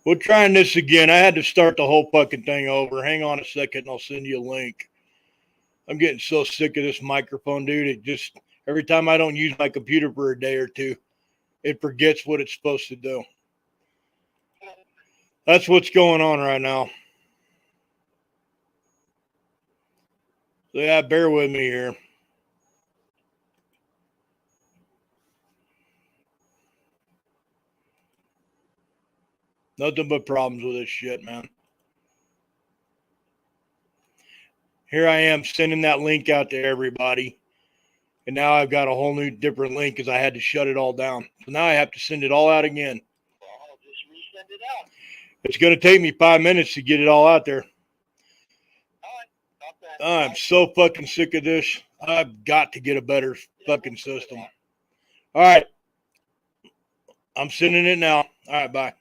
We're trying this again. I had to start the whole fucking thing over. Hang on a second and I'll send you a link. I'm getting so sick of this microphone, dude. It just, every time I don't use my computer for a day or two, it forgets what it's supposed to do. That's what's going on right now. So yeah, bear with me here. Nothing but problems with this shit, man. Here I am sending that link out to everybody. And now I've got a whole new different link because I had to shut it all down. So now I have to send it all out again. I'll just resend it out. It's going to take me 5 minutes to get it all out there. All right. I'm so fucking sick of this. I've got to get a better fucking system. All right. I'm sending it now. All right, bye.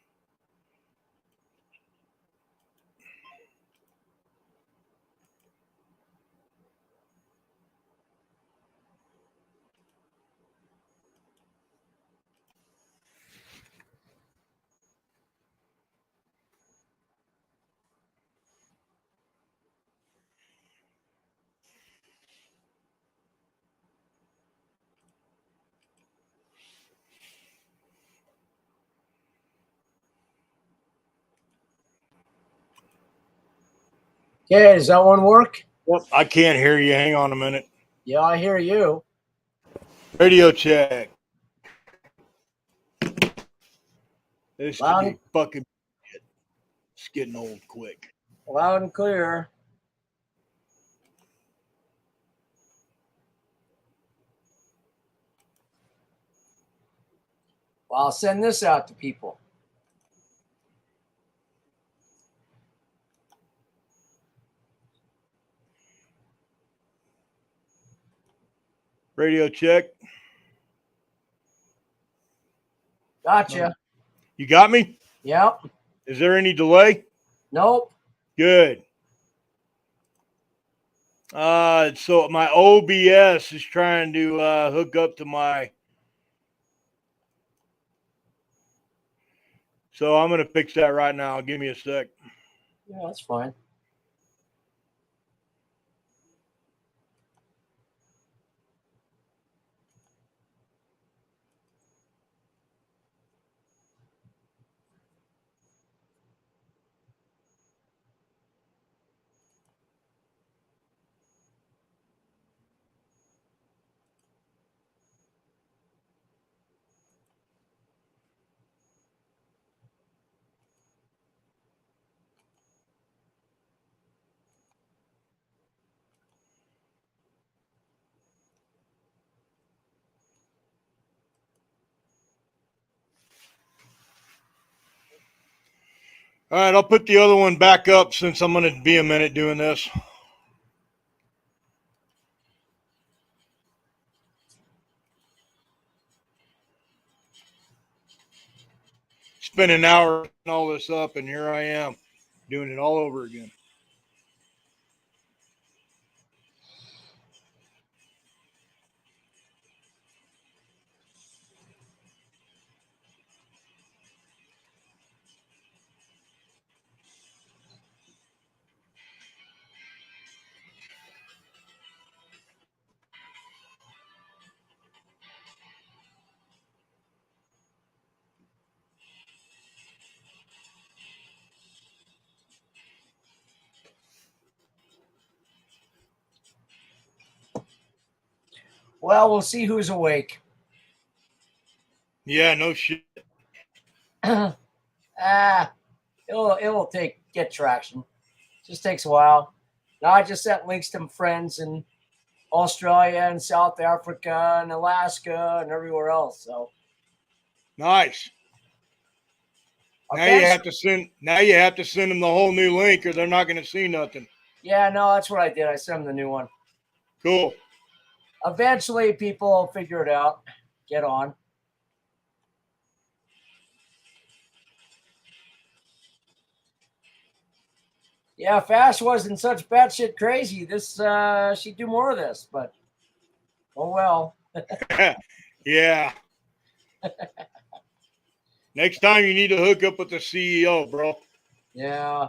Okay, does that one work? Yep. I can't hear you. Hang on a minute. Yeah, I hear you. Radio check. This Loud. is fucking shit. It's getting old quick. Loud and clear. Well, I'll send this out to people. Radio check. Gotcha. You got me? Yep. Is there any delay? Nope. Good. So my OBS is trying to hook up to my. So I'm going to fix that right now. Give me a sec. Yeah, that's fine. All right, I'll put the other one back up since I'm going to be a minute doing this. Spent an hour putting all this up, and here I am doing it all over again. Well, we'll see who's awake. Yeah, no shit. It will get traction. Just takes a while. Now I just sent links to friends in Australia and South Africa and Alaska and everywhere else. So Nice. okay. Now you have to send. Now you have to send them the whole new link, or they're not going to see nothing. Yeah, no, that's what I did. I sent them the new one. Cool. Eventually, people will figure it out. Get on. Yeah, if Ash wasn't such batshit crazy, this she'd do more of this. But oh well. Yeah. Next time you need to hook up with the CEO, bro. Yeah.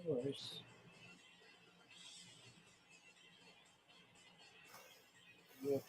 course. Real time.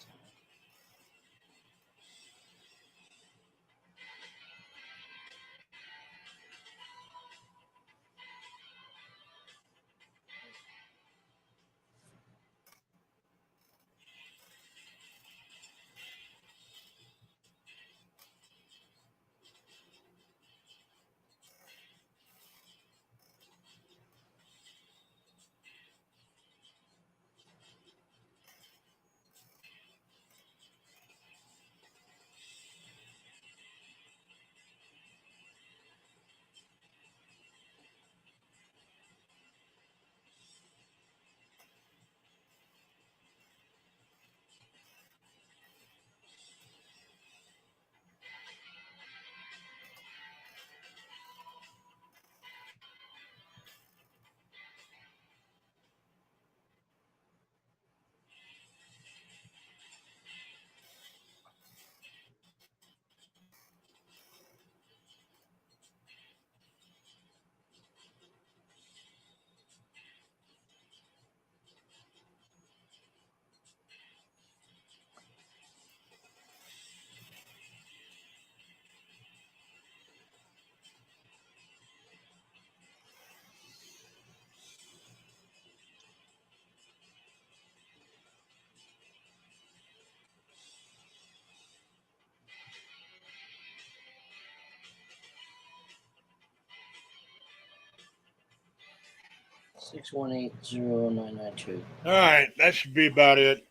Six one eight zero nine nine two. All right, that should be about it.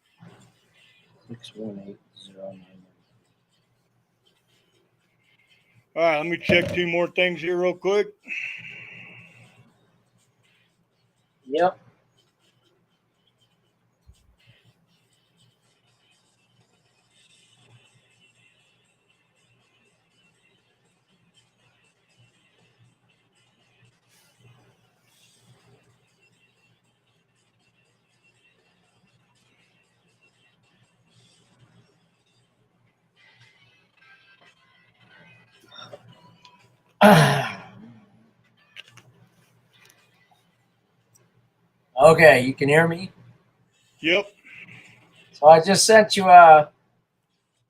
6180992. All right, let me check two more things here real quick. Yep. Okay, you can hear me? Yep. So I just sent you a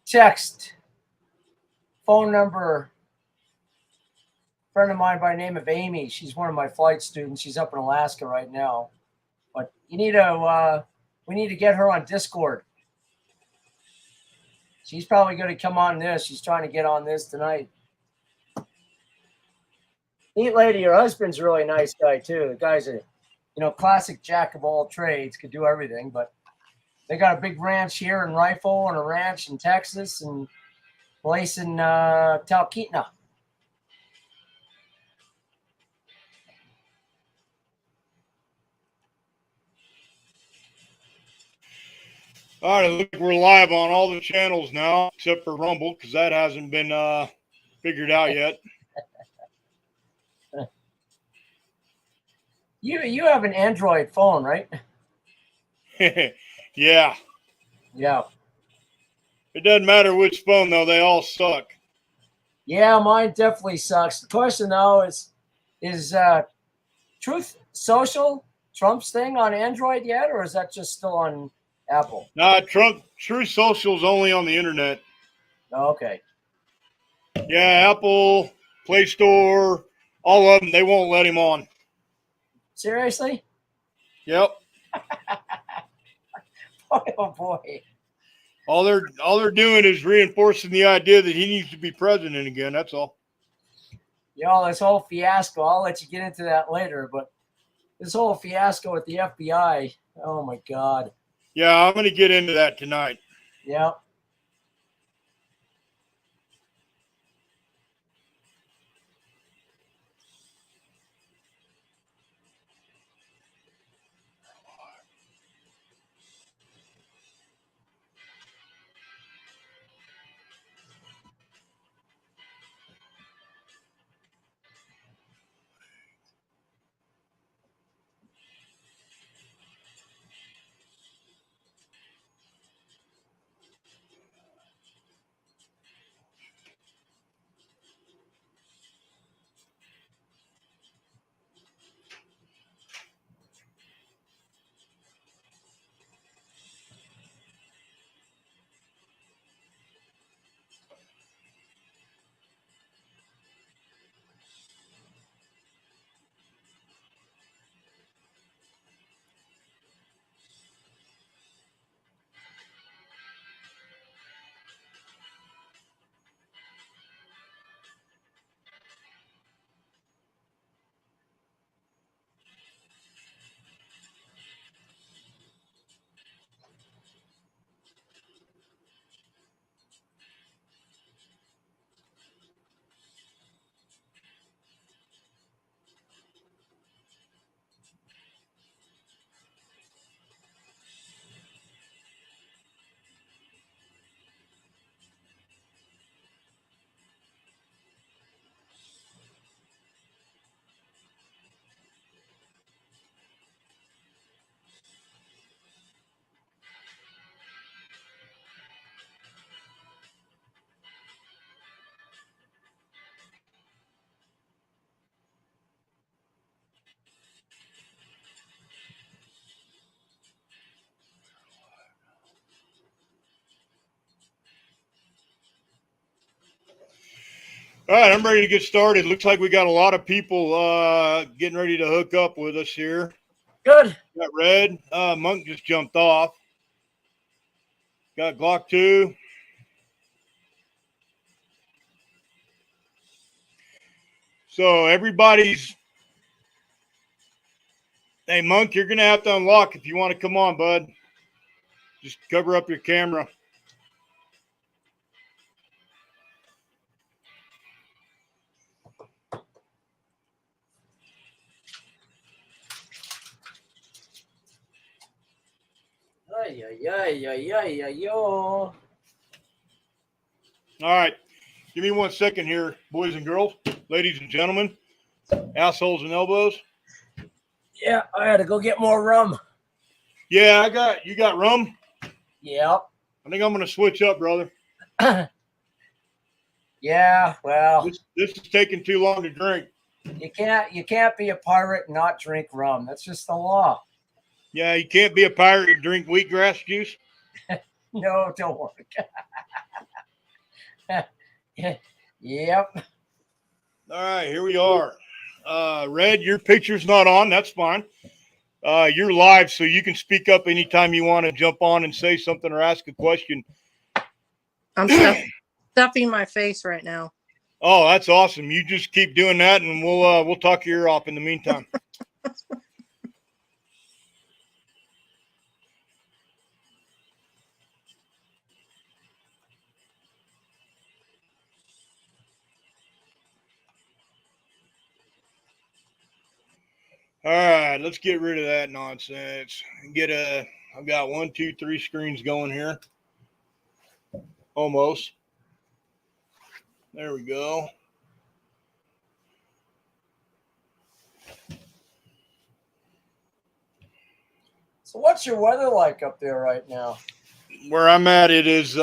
text, phone number, friend of mine by the name of Amy. She's one of my flight students. She's up in Alaska right now. But you need to, we need to get her on Discord. She's probably going to come on this. She's trying to get on this tonight. Neat lady. Her husband's a really nice guy too. The guy's a, classic jack of all trades, could do everything. But they got a big ranch here in Rifle and a ranch in Texas and a place in Talkeetna. All right, look, we're live on all the channels now, except for Rumble, because that hasn't been figured out yet. You have an Android phone, right? Yeah. Yeah. It doesn't matter which phone, though. They all suck. Yeah, mine definitely sucks. The question, though, is Truth Social Trump's thing on Android yet, or is that just still on Apple? Nah, True Social's only on the internet. Oh, okay. Yeah, Apple, Play Store, all of them, they won't let him on. Seriously? Yep. Oh boy. All they're doing is reinforcing the idea that he needs to be president again. That's all. This whole fiasco, I'll let you get into that later, but this whole fiasco with the FBI, oh my God. Yeah, I'm going to get into that tonight. Yeah. All right, I'm ready to get started. Looks like we got a lot of people getting ready to hook up with us here. Good. Got Red. Monk just jumped off. Got Glock 2. So everybody's... Hey, Monk, you're going to have to unlock if you want to come on, bud. Just cover up your camera. Ay, ay, ay, ay, ay, ay, yo. All right. Give me 1 second here, boys and girls, ladies and gentlemen, assholes and elbows. Yeah, I had to go get more rum. Yeah, you got rum? Yep. I think I'm going to switch up, brother. Yeah, well, This is taking too long to drink. you can't be a pirate and not drink rum. That's just the law. Yeah, you can't be a pirate and drink wheatgrass juice. No, don't worry. Yep. All right, here we are. Red, your picture's not on. That's fine. You're live, so you can speak up anytime you want to jump on and say something or ask a question. I'm stuffing my face right now. Oh, that's awesome. You just keep doing that, and we'll talk your ear off in the meantime. All right, let's get rid of that nonsense. I've got 1, 2, 3 screens going here. Almost. There we go. So what's your weather like up there right now? Where I'm at, it is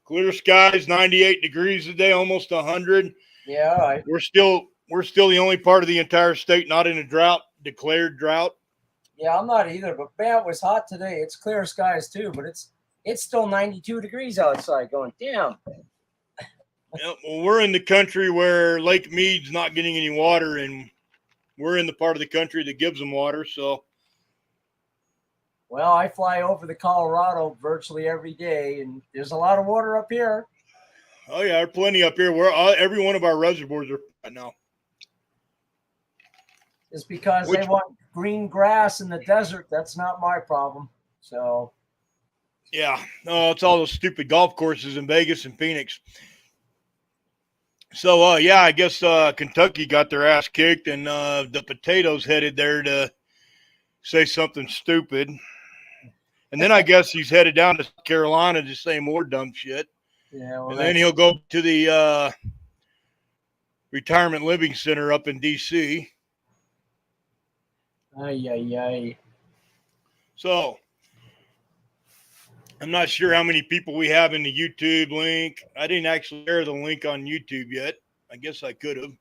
clear skies, 98 degrees today, almost 100. Yeah, all right. We're still the only part of the entire state not in a declared drought. Yeah, I'm not either, but man, it was hot today. It's clear skies too, but it's still 92 degrees outside. Going, damn. Yeah, well, we're in the country where Lake Mead's not getting any water, and we're in the part of the country that gives them water. So, Well, I fly over the Colorado virtually every day, and there's a lot of water up here. oh yeah, there's plenty up here. Every one of our reservoirs are right now. It's because they want green grass in the desert. That's not my problem. So, Yeah, no, it's all those stupid golf courses in Vegas and Phoenix. So, yeah, I guess Kentucky got their ass kicked, and the potatoes headed there to say something stupid. And then I guess he's headed down to Carolina to say more dumb shit. yeah. Well, And then he'll go to the retirement living center up in D.C. Ay, ay, ay. So I'm not sure how many people we have in the YouTube link. I didn't actually share the link on YouTube yet. I guess I could have.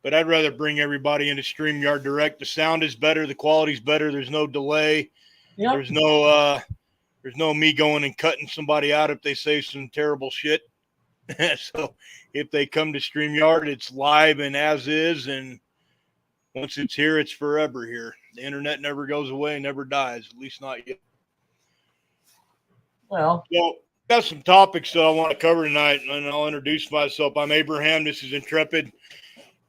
But I'd rather bring everybody into StreamYard Direct. The sound is better. The quality's better. There's no delay. Yep. There's no me going and cutting somebody out if they say some terrible shit. So if they come to StreamYard, it's live and as is. And once it's here, it's forever here. The internet never goes away, never dies, at least not yet. Well, So got some topics that I want to cover tonight, and I'll introduce myself. I'm Abraham. This is Intrepid.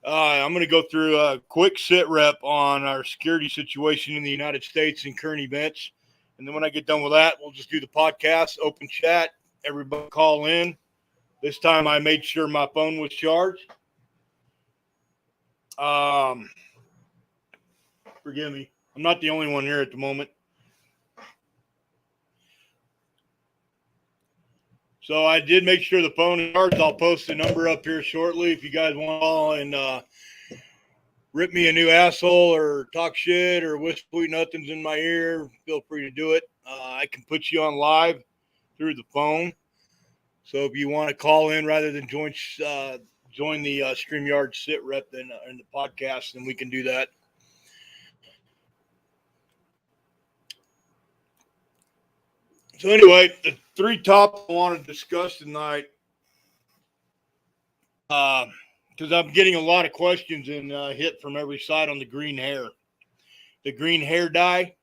I'm going to go through a quick sit rep on our security situation in the United States and current events. And then when I get done with that, we'll just do the podcast, open chat, everybody call in. This time I made sure my phone was charged. Forgive me. I'm not the only one here at the moment. So I did make sure the phone is charged. I'll post the number up here shortly if you guys want to call and rip me a new asshole or talk shit or whisper sweet nothings in my ear. Feel free to do it. I can put you on live through the phone. So if you want to call in rather than join the StreamYard sit rep in the podcast, then we can do that. So anyway, the 3 topics I want to discuss tonight. because I'm getting a lot of questions and hit from every side on the green hair. The green hair dye.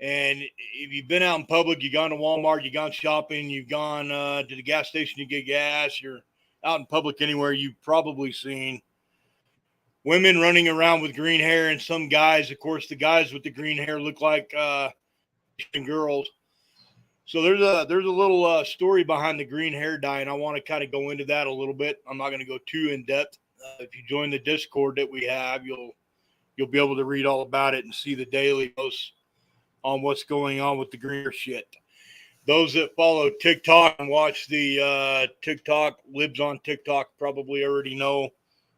And if you've been out in public, you've gone to Walmart, you've gone shopping, you've gone to the gas station to get gas, you're out in public anywhere, you've probably seen women running around with green hair, and some guys, of course, the guys with the green hair look like girls. So there's a little story behind the green hair dye, and I want to kind of go into that a little bit. I'm not going to go too in depth. If you join the Discord that we have, you'll be able to read all about it and see the daily posts on what's going on with the green hair shit. Those that follow TikTok and watch the TikTok libs on TikTok probably already know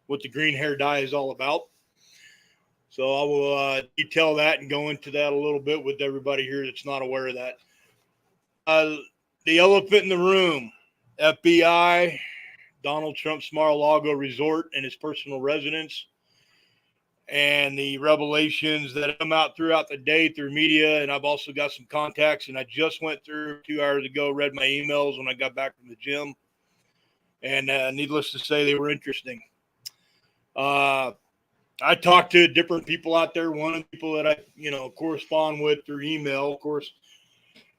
what the green hair dye is all about. So I will detail that and go into that a little bit with everybody here that's not aware of that. The elephant in the room, FBI, Donald Trump's Mar-a-Lago resort and his personal residence, and the revelations that come out throughout the day through media. And I've also got some contacts, and I just went through 2 hours ago, read my emails when I got back from the gym. And needless to say, they were interesting. I talked to different people out there. One of the people that I, correspond with through email, of course,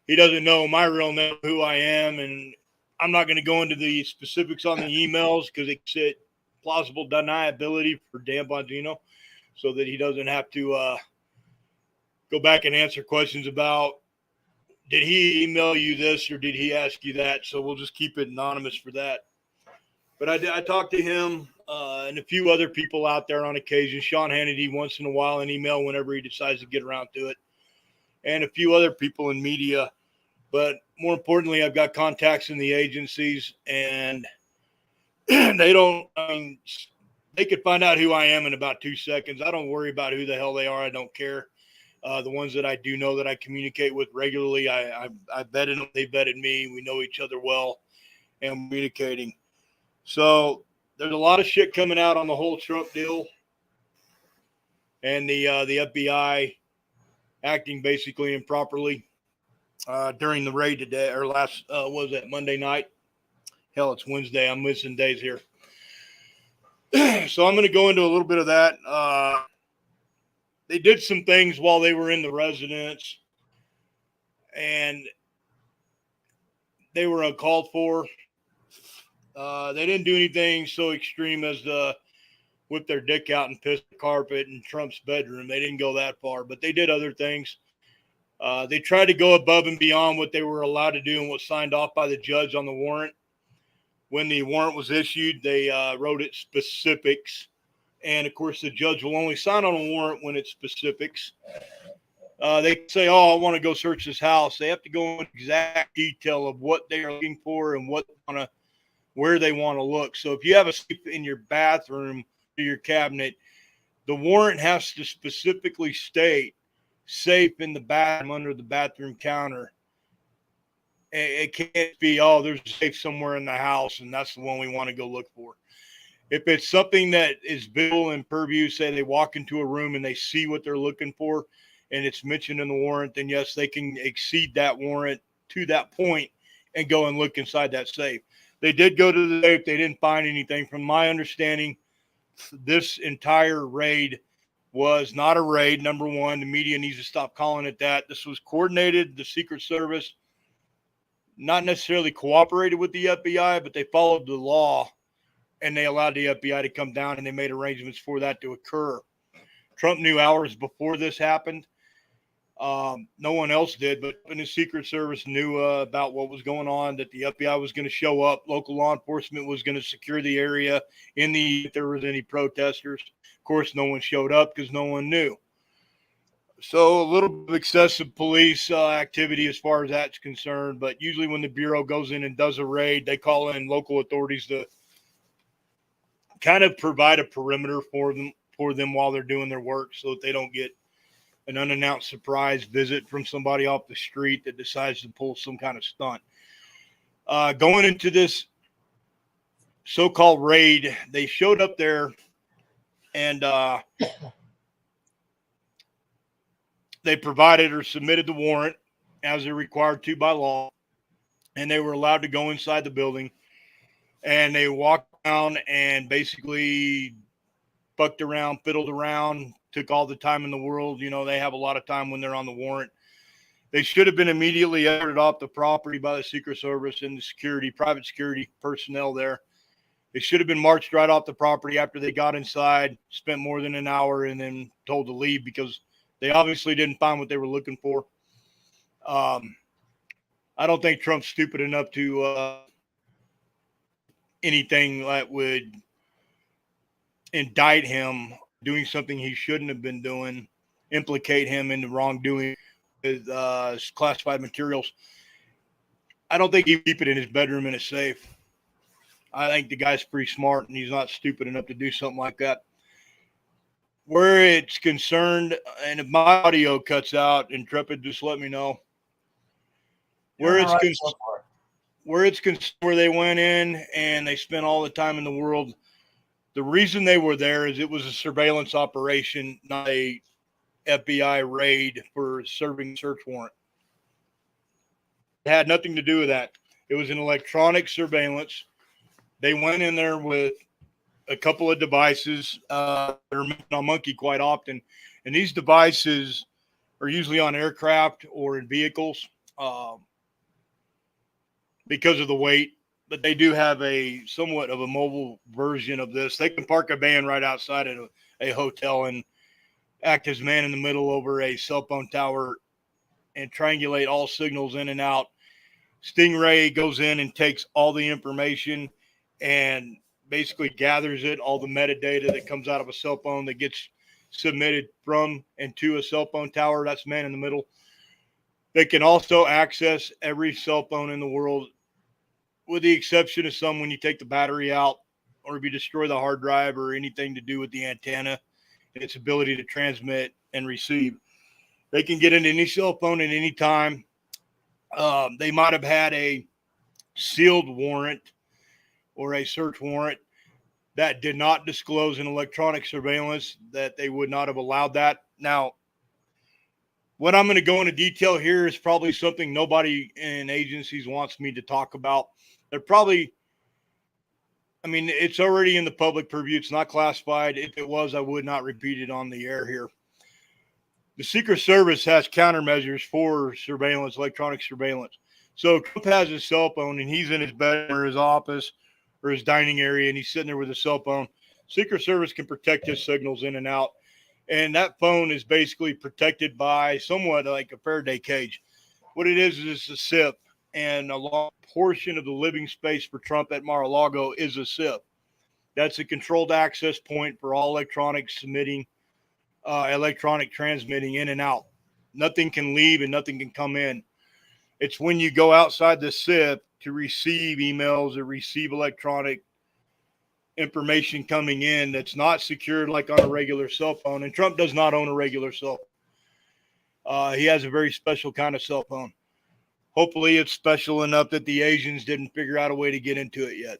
he doesn't know my real name, who I am, and I'm not going to go into the specifics on the emails because it's plausible deniability for Dan Bongino, so that he doesn't have to go back and answer questions about, did he email you this or did he ask you that? So we'll just keep it anonymous for that. But I talked to him and a few other people out there on occasion. Sean Hannity once in a while an email whenever he decides to get around to it. And a few other people in media. But more importantly, I've got contacts in the agencies, and they could find out who I am in about 2 seconds. I don't worry about who the hell they are. I don't care. The ones that I do know that I communicate with regularly, I vetted them. They vetted me. We know each other well and communicating. So there's a lot of shit coming out on the whole Trump deal and the FBI acting basically improperly during the raid today, or last, was that Monday night? Hell, it's Wednesday. I'm missing days here. So I'm going to go into a little bit of that. They did some things while they were in the residence, and they were uncalled for. They didn't do anything so extreme as whip their dick out and piss the carpet in Trump's bedroom. They didn't go that far, but they did other things. They tried to go above and beyond what they were allowed to do and was signed off by the judge on the warrant. When the warrant was issued, they wrote it specifics. And, of course, the judge will only sign on a warrant when it's specifics. They say, I want to go search this house. They have to go into exact detail of what they are looking for and where they want to look. So if you have a safe in your bathroom or your cabinet, the warrant has to specifically state safe in the bathroom under the bathroom counter. It can't be, there's a safe somewhere in the house, and that's the one we want to go look for. If it's something that is visible and purview, say they walk into a room and they see what they're looking for, and it's mentioned in the warrant, then yes, they can exceed that warrant to that point and go and look inside that safe. They did go to the safe. They didn't find anything. From my understanding, this entire raid was not a raid. Number one, the media needs to stop calling it that. This was coordinated. The Secret Service not necessarily cooperated with the FBI, but they followed the law, and they allowed the FBI to come down, and they made arrangements for that to occur. Trump knew hours before this happened. No one else did, but the Secret Service knew about what was going on, that the FBI was going to show up. Local law enforcement was going to secure the area if there was any protesters. Of course, no one showed up because no one knew. So a little bit of excessive police activity as far as that's concerned, but usually when the Bureau goes in and does a raid, they call in local authorities to kind of provide a perimeter for them while they're doing their work so that they don't get an unannounced surprise visit from somebody off the street that decides to pull some kind of stunt. Going into this so-called raid, they showed up there and they provided or submitted the warrant as they're required to by law, and they were allowed to go inside the building. and they walked around and basically fucked around, fiddled around, took all the time in the world. You know, they have a lot of time when they're on the warrant. They should have been immediately escorted off the property by the Secret Service and the private security personnel there. They should have been marched right off the property after they got inside, spent more than an hour, and then told to leave because they obviously didn't find what they were looking for. I don't think Trump's stupid enough to anything that would indict him doing something he shouldn't have been doing, implicate him in the wrongdoing with classified materials. I don't think he'd keep it in his bedroom in a safe. I think the guy's pretty smart and he's not stupid enough to do something like that. Where it's concerned, and if my audio cuts out, Intrepid, just let me know. Where it's concerned, where they went in and they spent all the time in the world. The reason they were there is it was a surveillance operation, not a FBI raid for serving a search warrant. It had nothing to do with that. It was an electronic surveillance. They went in there with a couple of devices that are mentioned on Monkey quite often. And these devices are usually on aircraft or in vehicles because of the weight. But they do have a somewhat of a mobile version of this. They can park a van right outside of a hotel and act as man in the middle over a cell phone tower and triangulate all signals in and out. Stingray goes in and takes all the information and basically gathers it, all the metadata that comes out of a cell phone that gets submitted from and to a cell phone tower. That's man in the middle. They can also access every cell phone in the world, with the exception of some when you take the battery out or if you destroy the hard drive or anything to do with the antenna and its ability to transmit and receive. They can get into any cell phone at any time. They might have had a sealed warrant or a search warrant that did not disclose an electronic surveillance, that they would not have allowed that. Now, what I'm going to go into detail here is probably something nobody in agencies wants me to talk about. They're probably, I mean, it's already in the public purview. It's not classified. If it was, I would not repeat it on the air here. The Secret Service has countermeasures for surveillance, electronic surveillance. So Trump has his cell phone and he's in his bedroom or his office or his dining area and he's sitting there with his cell phone. Secret Service can protect his signals in and out. And that phone is basically protected by somewhat like a Faraday cage. What it is it's a SIP, and a long portion of the living space for Trump at Mar-a-Lago is a SIP. That's a controlled access point for all electronic submitting, electronic transmitting in and out. Nothing can leave and nothing can come in. It's when you go outside the SIP to receive emails or receive electronic information coming in that's not secured like on a regular cell phone. And Trump does not own a regular cell phone. He has a very special kind of cell phone. Hopefully it's special enough that the Asians didn't figure out a way to get into it yet.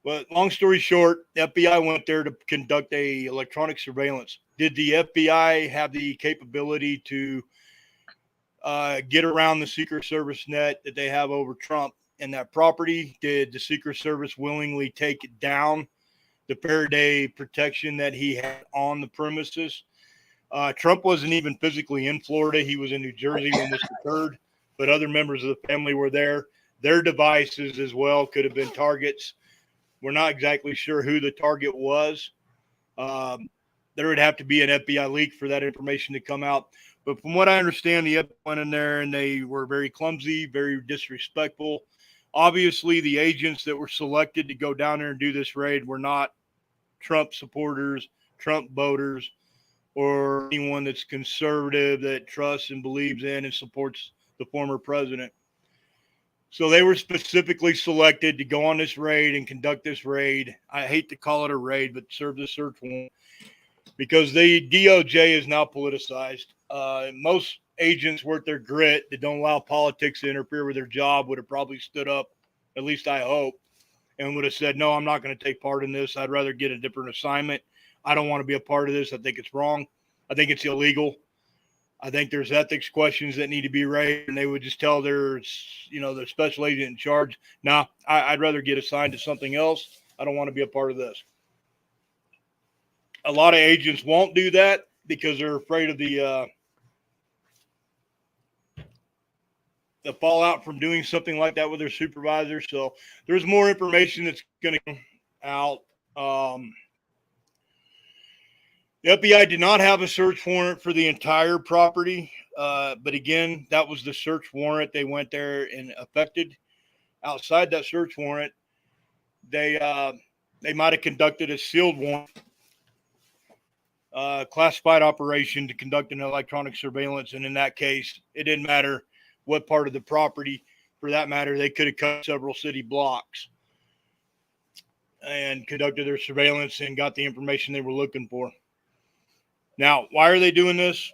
But long story short, the FBI went there to conduct a electronic surveillance. Did the FBI have the capability to get around the Secret Service net that they have over Trump and that property? Did the Secret Service willingly take down the Faraday protection that he had on the premises? Trump wasn't even physically in Florida. He was in New Jersey when this occurred, but other members of the family were there. Their devices as well could have been targets. We're not exactly sure who the target was. There would have to be an FBI leak for that information to come out. But from what I understand, the FBI went in there and they were very clumsy, very disrespectful. Obviously, the agents that were selected to go down there and do this raid were not Trump supporters, Trump voters, or anyone that's conservative that trusts and believes in and supports the former president. So they were specifically selected to go on this raid and conduct this raid. I hate to call it a raid, but serve the search warrant because the DOJ is now politicized. Most agents worth their grit that don't allow politics to interfere with their job would have probably stood up, at least I hope, and would have said, no, I'm not going to take part in this. I'd rather get a different assignment. I don't want to be a part of this. I think it's wrong. I think it's illegal. I think there's ethics questions that need to be raised, and they would just tell their special agent in charge, nah, I'd rather get assigned to something else. I don't want to be a part of this. A lot of agents won't do that because they're afraid of the fallout from doing something like that with their supervisor. So there's more information that's going to come out. The FBI did not have a search warrant for the entire property. But again, that was the search warrant. They went there and effected. Outside that search warrant, they might have conducted a sealed warrant, classified operation to conduct an electronic surveillance. And in that case, it didn't matter what part of the property. For that matter, they could have cut several city blocks and conducted their surveillance and got the information they were looking for. Now, why are they doing this?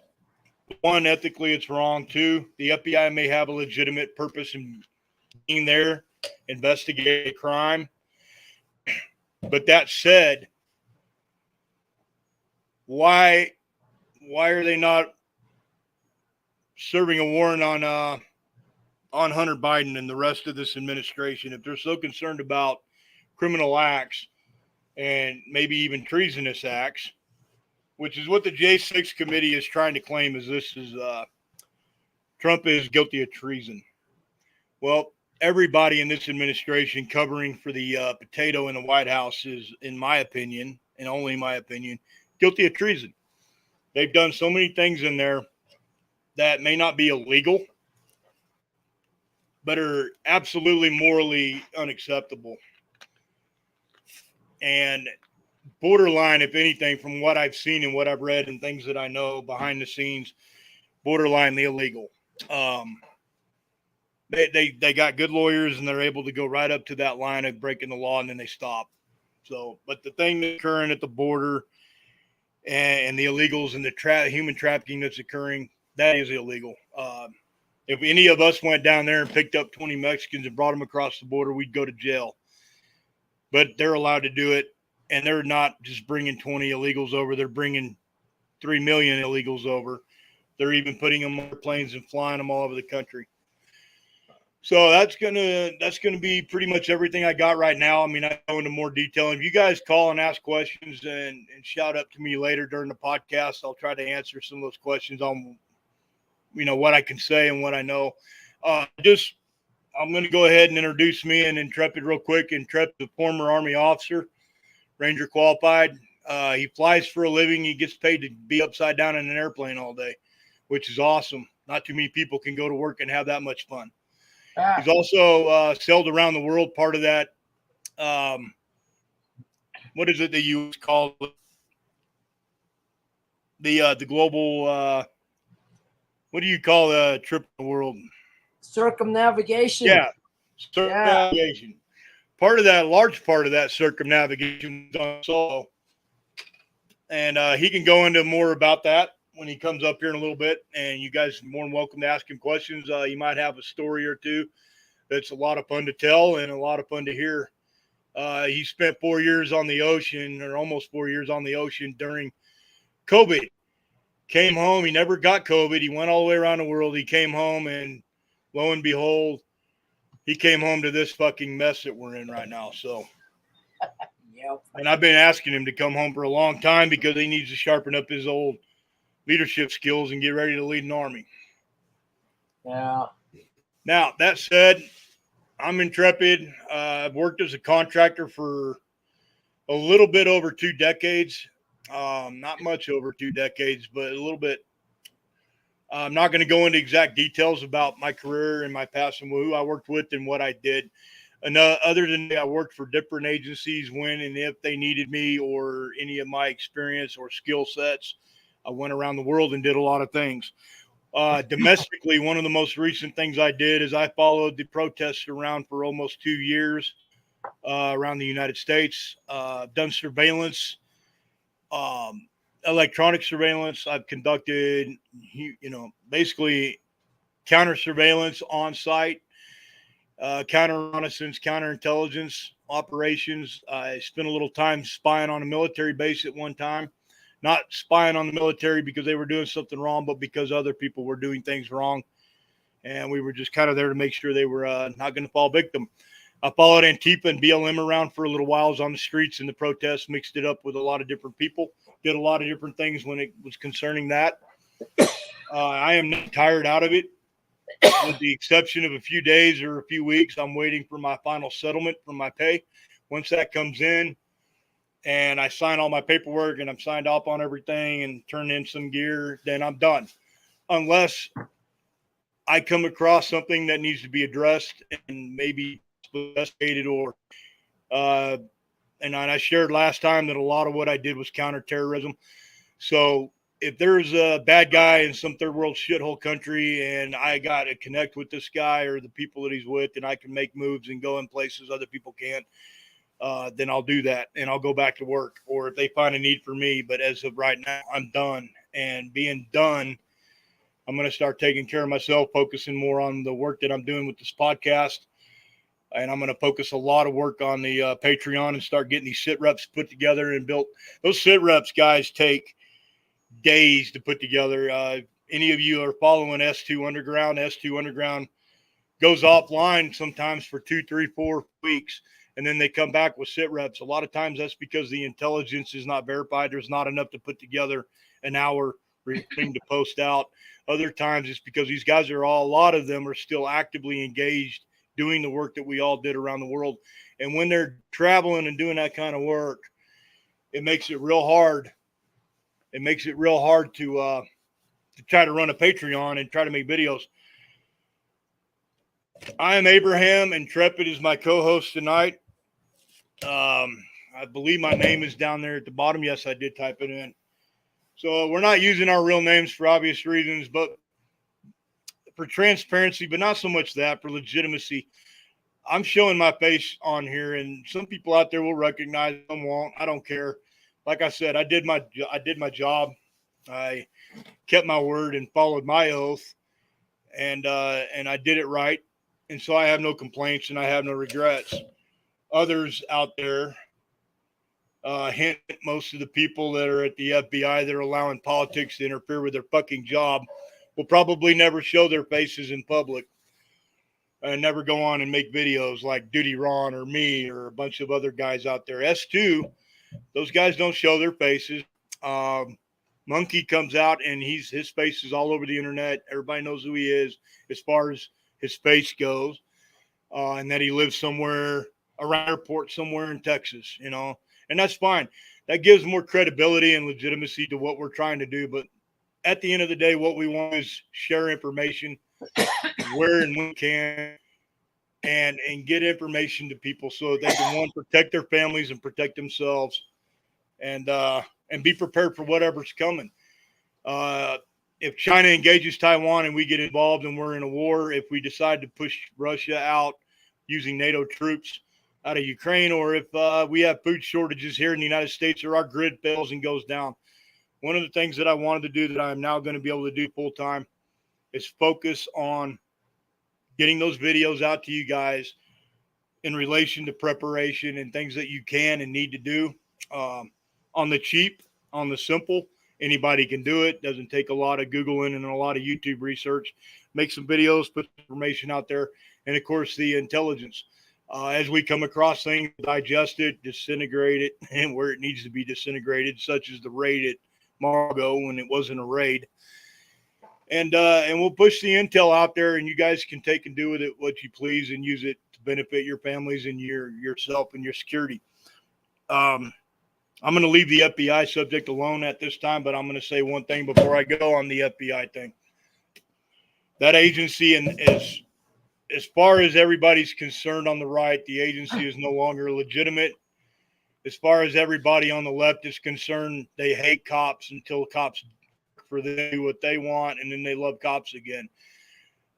One, ethically, it's wrong. Two, the FBI may have a legitimate purpose in being there, investigating a crime. But that said, why are they not serving a warrant on Hunter Biden and the rest of this administration? If they're so concerned about criminal acts and maybe even treasonous acts, which is what the J6 committee is trying to claim, is Trump is guilty of treason. Well, everybody in this administration covering for the potato in the White House is, in my opinion, and only my opinion, guilty of treason. They've done so many things in there that may not be illegal, but are absolutely morally unacceptable. And borderline, if anything, from what I've seen and what I've read and things that I know behind the scenes, borderline the illegal. They got good lawyers and they're able to go right up to that line of breaking the law and then they stop. So, but the thing that's occurring at the border and the illegals and the human trafficking that's occurring, that is illegal. If any of us went down there and picked up 20 Mexicans and brought them across the border, we'd go to jail. But they're allowed to do it. And they're not just bringing 20 illegals over. They're bringing 3 million illegals over. They're even putting them on planes and flying them all over the country. So that's gonna be pretty much everything I got right now. I mean, I go into more detail. If you guys call and ask questions and shout up to me later during the podcast, I'll try to answer some of those questions on, what I can say and what I know. I'm going to go ahead and introduce me and Intrepid real quick. Intrepid is a former Army officer, Ranger qualified. He flies for a living. He gets paid to be upside down in an airplane all day, which is awesome. Not too many people can go to work and have that much fun. He's also sailed around the world. Part of that, what is it that you call the global? What do you call a trip in the world? Circumnavigation. Yeah, circumnavigation. Yeah. Large part of that circumnavigation is on solo, and he can go into more about that when he comes up here in a little bit. And you guys are more than welcome to ask him questions. You might have a story or two that's a lot of fun to tell and a lot of fun to hear. He spent 4 years on the ocean, or almost 4 years on the ocean during COVID. Came home. He never got COVID. He went all the way around the world. He came home, and lo and behold, he came home to this fucking mess that we're in right now. So, Yep. And I've been asking him to come home for a long time because he needs to sharpen up his old leadership skills and get ready to lead an army. Yeah. Now, that said, I'm Intrepid. I've worked as a contractor for a little bit over 2 decades. Not much over 2 decades, but a little bit. I'm not going to go into exact details about my career and my past and who I worked with and what I did. And other than that, I worked for different agencies when and if they needed me or any of my experience or skill sets. I went around the world and did a lot of things. Domestically, one of the most recent things I did is I followed the protests around for almost 2 years around the United States. Done surveillance, electronic surveillance. I've conducted, basically counter surveillance on site, counter reconnaissance, counterintelligence operations. I spent a little time spying on a military base at one time. not spying on the military because they were doing something wrong, but because other people were doing things wrong. And we were just kind of there to make sure they were not going to fall victim. I followed Antifa and BLM around for a little while. I was on the streets in the protests, mixed it up with a lot of different people, did a lot of different things when it was concerning that. I am not tired out of it, with the exception of a few days or a few weeks. I'm waiting for my final settlement from my pay. Once that comes in and I sign all my paperwork and I'm signed off on everything and turn in some gear, then I'm done. Unless I come across something that needs to be addressed and maybe investigated or and I shared last time that a lot of what I did was counterterrorism. So if there's a bad guy in some third world shithole country and I got to connect with this guy or the people that he's with and I can make moves and go in places other people can't, then I'll do that and I'll go back to work, or if they find a need for me. But as of right now, I'm done. And being done, I'm going to start taking care of myself, focusing more on the work that I'm doing with this podcast. And I'm going to focus a lot of work on the Patreon and start getting these sit reps put together and built. Those sit reps, guys, take days to put together. Any of you are following S2 Underground? S2 Underground goes offline sometimes for 2, 3, 4 weeks, and then they come back with sit reps. A lot of times that's because the intelligence is not verified. There's not enough to put together an hour thing to post out. Other times it's because these guys are a lot of them are still actively engaged doing the work that we all did around the world. And when they're traveling and doing that kind of work, it makes it real hard. It makes it real hard to try to run a Patreon and try to make videos. I am Abraham. Intrepid is my co-host tonight. I believe my name is down there at the bottom. Yes, I did type it in. So we're not using our real names for obvious reasons, but for transparency, but not so much that, for legitimacy. I'm showing my face on here, and some people out there will recognize, some won't. I don't care. Like I said, I did my job. I kept my word and followed my oath, and I did it right. And so I have no complaints and I have no regrets. Others out there, hint most of the people that are at the FBI that are allowing politics to interfere with their fucking job will probably never show their faces in public and never go on and make videos like Duty Ron or me or a bunch of other guys out there. S2, those guys don't show their faces. Monkey comes out and his face is all over the internet. Everybody knows who he is as far as his face goes, and that he lives somewhere around airport somewhere in Texas, and that's fine. That gives more credibility and legitimacy to what we're trying to do. But at the end of the day, what we want is share information where and when we can, and get information to people so they can, one, protect their families and protect themselves, and be prepared for whatever's coming. If China engages Taiwan and we get involved and we're in a war, if we decide to push Russia out using NATO troops out of Ukraine, or if we have food shortages here in the United States or our grid fails and goes down, one of the things that I wanted to do that I am now going to be able to do full time is focus on getting those videos out to you guys in relation to preparation and things that you can and need to do on the cheap, on the simple. Anybody can do it. Doesn't take a lot of Googling and a lot of YouTube research. Make some videos, put information out there. And, of course, the intelligence. As we come across things, digest it, disintegrate it, and where it needs to be disintegrated, such as the raid at Margo when it wasn't a raid. And we'll push the intel out there, and you guys can take and do with it what you please and use it to benefit your families and yourself and your security. I'm going to leave the FBI subject alone at this time, but I'm going to say one thing before I go on the FBI thing. That agency, and as far as everybody's concerned on the right, the agency is no longer legitimate. As far as everybody on the left is concerned, they hate cops until cops for them do what they want, and then they love cops again.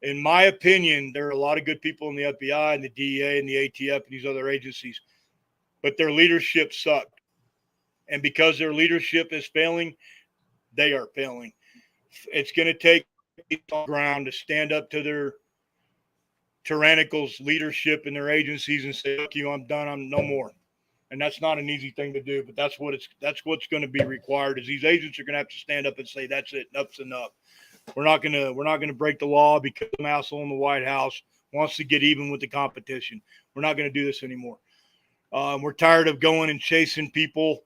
In my opinion, there are a lot of good people in the FBI and the DEA and the ATF and these other agencies, but their leadership sucked. And because their leadership is failing, they are failing. It's going to take people on the ground to stand up to their tyrannical leadership in their agencies and say, "Look, you, I'm done. I'm no more." And that's not an easy thing to do, but that's what's going to be required. Is these agents are going to have to stand up and say, that's it, enough's enough. We're not gonna break the law because some asshole in the White House wants to get even with the competition. We're not going to do this anymore. We're tired of going and chasing people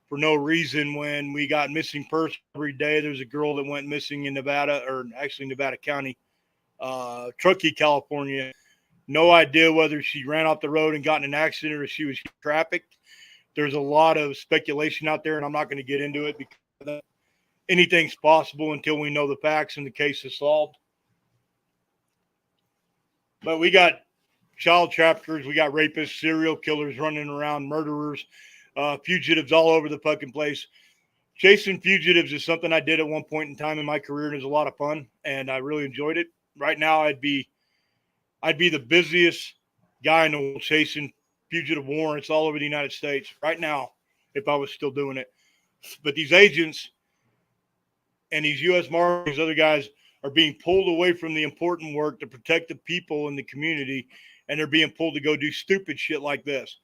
for no reason when we got missing person every day. There's a girl that went missing in Nevada, or actually Nevada County, Truckee, California. No idea whether she ran off the road and got in an accident or she was trafficked. There's a lot of speculation out there, and I'm not going to get into it because anything's possible until we know the facts and the case is solved. But we got child traffickers, we got rapists, serial killers running around, murderers, fugitives all over the fucking place. Chasing fugitives is something I did at one point in time in my career, and it was a lot of fun, and I really enjoyed it. Right now, I'd be the busiest guy in the world chasing fugitive warrants all over the United States right now if I was still doing it. But these agents and these U.S. Marshals, these other guys, are being pulled away from the important work to protect the people in the community, and they're being pulled to go do stupid shit like this.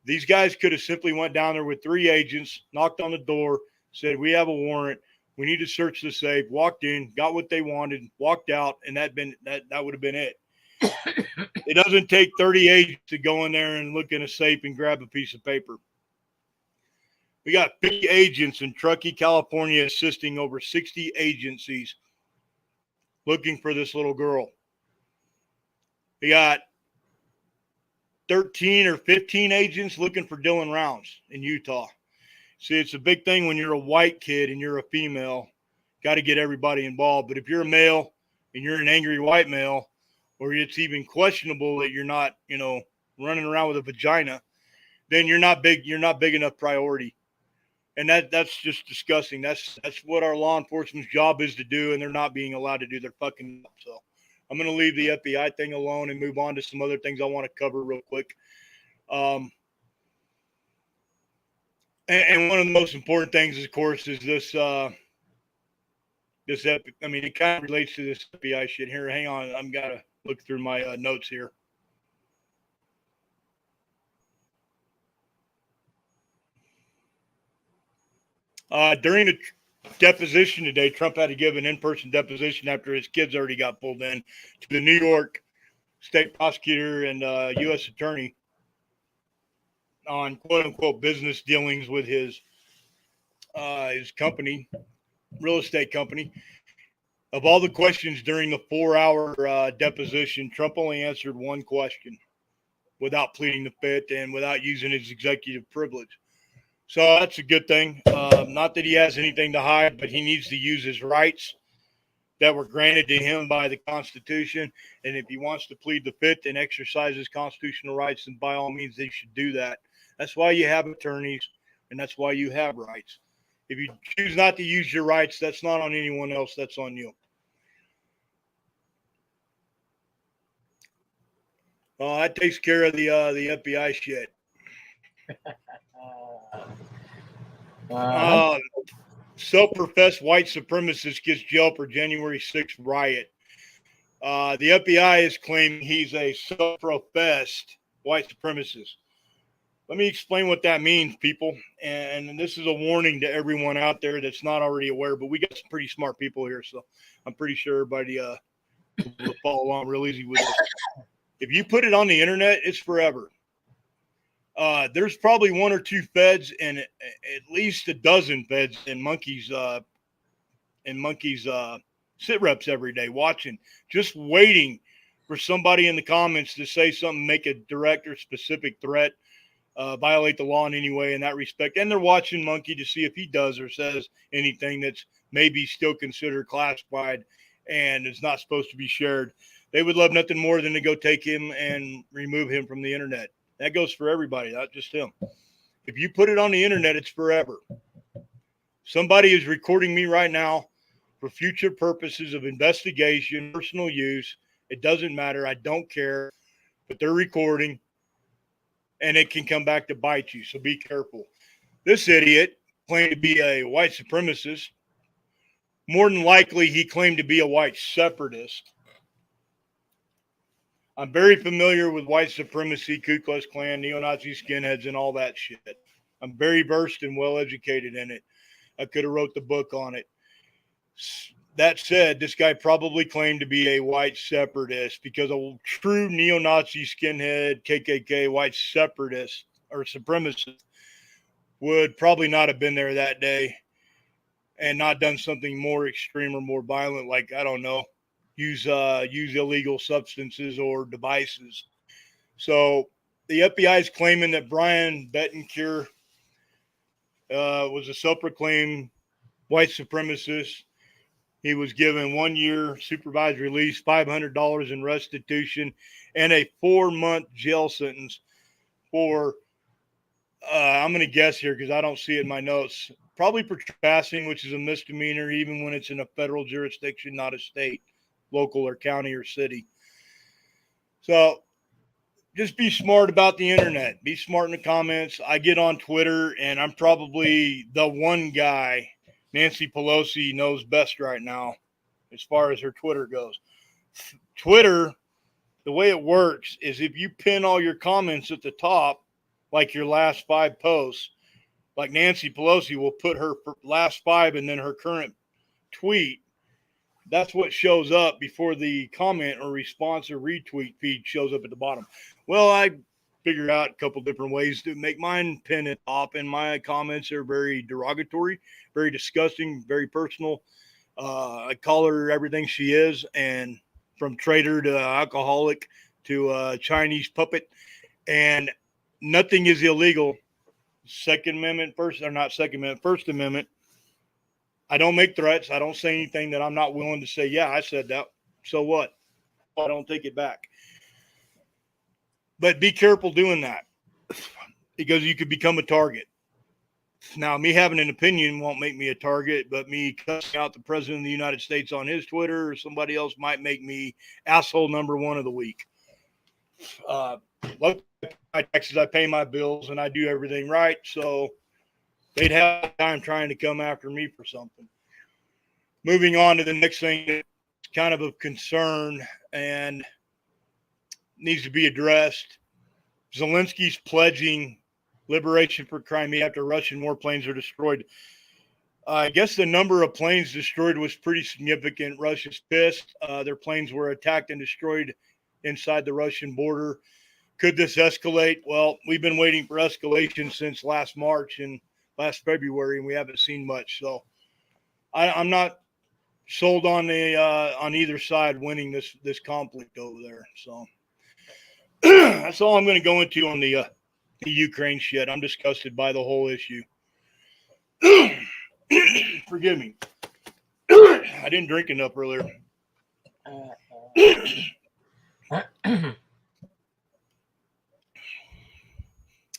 These guys could have simply went down there with 3 agents, knocked on the door, said, we have a warrant, we need to search the safe, walked in, got what they wanted, walked out, and that would have been it. It doesn't take 30 agents to go in there and look in a safe and grab a piece of paper. We got 50 agents in Truckee, California, assisting over 60 agencies looking for this little girl. We got 13 or 15 agents looking for Dylan Rounds in Utah. See, it's a big thing when you're a white kid and you're a female. Got to get everybody involved. But if you're a male and you're an angry white male, or it's even questionable that you're not, running around with a vagina, then you're not big enough priority. And that's just disgusting. That's what our law enforcement's job is to do, and they're not being allowed to do their fucking job. So I'm going to leave the FBI thing alone and move on to some other things I want to cover real quick. And one of the most important things, of course, is this. It kind of relates to this FBI shit here. Hang on, I'm gotta look through my notes here. During the deposition today, Trump had to give an in-person deposition after his kids already got pulled in to the New York state prosecutor and U.S. attorney on quote-unquote business dealings with his company, real estate company. Of all the questions during the 4-hour deposition, Trump only answered one question without pleading the fifth and without using his executive privilege. So that's a good thing. Not that he has anything to hide, but he needs to use his rights that were granted to him by the Constitution. And if he wants to plead the fifth and exercise his constitutional rights, then by all means, they should do that. That's why you have attorneys, and that's why you have rights. If you choose not to use your rights, that's not on anyone else. That's on you. That takes care of the FBI shit. Self-professed white supremacist gets jailed for January 6th riot. The FBI is claiming he's a self-professed white supremacist. Let me explain what that means, people. And this is a warning to everyone out there that's not already aware, but we got some pretty smart people here, so I'm pretty sure everybody will follow along real easy with this. If you put it on the internet, it's forever. There's probably 1 or 2 feds and at least a dozen feds and monkeys Sitreps every day watching, just waiting for somebody in the comments to say something, make a direct or specific threat, violate the law in any way in that respect. And they're watching Monkey to see if he does or says anything that's maybe still considered classified and is not supposed to be shared. They would love nothing more than to go take him and remove him from the internet. That goes for everybody, not just him. If you put it on the internet, it's forever. Somebody is recording me right now for future purposes of investigation, personal use. It doesn't matter. I don't care. But they're recording, and it can come back to bite you. So be careful. This idiot claimed to be a white supremacist. More than likely, he claimed to be a white separatist. I'm very familiar with white supremacy, Ku Klux Klan, neo-Nazi skinheads, and all that shit. I'm very versed and well educated in it. I could have wrote the book on it. That said, this guy probably claimed to be a white separatist because a true neo-Nazi skinhead, KKK, white separatist or supremacist would probably not have been there that day and not done something more extreme or more violent, like, I don't know, use illegal substances or devices. So the FBI is claiming that Brian Betancourt was a self-proclaimed white supremacist. He was given 1 year supervised release, $500 in restitution, and a 4-month jail sentence for, I'm going to guess here because I don't see it in my notes, probably for trespassing, which is a misdemeanor, even when it's in a federal jurisdiction, not a state, local or county or city. So just be smart about the internet. Be smart in the comments. I get on Twitter, and I'm probably the one guy Nancy Pelosi knows best right now as far as her Twitter goes. Twitter, the way it works is if you pin all your comments at the top, like your last 5 posts, like Nancy Pelosi will put her last 5 and then her current tweet. That's what shows up before the comment or response or retweet feed shows up at the bottom. Well, I figured out a couple different ways to make mine pin it top, and my comments are very derogatory, very disgusting, very personal. I call her everything she is, and from traitor to alcoholic to Chinese puppet, and nothing is illegal. First Amendment. I don't make threats. I don't say anything that I'm not willing to say. Yeah, I said that. So what? I don't take it back. But be careful doing that because you could become a target. Now, me having an opinion won't make me a target, but me cussing out the president of the United States on his Twitter or somebody else might make me asshole number 1 of the week. Look, my taxes, I pay my bills, and I do everything right. So they'd have time trying to come after me for something. Moving on to the next thing, it's kind of a concern and needs to be addressed. Zelensky's pledging liberation for Crimea after Russian warplanes are destroyed. I guess the number of planes destroyed was pretty significant. Russia's pissed. Their planes were attacked and destroyed inside the Russian border. Could this escalate? Well, we've been waiting for escalation since last March and last February, and we haven't seen much. So I'm not sold on either side winning this conflict over there. So that's all I'm going to go into on the Ukraine shit. I'm disgusted by the whole issue. Forgive me. I didn't drink enough earlier.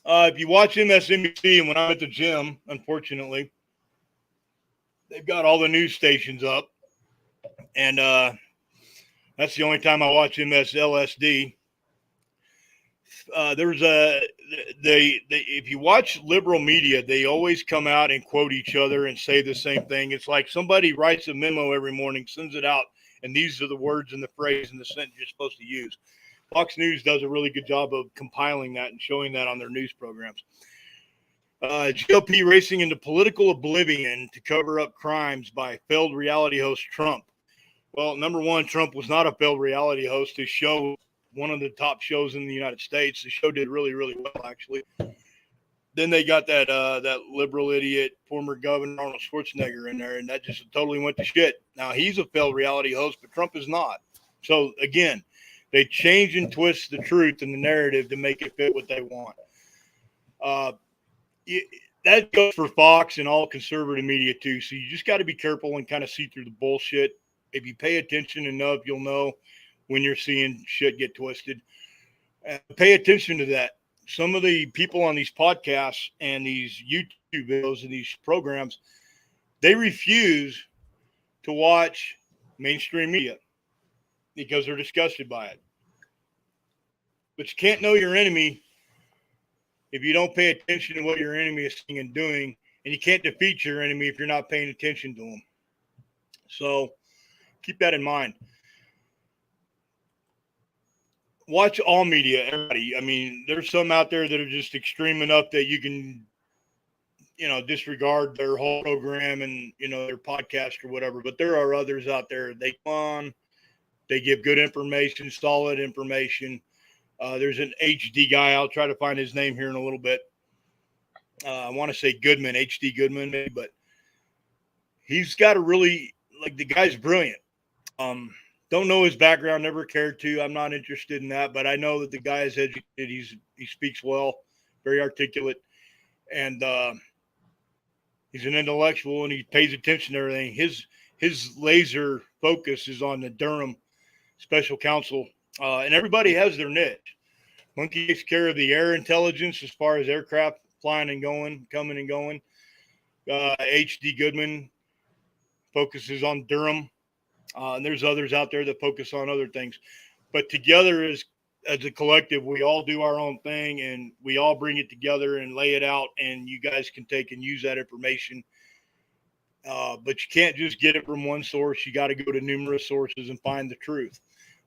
If you watch MSNBC, and when I'm at the gym, unfortunately, they've got all the news stations up, and that's the only time I watch MSLSD. If you watch liberal media, they always come out and quote each other and say the same thing. It's like somebody writes a memo every morning, sends it out, and these are the words and the phrase and the sentence you're supposed to use. Fox News does a really good job of compiling that and showing that on their news programs. GOP racing into political oblivion to cover up crimes by failed reality host Trump. Well, number one, Trump was not a failed reality host. His show, one of the top shows in the United States, the show did really, really well, actually. Then they got that liberal idiot, former Governor Arnold Schwarzenegger in there, and that just totally went to shit. Now, he's a failed reality host, but Trump is not. So, again, they change and twist the truth and the narrative to make it fit what they want. That goes for Fox and all conservative media, too. So you just got to be careful and kind of see through the bullshit. If you pay attention enough, you'll know when you're seeing shit get twisted. Pay attention to that. Some of the people on these podcasts and these YouTube videos and these programs, they refuse to watch mainstream media because they're disgusted by it. But you can't know your enemy if you don't pay attention to what your enemy is saying and doing, and you can't defeat your enemy if you're not paying attention to them. So keep that in mind. watch all media, everybody. I mean, there's some out there that are just extreme enough that you can, disregard their whole program and, their podcast or whatever. But there are others out there. They come on, they give good information, solid information. There's an HD guy. I'll try to find his name here in a little bit. I want to say Goodman, HD Goodman, maybe, but he's got a really, the guy's brilliant. Don't know his background, never cared to. I'm not interested in that, but I know that the guy is educated. He speaks well, very articulate, and he's an intellectual, and he pays attention to everything. His laser focus is on the Durham Special Counsel, and everybody has their niche. Monkey takes care of the air intelligence as far as aircraft flying and coming and going. H.D. Goodman focuses on Durham. And there's others out there that focus on other things. But together as a collective, we all do our own thing, and we all bring it together and lay it out, and you guys can take and use that information. But you can't just get it from one source. You got to go to numerous sources and find the truth.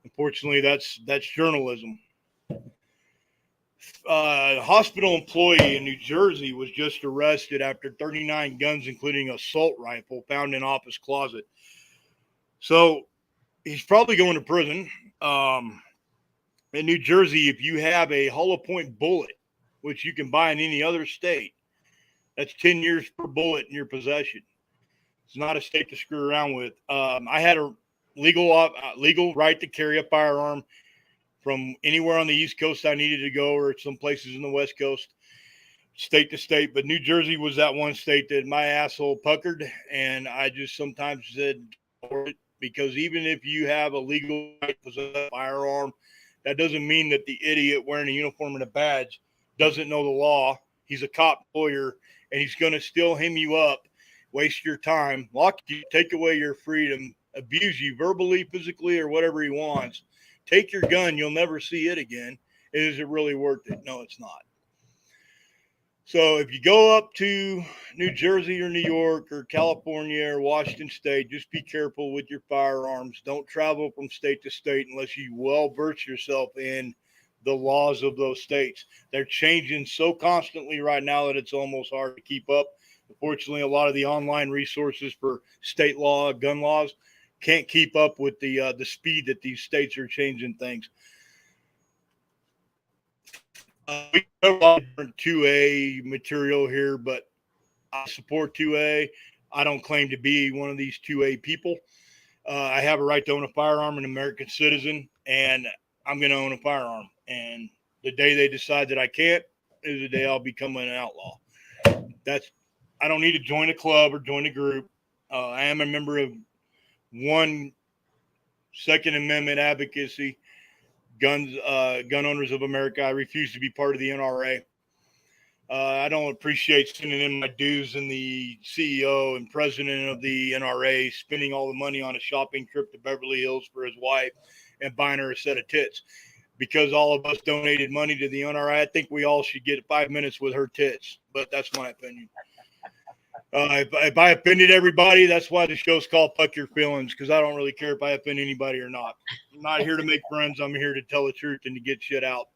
Unfortunately, that's journalism. A hospital employee in New Jersey was just arrested after 39 guns, including an assault rifle, found in office closet. So he's probably going to prison. In New Jersey, if you have a hollow point bullet, which you can buy in any other state, that's 10 years per bullet in your possession. It's not a state to screw around with. I had a legal right to carry a firearm from anywhere on the East Coast I needed to go, or some places in the West Coast, state to state. But New Jersey was that one state that my asshole puckered, and I just sometimes said, because even if you have a legal right to possess a firearm, that doesn't mean that the idiot wearing a uniform and a badge doesn't know the law. He's a cop lawyer, and he's going to still hem you up, waste your time, lock you, take away your freedom, abuse you verbally, physically, or whatever he wants. Take your gun. You'll never see it again. Is it really worth it? No, it's not. So if you go up to New Jersey or New York or California or Washington State, just be careful with your firearms. Don't travel from state to state unless you well verse yourself in the laws of those states. They're changing so constantly right now that it's almost hard to keep up. Unfortunately, a lot of the online resources for state law, gun laws, can't keep up with the speed that these states are changing things. We have a lot of different 2A material here, but I support 2A. I don't claim to be one of these 2A people. I have a right to own a firearm, an American citizen, and I'm going to own a firearm. And the day they decide that I can't is the day I'll become an outlaw. I don't need to join a club or join a group. I am a member of one Second Amendment advocacy, Gun Owners of America. I refuse to be part of the NRA. I don't appreciate sending in my dues and the CEO and president of the NRA spending all the money on a shopping trip to Beverly Hills for his wife and buying her a set of tits. Because all of us donated money to the NRA, I think we all should get 5 minutes with her tits. But that's my opinion. If I offended everybody, that's why the show's called Fuck Your Feelings, because I don't really care if I offend anybody or not. I'm not here to make friends. I'm here to tell the truth and to get shit out.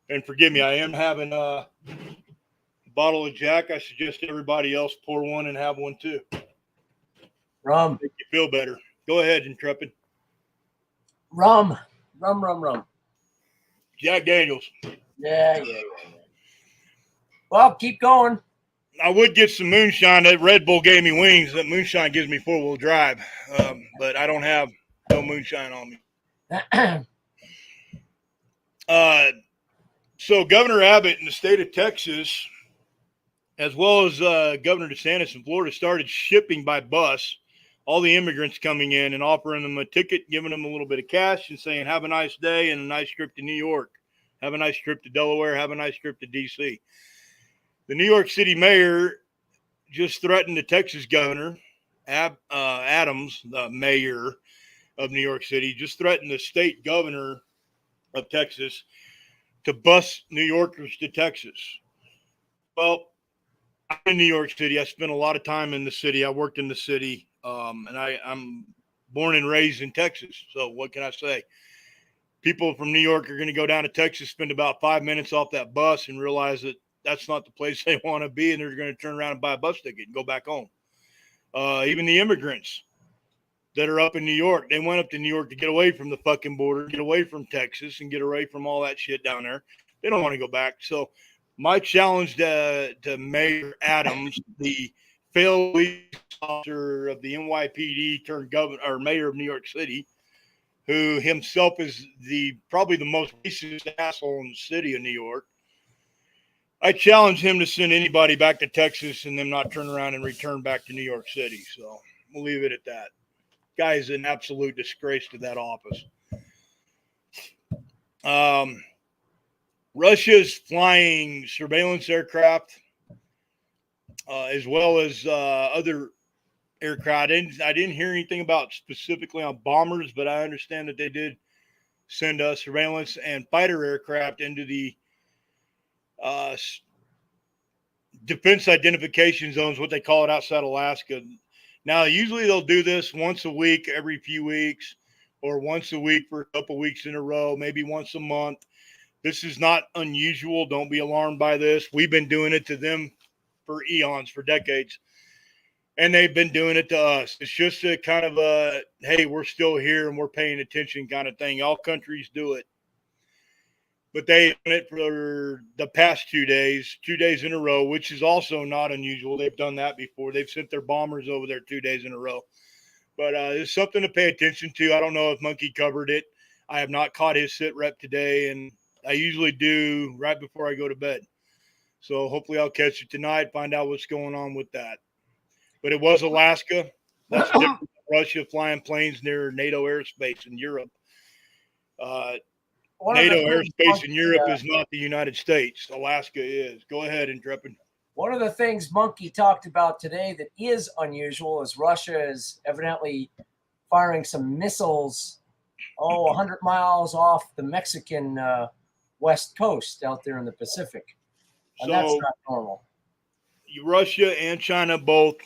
And forgive me, I am having a bottle of Jack. I suggest everybody else pour one and have one too. Rum. Make you feel better. Go ahead, Intrepid. Rum. Jack Daniels. Yeah. Well, keep going. I would get some moonshine. That Red Bull gave me wings. That moonshine gives me four-wheel drive. But I don't have no moonshine on me. So Governor Abbott in the state of Texas, as well as Governor DeSantis in Florida, started shipping by bus all the immigrants coming in and offering them a ticket, giving them a little bit of cash and saying, have a nice day and a nice trip to New York. Have a nice trip to Delaware. Have a nice trip to D.C. The New York City mayor just threatened the Texas governor, Adams, the mayor of New York City, just threatened the state governor of Texas to bus New Yorkers to Texas. Well, I'm in New York City. I spent a lot of time in the city. I worked in the city, and I'm born and raised in Texas. So what can I say? people from New York are going to go down to Texas, spend about 5 minutes off that bus, and realize that that's not the place they want to be, and they're going to turn around and buy a bus ticket and go back home. Even the immigrants that are up in New York, they went up to New York to get away from the fucking border, get away from Texas, and get away from all that shit down there. They don't want to go back. So my challenge to Mayor Adams, the failed police officer of the NYPD turned governor or mayor of New York City, who himself is probably the most racist asshole in the city of New York. I challenge him to send anybody back to Texas and them not turn around and return back to New York City. So we'll leave it at that. Guy is an absolute disgrace to that office. Russia's flying surveillance aircraft, as well as other aircraft. I didn't hear anything about specifically on bombers, but I understand that they did send surveillance and fighter aircraft into the defense identification zones, what they call it, outside Alaska. Now, usually they'll do this once a week, every few weeks, or once a week for a couple weeks in a row, maybe once a month. This is not unusual. Don't be alarmed by this. We've been doing it to them for eons, for decades. And they've been doing it to us. It's just a kind of a, hey, we're still here and we're paying attention kind of thing. All countries do it. But they've done it for the past 2 days in a row, which is also not unusual. They've done that before. They've sent their bombers over there 2 days in a row. But it's something to pay attention to. I don't know if Monkey covered it. I have not caught his Sitrep today, and I usually do right before I go to bed. So hopefully I'll catch it tonight, find out what's going on with that. But it was Alaska. That's different from Russia flying planes near NATO airspace in Europe. NATO airspace in Europe is not the United States. Alaska is. Go ahead, Intrepid. One of the things Monkey talked about today that is unusual is Russia is evidently firing some missiles, 100 miles off the Mexican west coast out there in the Pacific. And that's not normal. Russia and China both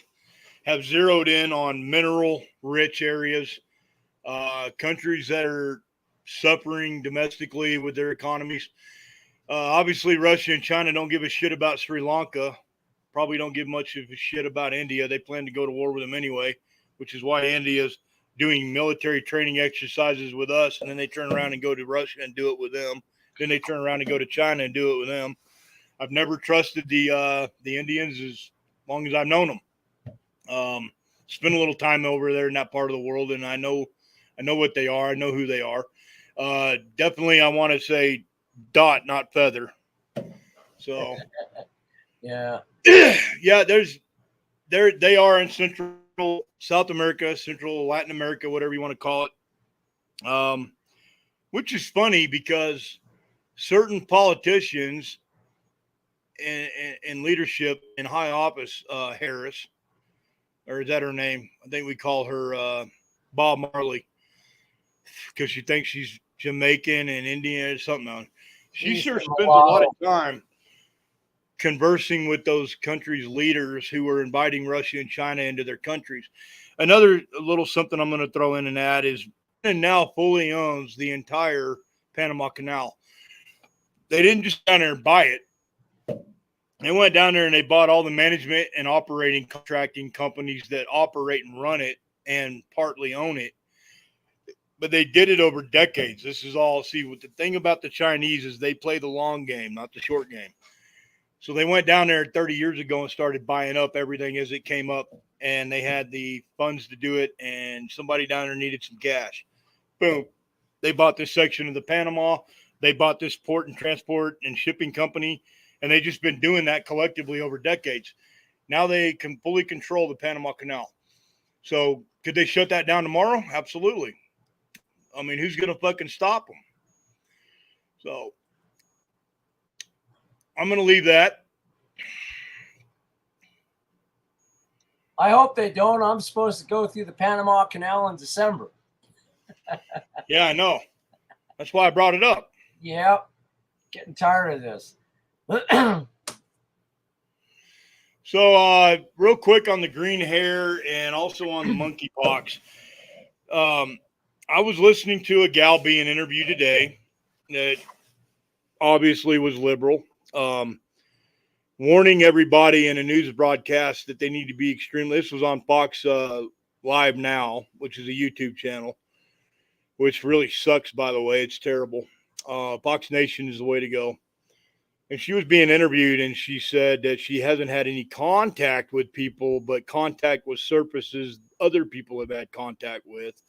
have zeroed in on mineral-rich areas, countries that are suffering domestically with their economies. Obviously, Russia and China don't give a shit about Sri Lanka. Probably don't give much of a shit about India. They plan to go to war with them anyway, which is why India's doing military training exercises with us, and then they turn around and go to Russia and do it with them. Then they turn around and go to China and do it with them. I've never trusted the Indians as long as I've known them. Spent a little time over there in that part of the world, and I know what they are. I know who they are. Definitely, I want to say dot, not feather. So, yeah, yeah. They are in Central South America, Central Latin America, whatever you want to call it. Which is funny because certain politicians in leadership in high office, Harris, or is that her name? I think we call her Bob Marley because she thinks she's Jamaican and Indian or something. She sure spends a lot of time conversing with those countries' leaders who are inviting Russia and China into their countries. Another little something I'm going to throw in and add is China now fully owns the entire Panama Canal. They didn't just down there and buy it. They went down there and they bought all the management and operating contracting companies that operate and run it and partly own it. But they did it over decades. This is all, see, what the thing about the Chinese is they play the long game, not the short game. So they went down there 30 years ago and started buying up everything as it came up, and they had the funds to do it, and somebody down there needed some cash. Boom. They bought this section of the Panama. They bought this port and transport and shipping company, and they've just been doing that collectively over decades. Now they can fully control the Panama Canal. So could they shut that down tomorrow? Absolutely. I mean, who's going to fucking stop them? So I'm going to leave that. I hope they don't. I'm supposed to go through the Panama Canal in December. Yeah, I know. That's why I brought it up. Yeah. Getting tired of this. So real quick on the green hair and also on the monkeypox. I was listening to a gal being interviewed today that obviously was liberal, warning everybody in a news broadcast that they need to be extremely. This was on Fox Live Now, which is a YouTube channel, which really sucks, by the way. It's terrible. Fox Nation is the way to go. And she was being interviewed, and she said that she hasn't had any contact with people, but contact with surfaces other people have had contact with.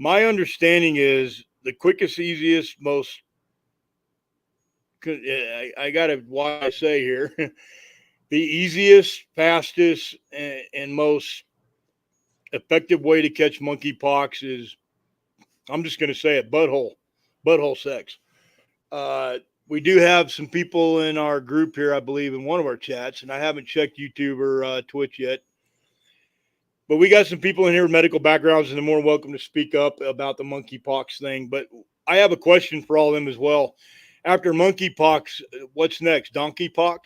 My understanding is the quickest, easiest, most I got to what I say here. The easiest, fastest, and most effective way to catch monkeypox is, I'm just going to say it, butthole sex. We do have some people in our group here, I believe, in one of our chats, and I haven't checked YouTube or Twitch yet. But we got some people in here with medical backgrounds, and they're more welcome to speak up about the monkeypox thing. But I have a question for all of them as well. After monkeypox, what's next? Donkeypox?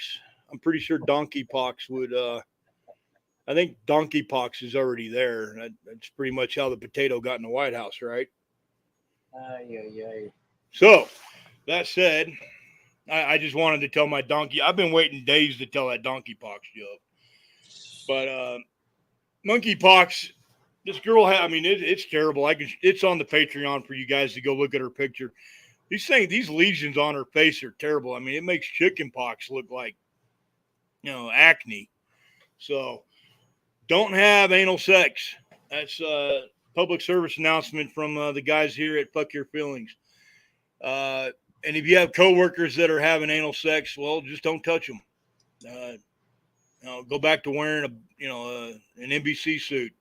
I'm pretty sure donkeypox would. I think donkeypox is already there. That's pretty much how the potato got in the White House, right? So, that said, I just wanted to tell my donkey. I've been waiting days to tell that donkeypox joke. But monkeypox, this girl had, I mean, it's terrible. It's on the Patreon for you guys to go look at her picture. These lesions on her face are terrible. I mean, it makes chickenpox look like, acne. So don't have anal sex. That's a public service announcement from the guys here at Fuck Your Feelings. And if you have coworkers that are having anal sex, well, just don't touch them. Go back to wearing an NBC suit,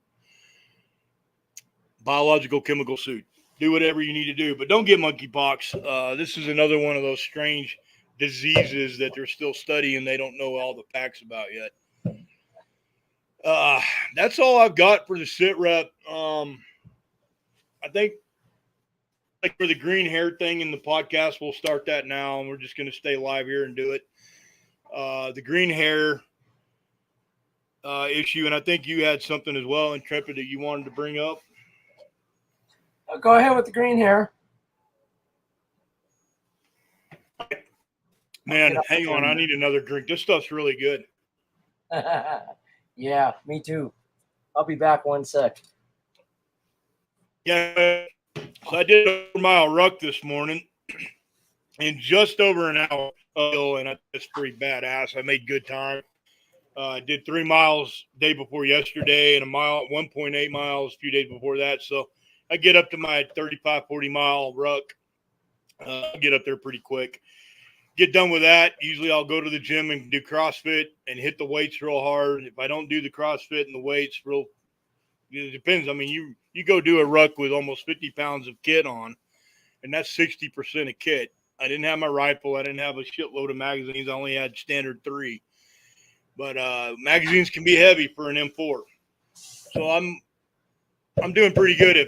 biological chemical suit. Do whatever you need to do, but don't get monkeypox. This is another one of those strange diseases that they're still studying. They don't know all the facts about yet. That's all I've got for the Sitrep. I think like for the green hair thing in the podcast, we'll start that now, and we're just going to stay live here and do it. The green hair issue, and I think you had something as well, Intrepid, that you wanted to bring up. Go ahead with the green hair. Man, hang on. I need another drink. This stuff's really good. Yeah, me too. I'll be back one sec. Yeah, so I did a 4-mile ruck this morning in just over an hour, and that's pretty badass. I made good time. I did 3 miles day before yesterday and 1.8 miles a few days before that. So I get up to my 35, 40-mile ruck. I get up there pretty quick. Get done with that. Usually I'll go to the gym and do CrossFit and hit the weights real hard. If I don't do the CrossFit and the weights it depends. I mean, you go do a ruck with almost 50 pounds of kit on, and that's 60% of kit. I didn't have my rifle. I didn't have a shitload of magazines. I only had standard 3. But magazines can be heavy for an M4. So I'm doing pretty good at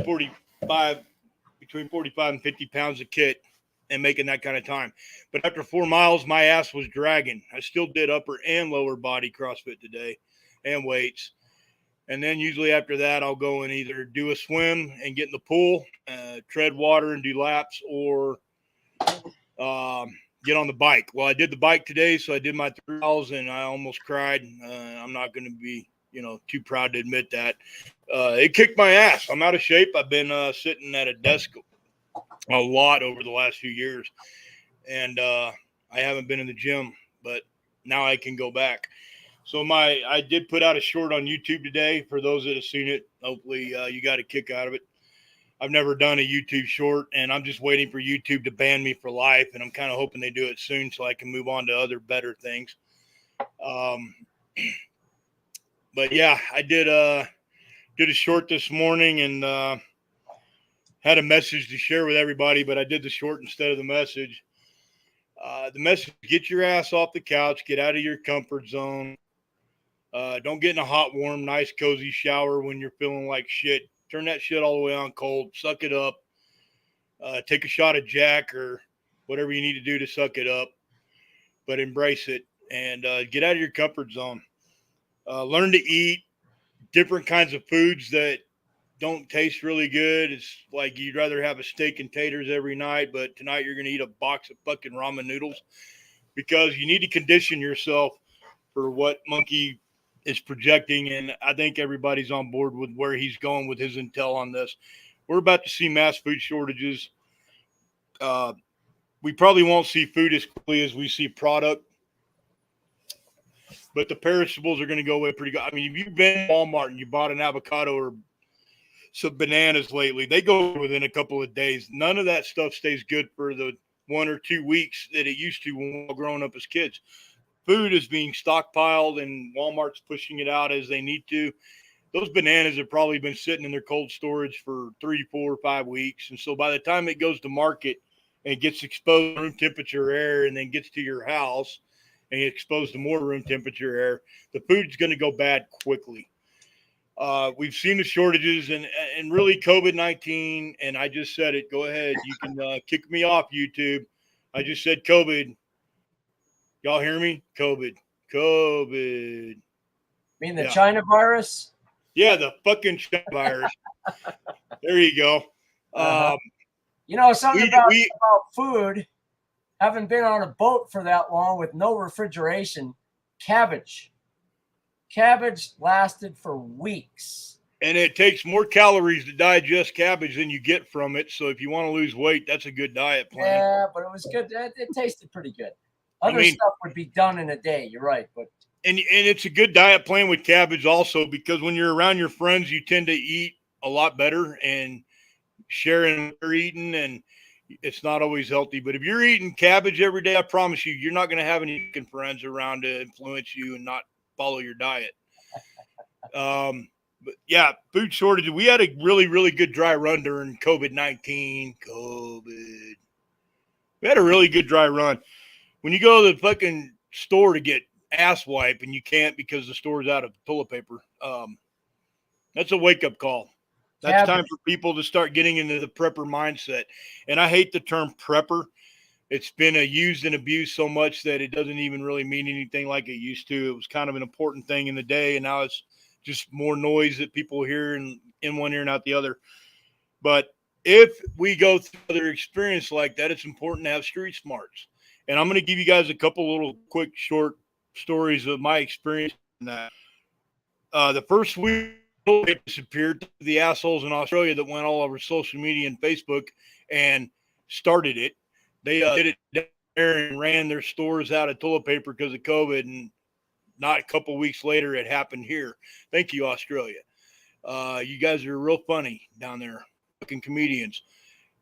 between 45 and 50 pounds of kit and making that kind of time. But after 4 miles, my ass was dragging. I still did upper and lower body CrossFit today and weights. And then usually after that, I'll go and either do a swim and get in the pool, tread water and do laps, or get on the bike. Well, I did the bike today, so I did my 3 miles, and I almost cried. I'm not going to be, too proud to admit that. It kicked my ass. I'm out of shape. I've been sitting at a desk a lot over the last few years, and I haven't been in the gym, but now I can go back. So I did put out a short on YouTube today for those that have seen it. Hopefully you got a kick out of it. I've never done a YouTube short, and I'm just waiting for YouTube to ban me for life, and I'm kind of hoping they do it soon so I can move on to other better things. But yeah, I did a short this morning and had a message to share with everybody, but I did the short instead of the message. The message: get your ass off the couch, get out of your comfort zone. Don't get in a hot, warm, nice, cozy shower when you're feeling like shit. Turn that shit all the way on cold. Suck it up. Take a shot of Jack or whatever you need to do to suck it up, but embrace it and get out of your comfort zone. Learn to eat different kinds of foods that don't taste really good. It's like you'd rather have a steak and taters every night, but tonight you're going to eat a box of fucking ramen noodles because you need to condition yourself for what Monkey is projecting. And I think everybody's on board with where he's going with his intel on this. We're about to see mass food shortages. We probably won't see food as quickly as we see product, but the perishables are going to go away pretty good. I mean, if you've been to Walmart and you bought an avocado or some bananas lately, they go within a couple of days. None of that stuff stays good for the 1 or 2 weeks that it used to when we were growing up as kids. Food is being stockpiled and Walmart's pushing it out as they need to. Those bananas have probably been sitting in their cold storage for 3, 4, 5 weeks. And so by the time it goes to market and gets exposed to room temperature air and then gets to your house and gets exposed to more room temperature air, the food's going to go bad quickly. We've seen the shortages and really COVID-19. And I just said it. Go ahead. You can kick me off, YouTube. I just said COVID. Y'all hear me? COVID. You mean the China virus? Yeah, the fucking China virus. There you go. You know, something about food, having been on a boat for that long with no refrigeration, cabbage. Cabbage lasted for weeks. And it takes more calories to digest cabbage than you get from it. So if you want to lose weight, that's a good diet plan. Yeah, but it was good. It tasted pretty good. Other stuff would be done in a day. You're right. And it's a good diet plan with cabbage also, because when you're around your friends, you tend to eat a lot better and sharing what you're eating, and it's not always healthy. But if you're eating cabbage every day, I promise you, you're not going to have any friends around to influence you and not follow your diet. But yeah, food shortage. We had a really, really good dry run during COVID-19. We had a really good dry run. When you go to the fucking store to get ass wipe and you can't because the store's out of toilet paper, that's a wake-up call. That's time for people to start getting into the prepper mindset. And I hate the term prepper. It's been used and abused so much that it doesn't even really mean anything like it used to. It was kind of an important thing in the day, and now it's just more noise that people hear in one ear and out the other. But if we go through another experience like that, it's important to have street smarts. And I'm going to give you guys a couple little quick short stories of my experience in that. The first week, it disappeared to the assholes in Australia that went all over social media and Facebook and started it. They did it down there and ran their stores out of toilet paper because of COVID, and not a couple weeks later, it happened here. Thank you, Australia. You guys are real funny down there, fucking comedians.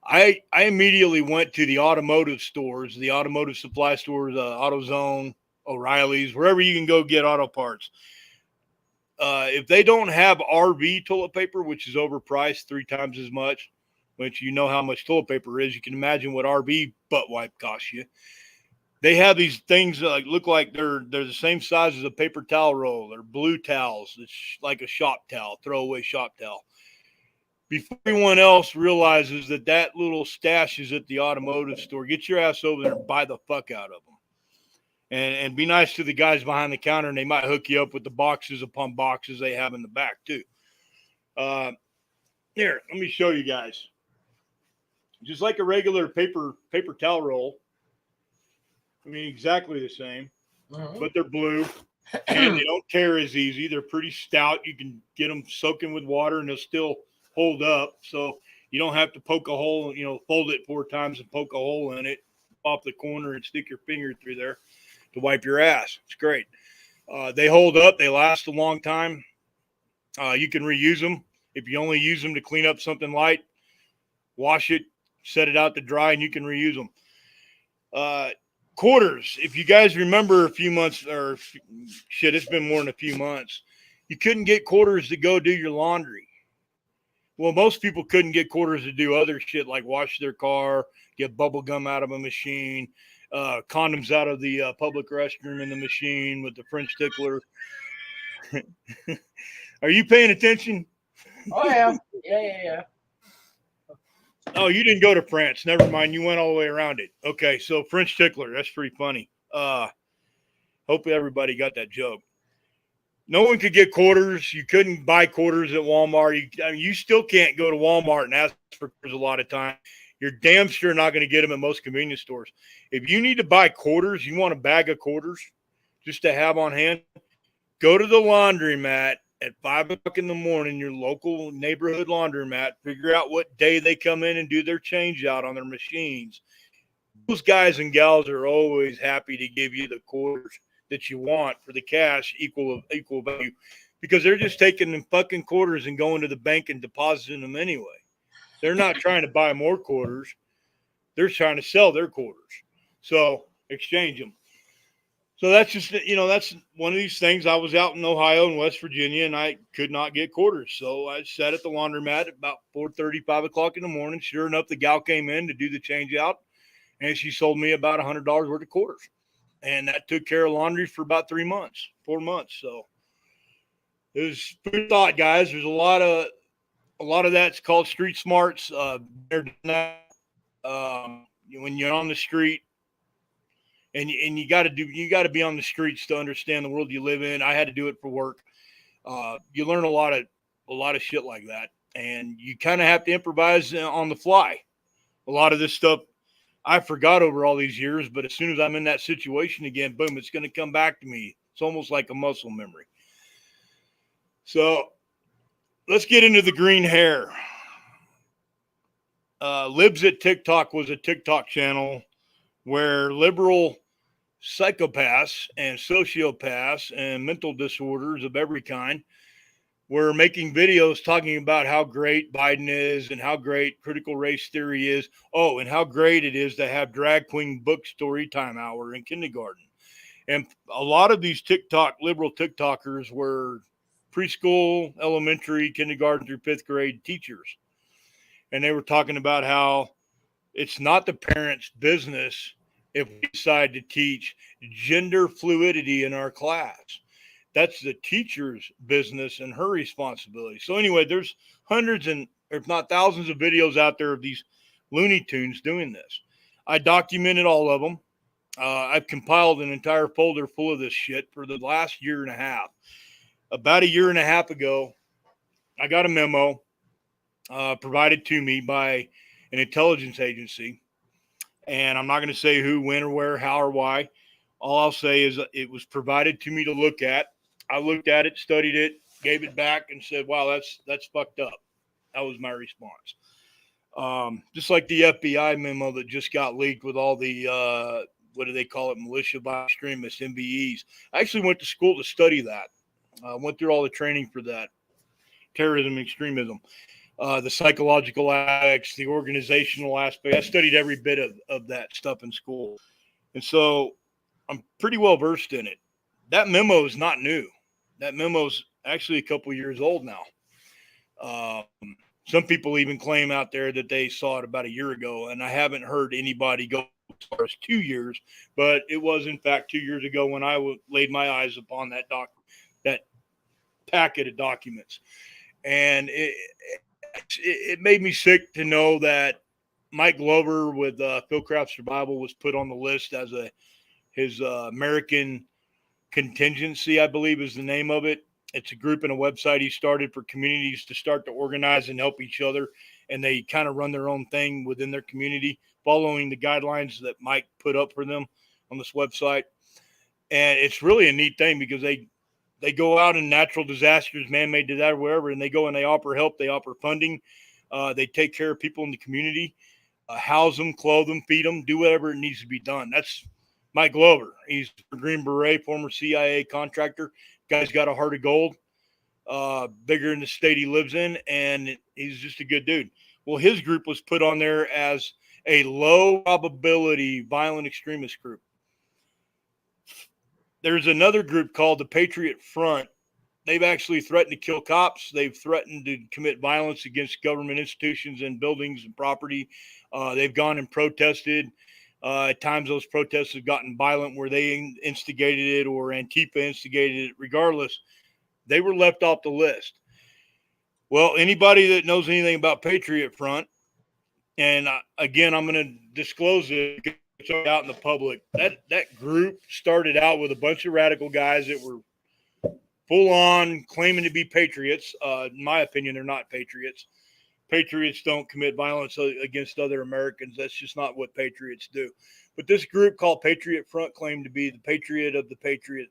I immediately went to the automotive stores, the automotive supply stores, AutoZone, O'Reilly's, wherever you can go get auto parts. If they don't have RV toilet paper, which is overpriced 3 times as much, which you know how much toilet paper is, you can imagine what RV butt wipe costs you. They have these things that look like they're the same size as a paper towel roll. They're blue towels. It's like a shop towel, throwaway shop towel. Before anyone else realizes that little stash is at the automotive store, get your ass over there and buy the fuck out of them. And be nice to the guys behind the counter, and they might hook you up with the boxes upon boxes they have in the back too. Here, let me show you guys. Just like a regular paper towel roll. I mean, exactly the same, but they're blue, and they don't tear as easy. They're pretty stout. You can get them soaking with water, and they'll still hold up. So you don't have to poke a hole, fold it 4 times and poke a hole in it off the corner and stick your finger through there to wipe your ass. It's great. They hold up. They last a long time. You can reuse them. If you only use them to clean up something light, wash it, set it out to dry, and you can reuse them. Quarters. If you guys remember a few months, or shit, it's been more than a few months, you couldn't get quarters to go do your laundry. Well, most people couldn't get quarters to do other shit like wash their car, get bubble gum out of a machine, condoms out of the public restroom in the machine with the French tickler. Are you paying attention? Oh, yeah. Yeah. Oh, you didn't go to France. Never mind. You went all the way around it. Okay, so French tickler. That's pretty funny. Hope everybody got that joke. No one could get quarters. You couldn't buy quarters at Walmart. You still can't go to Walmart and ask for quarters a lot of time. You're damn sure not going to get them at most convenience stores. If you need to buy quarters, you want a bag of quarters just to have on hand, go to the laundromat at 5 o'clock in the morning, your local neighborhood laundromat, figure out what day they come in and do their change out on their machines. Those guys and gals are always happy to give you the quarters that you want for the cash equal value, because they're just taking them fucking quarters and going to the bank and depositing them anyway. They're not trying to buy more quarters. They're trying to sell their quarters. So exchange them. So that's just, that's one of these things. I was out in Ohio and West Virginia, and I could not get quarters. So I sat at the laundromat at about 4:30, 5 o'clock in the morning. Sure enough, the gal came in to do the change out, and she sold me about $100 worth of quarters. And that took care of laundry for about 4 months. So it was food thought, guys. There's a lot of that's called street smarts. When you're on the street, and you got to be on the streets to understand the world you live in. I had to do it for work. You learn a lot of shit like that, and you kind of have to improvise on the fly. A lot of this stuff I forgot over all these years, but as soon as I'm in that situation again, boom, it's going to come back to me. It's almost like a muscle memory. So let's get into the green hair. Libs at TikTok was a TikTok channel where liberal psychopaths and sociopaths and mental disorders of every kind were making videos talking about how great Biden is and how great critical race theory is. Oh, and how great it is to have drag queen book story time hour in kindergarten. And a lot of these liberal TikTokers were preschool, elementary, kindergarten through 5th grade teachers. And they were talking about how it's not the parents' business if we decide to teach gender fluidity in our class. That's the teacher's business and her responsibility. So anyway, there's hundreds and if not thousands of videos out there of these Looney Tunes doing this. I documented all of them. I've compiled an entire folder full of this shit for the last year and a half. About a year and a half ago, I got a memo provided to me by an intelligence agency. And I'm not going to say who, when, or where, how, or why. All I'll say is it was provided to me to look at. I looked at it, studied it, gave it back, and said, wow, that's fucked up. That was my response. Just like the FBI memo that just got leaked with all the, what do they call it, militia by extremists, MBEs. I actually went to school to study that. Went through all the training for that. Terrorism, extremism. The psychological aspects, the organizational aspect. I studied every bit of that stuff in school. And so I'm pretty well versed in it. That memo is not new. That memo is actually a couple years old now. Some people even claim out there that they saw it about a year ago, and I haven't heard anybody go as far as 2 years, but it was in fact 2 years ago when I laid my eyes upon that packet of documents. And it made me sick to know that Mike Glover with Philcraft Survival was put on the list as his American Contingency, I believe is the name of it. It's a group and a website he started for communities to start to organize and help each other. And they kind of run their own thing within their community, following the guidelines that Mike put up for them on this website. And it's really a neat thing because they go out in natural disasters, man-made disaster, wherever, and they go and they offer help. They offer funding. They take care of people in the community, house them, clothe them, feed them, do whatever it needs to be done. That's Mike Glover. He's a Green Beret, former CIA contractor. Guy's got a heart of gold, bigger than the state he lives in, and he's just a good dude. Well, his group was put on there as a low probability violent extremist group. There's another group called the Patriot Front. They've actually threatened to kill cops. They've threatened to commit violence against government institutions and buildings and property. They've gone and protested. At times, those protests have gotten violent where they instigated it or Antifa instigated it. Regardless, they were left off the list. Well, anybody that knows anything about Patriot Front, and again, I'm going to disclose it out in the public. That group started out with a bunch of radical guys that were full on claiming to be patriots. In my opinion, they're not patriots. Patriots don't commit violence against other Americans. That's just not what patriots do. But this group called Patriot Front claimed to be the patriot of the patriot.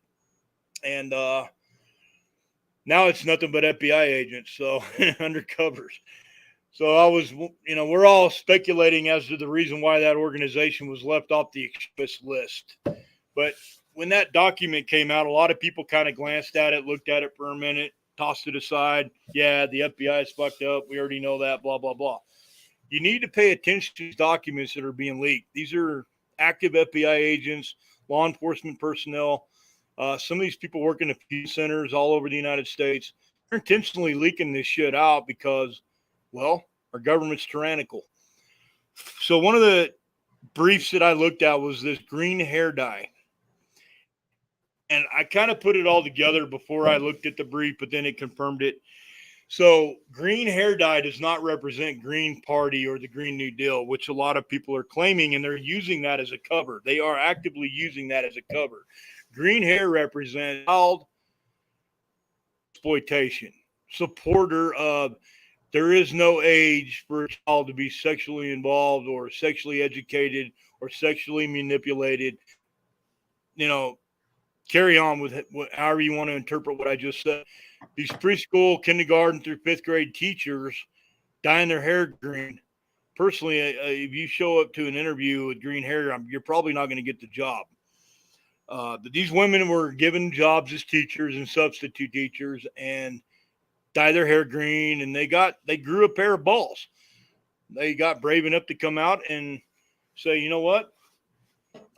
And now it's nothing but FBI agents, so undercovers. So I was, we're all speculating as to the reason why that organization was left off the extremist list. But when that document came out, a lot of people kind of glanced at it, looked at it for a minute, tossed it aside. Yeah, the FBI is fucked up. We already know that, blah, blah, blah. You need to pay attention to these documents that are being leaked. These are active FBI agents, law enforcement personnel. Some of these people work in a few centers all over the United States. They're intentionally leaking this shit out because, well, our government's tyrannical. So one of the briefs that I looked at was this green hair dye. And I kind of put it all together before I looked at the brief, but then it confirmed it. So green hair dye does not represent Green Party or the Green New Deal, which a lot of people are claiming, and they're using that as a cover. They are actively using that as a cover. Green hair represents child exploitation, supporter of there is no age for a child to be sexually involved or sexually educated or sexually manipulated. Carry on with however you want to interpret what I just said. These preschool, kindergarten through fifth grade teachers dyeing their hair green. Personally, if you show up to an interview with green hair, you're probably not going to get the job. But these women were given jobs as teachers and substitute teachers and dye their hair green, and they grew a pair of balls. They got brave enough to come out and say, you know what?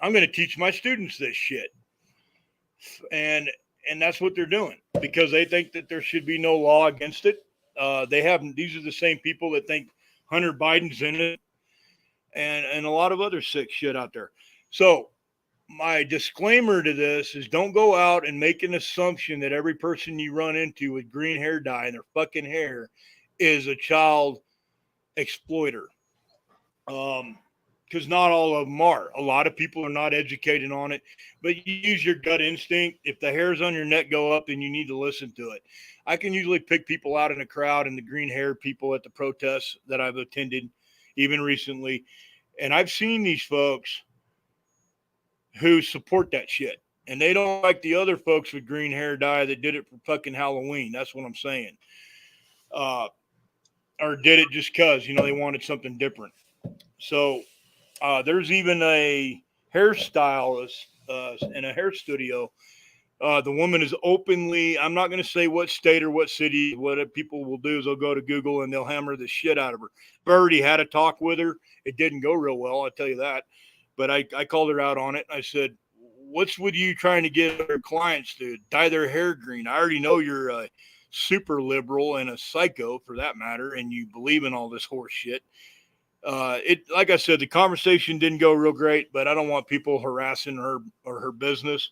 I'm going to teach my students this shit. And that's what they're doing because they think that there should be no law against it. These are the same people that think Hunter Biden's in it and a lot of other sick shit out there. So my disclaimer to this is don't go out and make an assumption that every person you run into with green hair dye in their fucking hair is a child exploiter. Because not all of them are. A lot of people are not educated on it, but you use your gut instinct. If the hairs on your neck go up, then you need to listen to it. I can usually pick people out in a crowd and the green hair people at the protests that I've attended even recently. And I've seen these folks who support that shit. And they don't like the other folks with green hair dye that did it for fucking Halloween. That's what I'm saying. Or did it just because, they wanted something different. So, there's even a hairstylist in a hair studio. The woman is openly, I'm not going to say what state or what city. What people will do is they'll go to Google and they'll hammer the shit out of her. I've already had a talk with her. It didn't go real well, I'll tell you that. But I called her out on it. I said, what's with you trying to get your clients to dye their hair green? I already know you're a super liberal and a psycho for that matter, and you believe in all this horse shit. Like I said, the conversation didn't go real great, but I don't want people harassing her or her business,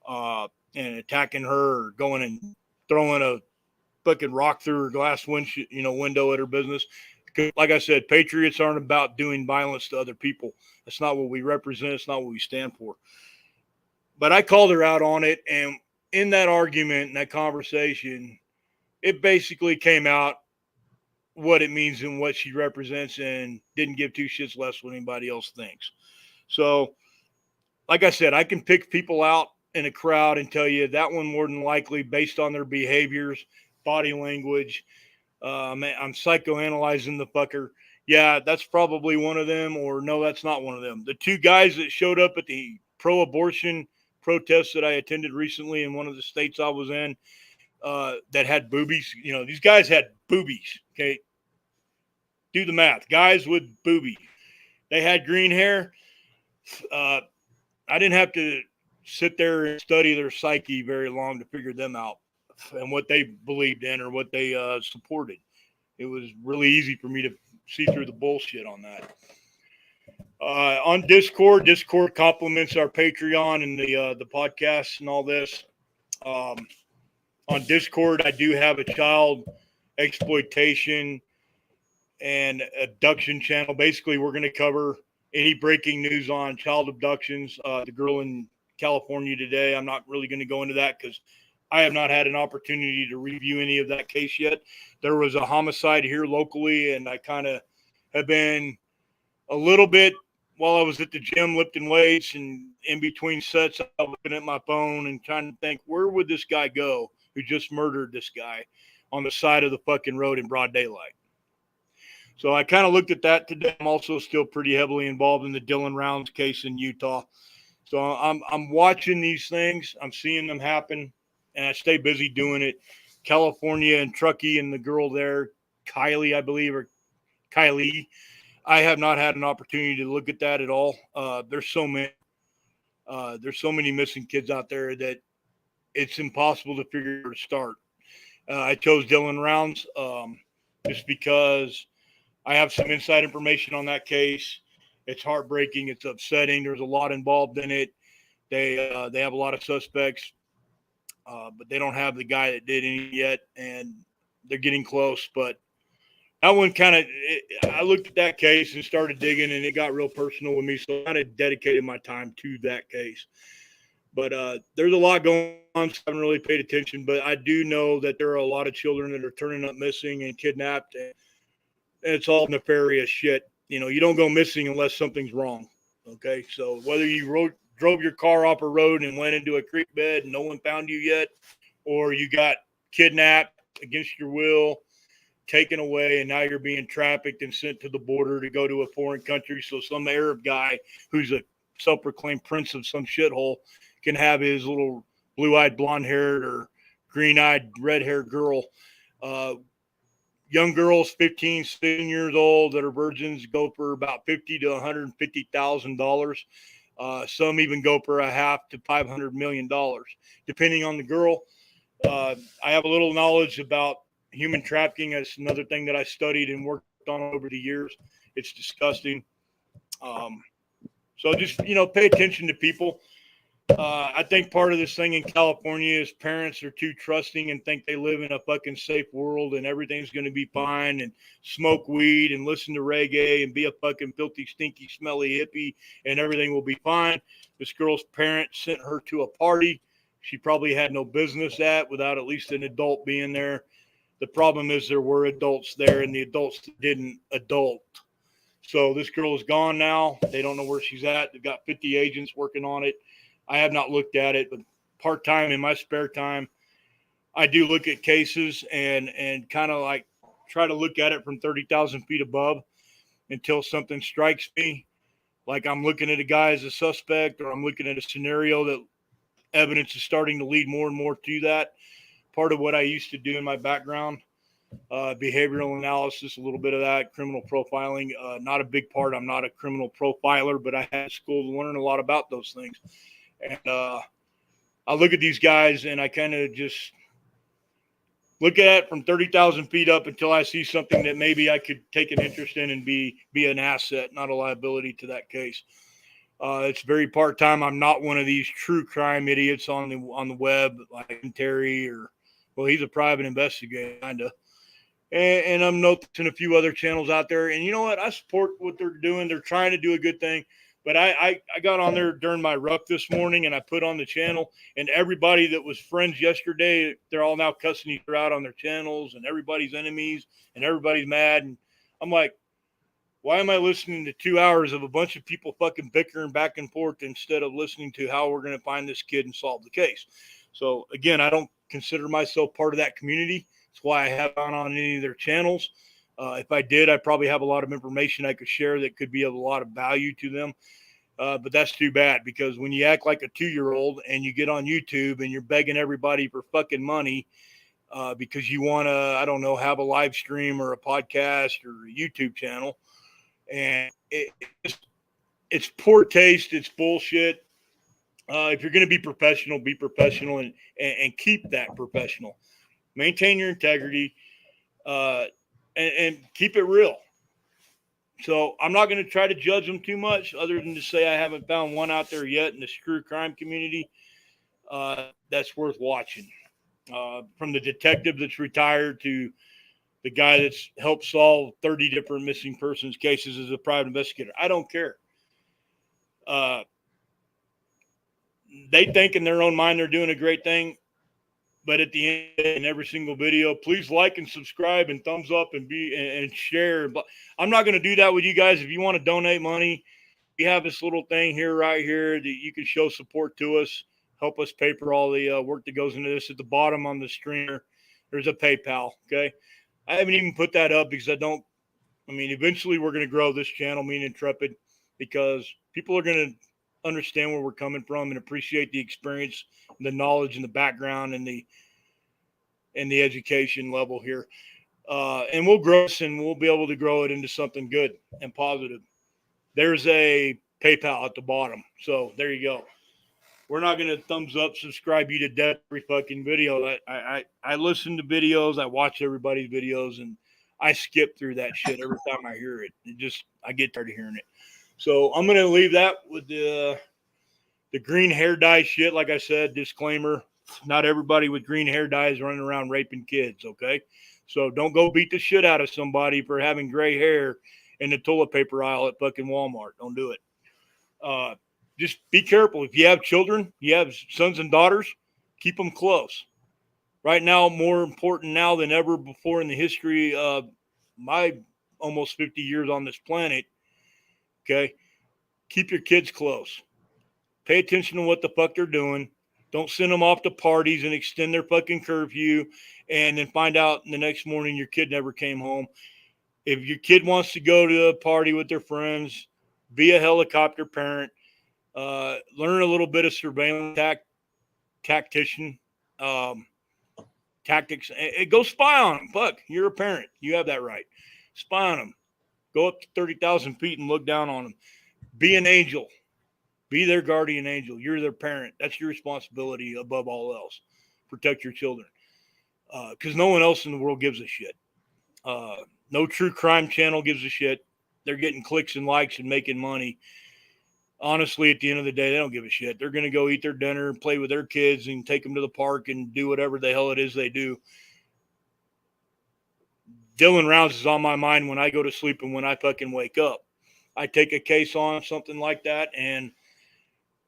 and attacking her or going and throwing a fucking rock through her glass window at her business. Because like I said, patriots aren't about doing violence to other people. That's not what we represent. It's not what we stand for. But I called her out on it. And in that argument, in that conversation, it basically came out what it means and what she represents, and didn't give two shits less what anybody else thinks. So, like I said, I can pick people out in a crowd and tell you that one more than likely, based on their behaviors, body language, I'm psychoanalyzing the fucker. Yeah, that's probably one of them, or no, that's not one of them. The two guys that showed up at the pro-abortion protests that I attended recently in one of the states I was in, that had boobies. These guys had boobies. Okay, do the math. Guys with boobies. They had green hair. I didn't have to sit there and study their psyche very long to figure them out and what they believed in or what they supported. It was really easy for me to see through the bullshit on that. On Discord compliments our Patreon and the podcasts and all this. On Discord, I do have a child exploitation and abduction channel. Basically, we're going to cover any breaking news on child abductions. The girl in California today, I'm not really going to go into that because I have not had an opportunity to review any of that case yet. There was a homicide here locally, and I kind of have been a little bit while I was at the gym lifting weights and in between sets, I was looking at my phone and trying to think, where would this guy go who just murdered this guy on the side of the fucking road in broad daylight? So I kind of looked at that today. I'm also still pretty heavily involved in the Dylan Rounds case in Utah. So I'm watching these things. I'm seeing them happen, and I stay busy doing it. California and Truckee and the girl there, Kylie, I believe, or Kylie. I have not had an opportunity to look at that at all. There's so many missing kids out there that it's impossible to figure where to start. I chose Dylan Rounds just because I have some inside information on that case. It's heartbreaking. It's upsetting. There's a lot involved in it. They have a lot of suspects, but they don't have the guy that did any yet, and they're getting close. But that one I looked at that case and started digging, and it got real personal with me. So I kind of dedicated my time to that case. But there's a lot going on, so I haven't really paid attention. But I do know that there are a lot of children that are turning up missing and kidnapped, and it's all nefarious shit. You know, you don't go missing unless something's wrong. Okay, so whether you drove your car off a road and went into a creek bed and no one found you yet, or you got kidnapped against your will, taken away, and now you're being trafficked and sent to the border to go to a foreign country so some Arab guy who's a self-proclaimed prince of some shithole can have his little blue-eyed, blonde-haired or green-eyed, red-haired girl. Young girls, 15, 16 years old, that are virgins go for about $50,000 to $150,000. Some even go for $500 to $500 million, depending on the girl. I have a little knowledge about human trafficking. That's another thing that I studied and worked on over the years. It's disgusting. So just, pay attention to people. I think part of this thing in California is parents are too trusting and think they live in a fucking safe world and everything's going to be fine, and smoke weed and listen to reggae and be a fucking filthy, stinky, smelly hippie and everything will be fine. This girl's parents sent her to a party she probably had no business at without at least an adult being there. The problem is there were adults there and the adults didn't adult. So this girl is gone now. They don't know where she's at. They've got 50 agents working on it. I have not looked at it, but part-time in my spare time, I do look at cases and kind of like try to look at it from 30,000 feet above until something strikes me. Like I'm looking at a guy as a suspect, or I'm looking at a scenario that evidence is starting to lead more and more to that. Part of what I used to do in my background, behavioral analysis, a little bit of that, criminal profiling, not a big part. I'm not a criminal profiler, but I had school to learn a lot about those things. And I look at these guys and I kind of just look at it from 30,000 feet up until I see something that maybe I could take an interest in and be an asset, not a liability to that case. It's very part-time. I'm not one of these true crime idiots on the web like Terry, or, well, he's a private investigator, kind of. And I'm noticing a few other channels out there. And you know what? I support what they're doing. They're trying to do a good thing. But I got on there during my ruck this morning and I put on the channel, and everybody that was friends yesterday, they're all now cussing each other out on their channels, and everybody's enemies and everybody's mad. And I'm like, why am I listening to 2 hours of a bunch of people fucking bickering back and forth instead of listening to how we're going to find this kid and solve the case? So again, I don't consider myself part of that community. That's why I haven't gone on any of their channels. If I did, I probably have a lot of information I could share that could be of a lot of value to them. But that's too bad, because when you act like a 2-year-old and you get on YouTube and you're begging everybody for fucking money because you want to, I don't know, have a live stream or a podcast or a YouTube channel, and it's poor taste. It's bullshit. If you're going to be professional and keep that professional. Maintain your integrity and keep it real. So I'm not going to try to judge them too much, other than to say I haven't found one out there yet in the true crime community that's worth watching. From the detective that's retired to the guy that's helped solve 30 different missing persons cases as a private investigator. I don't care. They think in their own mind they're doing a great thing, But at the end, in every single video, please like and subscribe and thumbs up and share. But I'm not going to do that with you guys. If you want to donate money, we have this little thing here, right here, that you can show support to us, help us pay for all the work that goes into this. At the bottom on the streamer, there's a PayPal. Okay, I haven't even put that up because eventually we're going to grow this channel, me and Intrepid, because people are going to understand where we're coming from and appreciate the experience, the knowledge, and the background, and the education level here. And we'll grow this, and we'll be able to grow it into something good and positive. There's a PayPal at the bottom. So there you go. We're not going to thumbs up, subscribe you to death every fucking video. I listen to videos. I watch everybody's videos, and I skip through that shit every time I hear it. I get tired of hearing it. So I'm going to leave that with the green hair dye shit. Like I said, disclaimer, not everybody with green hair dye is running around raping kids, okay? So don't go beat the shit out of somebody for having gray hair in the toilet paper aisle at fucking Walmart. Don't do it. Just be careful. If you have children, you have sons and daughters, keep them close. Right now, more important now than ever before in the history of my almost 50 years on this planet, okay? Keep your kids close. Pay attention to what the fuck they're doing. Don't send them off to parties and extend their fucking curfew and then find out the next morning your kid never came home. If your kid wants to go to a party with their friends, be a helicopter parent. Learn a little bit of surveillance tactics. Go spy on them. Fuck, you're a parent. You have that right. Spy on them. Go up to 30,000 feet and look down on them. Be an angel. Be their guardian angel. You're their parent. That's your responsibility above all else. Protect your children. Because no one else in the world gives a shit. No true crime channel gives a shit. They're getting clicks and likes and making money. Honestly, at the end of the day, they don't give a shit. They're going to go eat their dinner and play with their kids and take them to the park and do whatever the hell it is they do. Dylan Rounds is on my mind when I go to sleep and when I fucking wake up. I take a case on something like that, and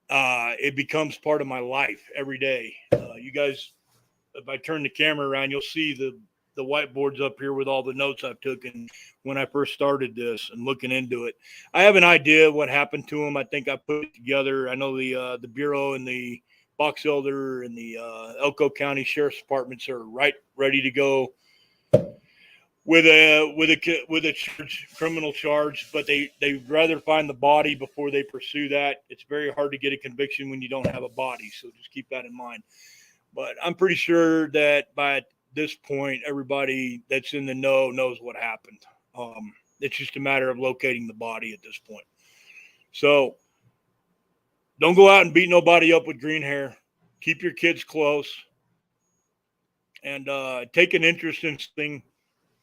it becomes part of my life every day. You guys, if I turn the camera around, you'll see the whiteboards up here with all the notes I've taken when I first started this and looking into it. I have an idea what happened to him. I think I put it together. I know the Bureau and the Box Elder and the Elko County Sheriff's Departments are ready to go with a criminal charge, but they'd rather find the body before they pursue that. It's very hard to get a conviction when you don't have a body, so just keep that in mind. But I'm pretty sure that by this point, everybody that's in the know knows what happened. It's just a matter of locating the body at this point. So don't go out and beat nobody up with green hair. Keep your kids close and take an interest in something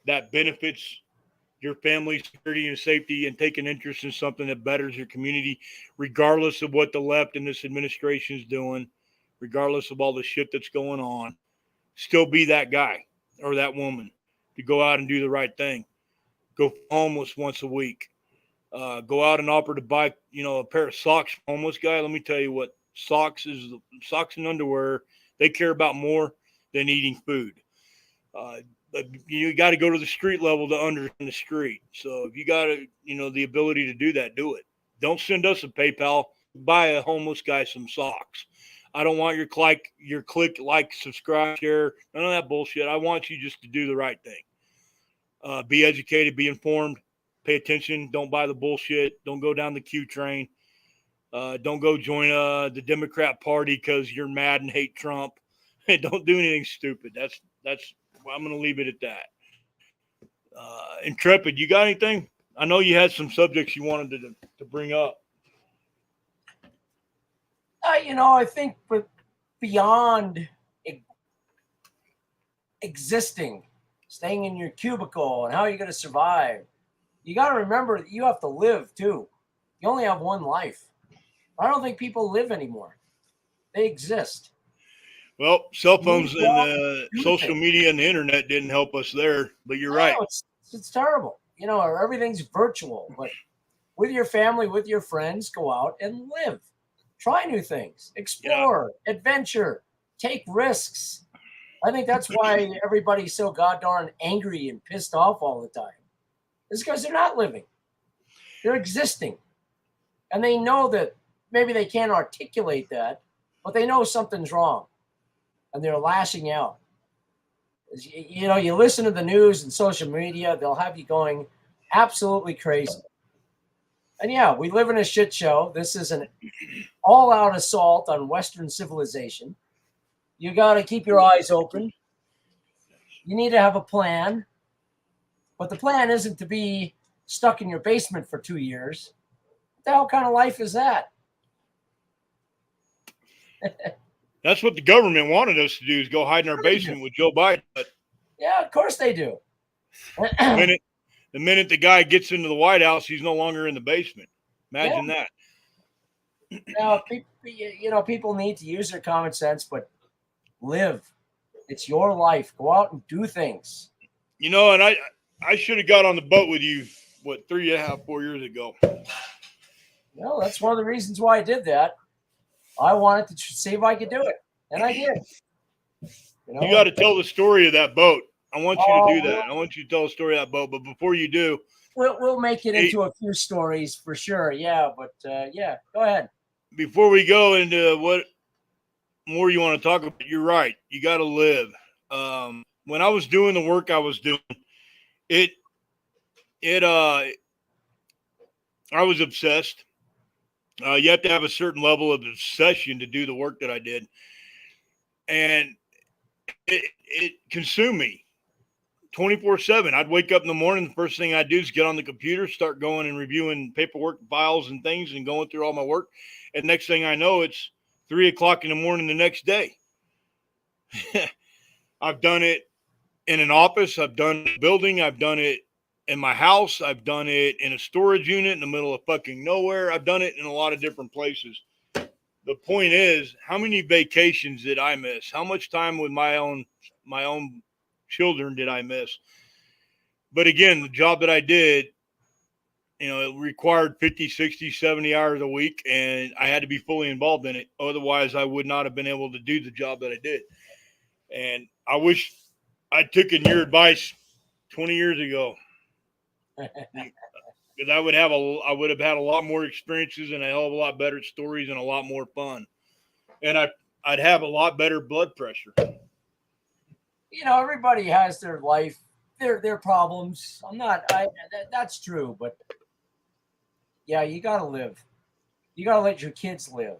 that benefits your family's security and safety, and take an interest in something that betters your community, regardless of what the left in this administration is doing, regardless of all the shit that's going on. Still be that guy or that woman to go out and do the right thing. Go homeless once a week. Go out and offer to buy, a pair of socks from a homeless guy. Let me tell you what, socks and underwear, they care about more than eating food. But you got to go to the street level to understand the street. So if you got the ability to do that, do it. Don't send us a PayPal. Buy a homeless guy some socks. I don't want your click, like, subscribe, share, none of that bullshit. I want you just to do the right thing. Be educated, be informed, pay attention. Don't buy the bullshit. Don't go down the Q train. Don't go join the Democrat Party because you're mad and hate Trump. Don't do anything stupid. That's. I'm going to leave it at that. Intrepid, you got anything? I know you had some subjects you wanted to bring up. I think beyond existing, staying in your cubicle and how you're going to survive, you got to remember that you have to live too. You only have one life. I don't think people live anymore. They exist. Well, cell phones and social media and the internet didn't help us there, but you're right. It's terrible. Everything's virtual, but with your family, with your friends, go out and live. Try new things, explore, adventure, take risks. I think that's why everybody's so goddamn angry and pissed off all the time. It's because they're not living. They're existing. And they know that maybe they can't articulate that, but they know something's wrong. And they're lashing out. You know, you listen to the news and social media, they'll have you going absolutely crazy. And yeah, we live in a shit show. This is an all-out assault on Western civilization. You got to keep your eyes open. You need to have a plan. But the plan isn't to be stuck in your basement for 2 years. What the hell kind of life is that? That's what the government wanted us to do, is go hide in our basement with Joe Biden. But Yeah, of course they do. the minute the guy gets into the White House, he's no longer in the basement. Imagine that. Now, people need to use their common sense, but live. It's your life. Go out and do things. You know, and I should have got on the boat with you, 3.5, 4 years ago. Well, that's one of the reasons why I did that. I wanted to see if I could do it, and I did. You got to tell the story of that boat. I want you to do that. I want you to tell the story of that boat. But before you do, we'll make it into a few stories for sure. Yeah, but yeah, go ahead. Before we go into what more you want to talk about, you're right. You got to live. When I was doing the work I was doing, I was obsessed. You have to have a certain level of obsession to do the work that I did. And it consumed me 24/7. I'd wake up in the morning. The first thing I'd do is get on the computer, start going and reviewing paperwork, files and things, and going through all my work. And next thing I know, it's 3:00 in the morning the next day. I've done it in an office. I've done it in a building. I've done it in my house. I've done it in a storage unit in the middle of fucking nowhere. I've done it in a lot of different places. The point is, how many vacations did I miss? How much time with my own children did I miss? But again, the job that I did, it required 50, 60, 70 hours a week, and I had to be fully involved in it. Otherwise, I would not have been able to do the job that I did. And I wish I took in your advice 20 years ago. Because I would have had a lot more experiences and a hell of a lot better stories and a lot more fun. And I'd have a lot better blood pressure. Everybody has their life, their problems. That's true, but yeah, you got to live. You got to let your kids live.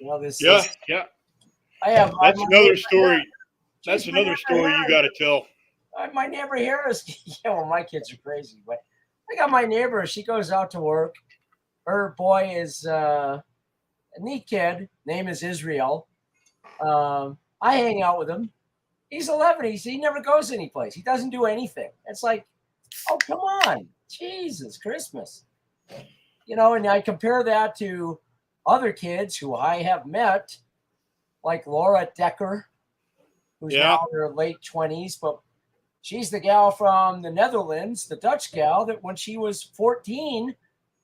Yeah. That's another story. That's another story you got to tell. My neighbor here is, my kids are crazy, but I got my neighbor. She goes out to work. Her boy is a neat kid. Name is Israel. I hang out with him. He's 11. He never goes anyplace. He doesn't do anything. It's like, oh, come on. Jesus, Christmas. And I compare that to other kids who I have met, like Laura Decker, who's now in her late 20s, but she's the gal from the Netherlands, the Dutch gal that when she was 14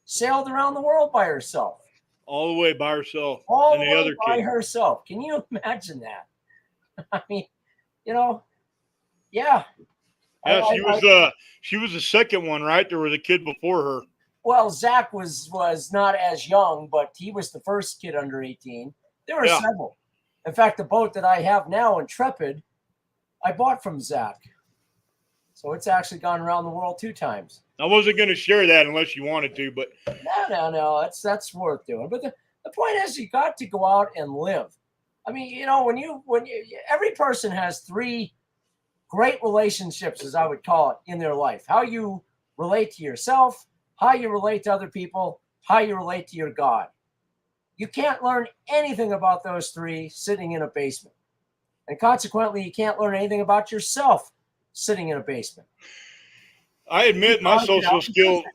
sailed around the world by herself. All the way by herself. All and the the way other by kid. herself. Can you imagine that? I mean, yeah. Yeah, she was the second one, right? There was a kid before her. Well, Zach was not as young, but he was the first kid under 18. There were several. In fact, the boat that I have now, Intrepid, I bought from Zach. So it's actually gone around the world 2 times. I wasn't going to share that unless you wanted to, but no, that's worth doing. But the point is, you got to go out and live. I mean, when you every person has 3 great relationships, as I would call it, in their life. How you relate to yourself, how you relate to other people, how you relate to your God. You can't learn anything about those 3 sitting in a basement. And consequently, you can't learn anything about yourself sitting in a basement. I admit my social skills.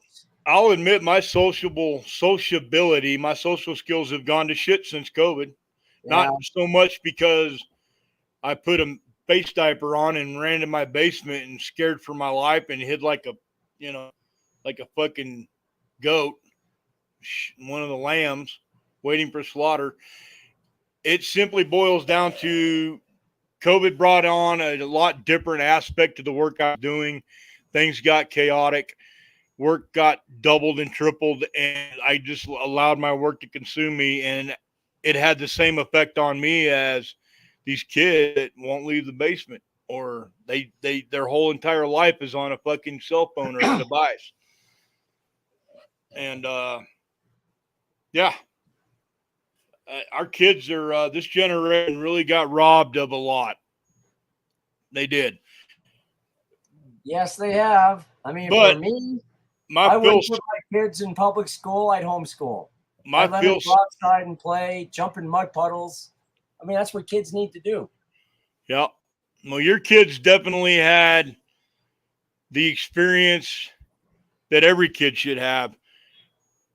I'll admit my sociability, my social skills have gone to shit since COVID. Yeah. Not so much because I put a face diaper on and ran to my basement and scared for my life and hid like a fucking goat, one of the lambs waiting for slaughter. It simply boils down to COVID brought on a lot different aspect to the work I'm doing. Things got chaotic. Work got doubled and tripled, and I just allowed my work to consume me, and it had the same effect on me as these kids that won't leave the basement, or their whole entire life is on a fucking cell phone or a device. And yeah, our kids are this generation really got robbed of a lot. They did. Yes, they have. I mean, But for me, my I feel wouldn't put my kids in public school. I'd homeschool. my I'd let them feel go outside and play, jump in mud puddles. I mean, that's what kids need to do. yeah. Well, your kids definitely had the experience that every kid should have.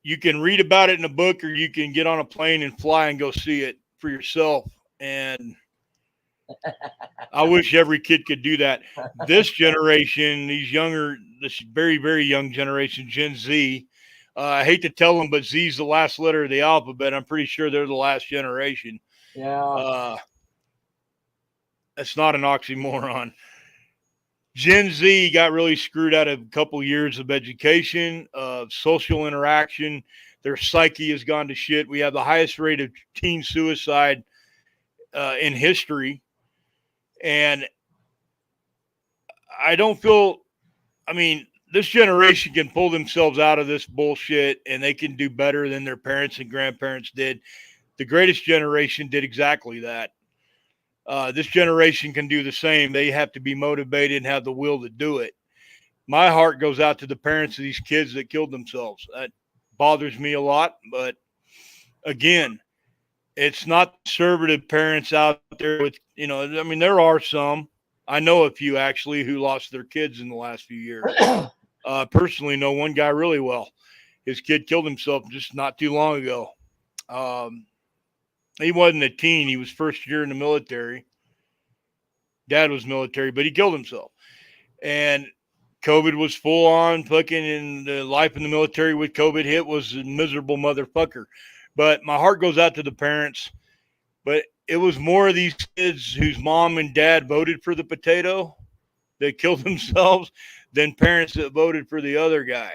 You can read about it in a book, or you can get on a plane and fly and go see it for yourself. And I wish every kid could do that. This generation, this very, very young generation, Gen Z, I hate to tell them, but Z is the last letter of the alphabet. I'm pretty sure they're the last generation. Yeah. That's not an oxymoron. Gen Z got really screwed out of a couple years of education, of social interaction. Their psyche has gone to shit. We have the highest rate of teen suicide in history. And I don't feel, I mean, this generation can pull themselves out of this bullshit, and they can do better than their parents and grandparents did. The greatest generation did exactly that. This generation can do the same. They have to be motivated and have the will to do it. My heart goes out to the parents of these kids that killed themselves. That bothers me a lot. But again, it's not conservative parents out there with, I mean, there are some. I know a few actually who lost their kids in the last few years. Personally, know one guy really well. His kid killed himself just not too long ago. He wasn't a teen. He was first year in the military. Dad was military, but he killed himself. And COVID was full on fucking, and the life in the military with COVID hit was a miserable motherfucker. But my heart goes out to the parents. But it was more of these kids whose mom and dad voted for the potato that killed themselves than parents that voted for the other guy.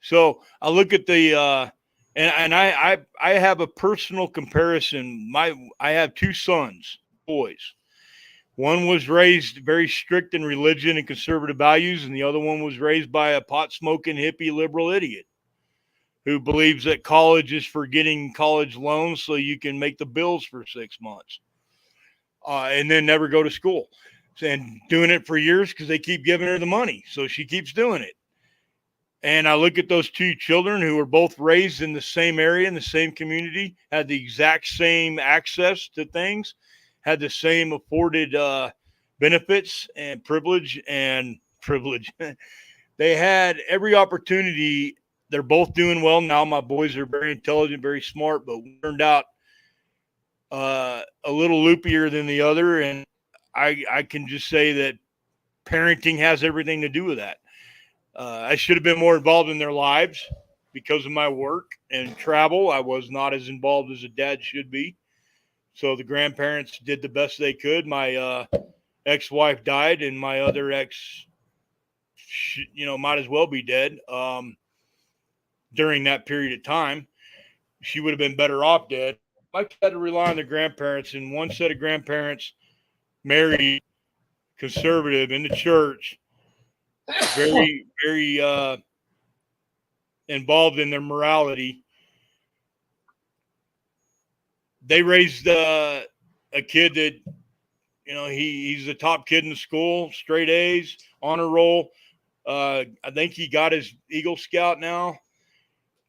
So I look at the and I have a personal comparison. I have two sons, boys. One was raised very strict in religion and conservative values, and the other one was raised by a pot-smoking hippie liberal idiot who believes that college is for getting college loans so you can make the bills for 6 months and then never go to school. And doing it for years because they keep giving her the money, so she keeps doing it. And I look at those two children who were both raised in the same area, in the same community, had the exact same access to things, had the same afforded benefits and privilege. They had every opportunity. They're both doing well now. My boys are very intelligent, very smart, but turned out a little loopier than the other. And I can just say that parenting has everything to do with that. I should have been more involved in their lives because of my work and travel. I was not as involved as a dad should be. So the grandparents did the best they could. My ex-wife died, and my other ex, might as well be dead during that period of time. She would have been better off dead. I had to rely on the grandparents, and one set of grandparents married conservative in the church, very, very involved in their morality. They raised a kid that, he's the top kid in the school, straight A's, honor roll. I think he got his Eagle Scout now,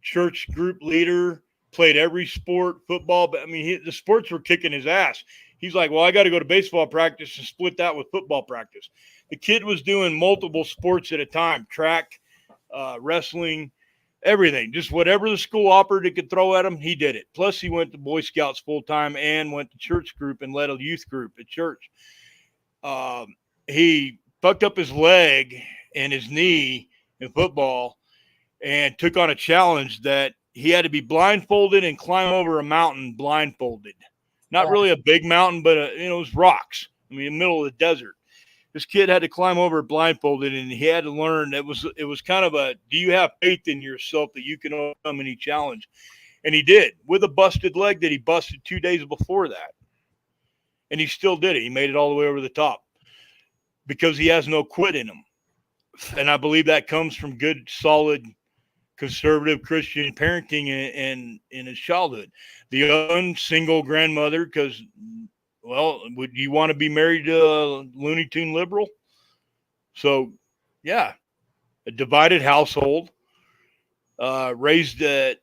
church group leader, played every sport, football. But I mean, the sports were kicking his ass. He's like, well, I got to go to baseball practice and split that with football practice. The kid was doing multiple sports at a time, track, wrestling, everything. Just whatever the school offered it could throw at him, he did it. Plus, he went to Boy Scouts full-time and went to church group and led a youth group at church. He fucked up his leg and his knee in football and took on a challenge that he had to be blindfolded and climb over a mountain blindfolded Not Yeah. really a big mountain, but it was rocks. I mean, in the middle of the desert. This kid had to climb over it blindfolded, and he had to learn. It was kind of a, do you have faith in yourself that you can overcome any challenge? And he did, with a busted leg that he busted 2 days before that. And he still did it. He made it all the way over the top because he has no quit in him. And I believe that comes from good, solid, conservative Christian parenting in his childhood. The other single grandmother, because, well, would you want to be married to a Looney Tune liberal? So, yeah, a divided household, raised at,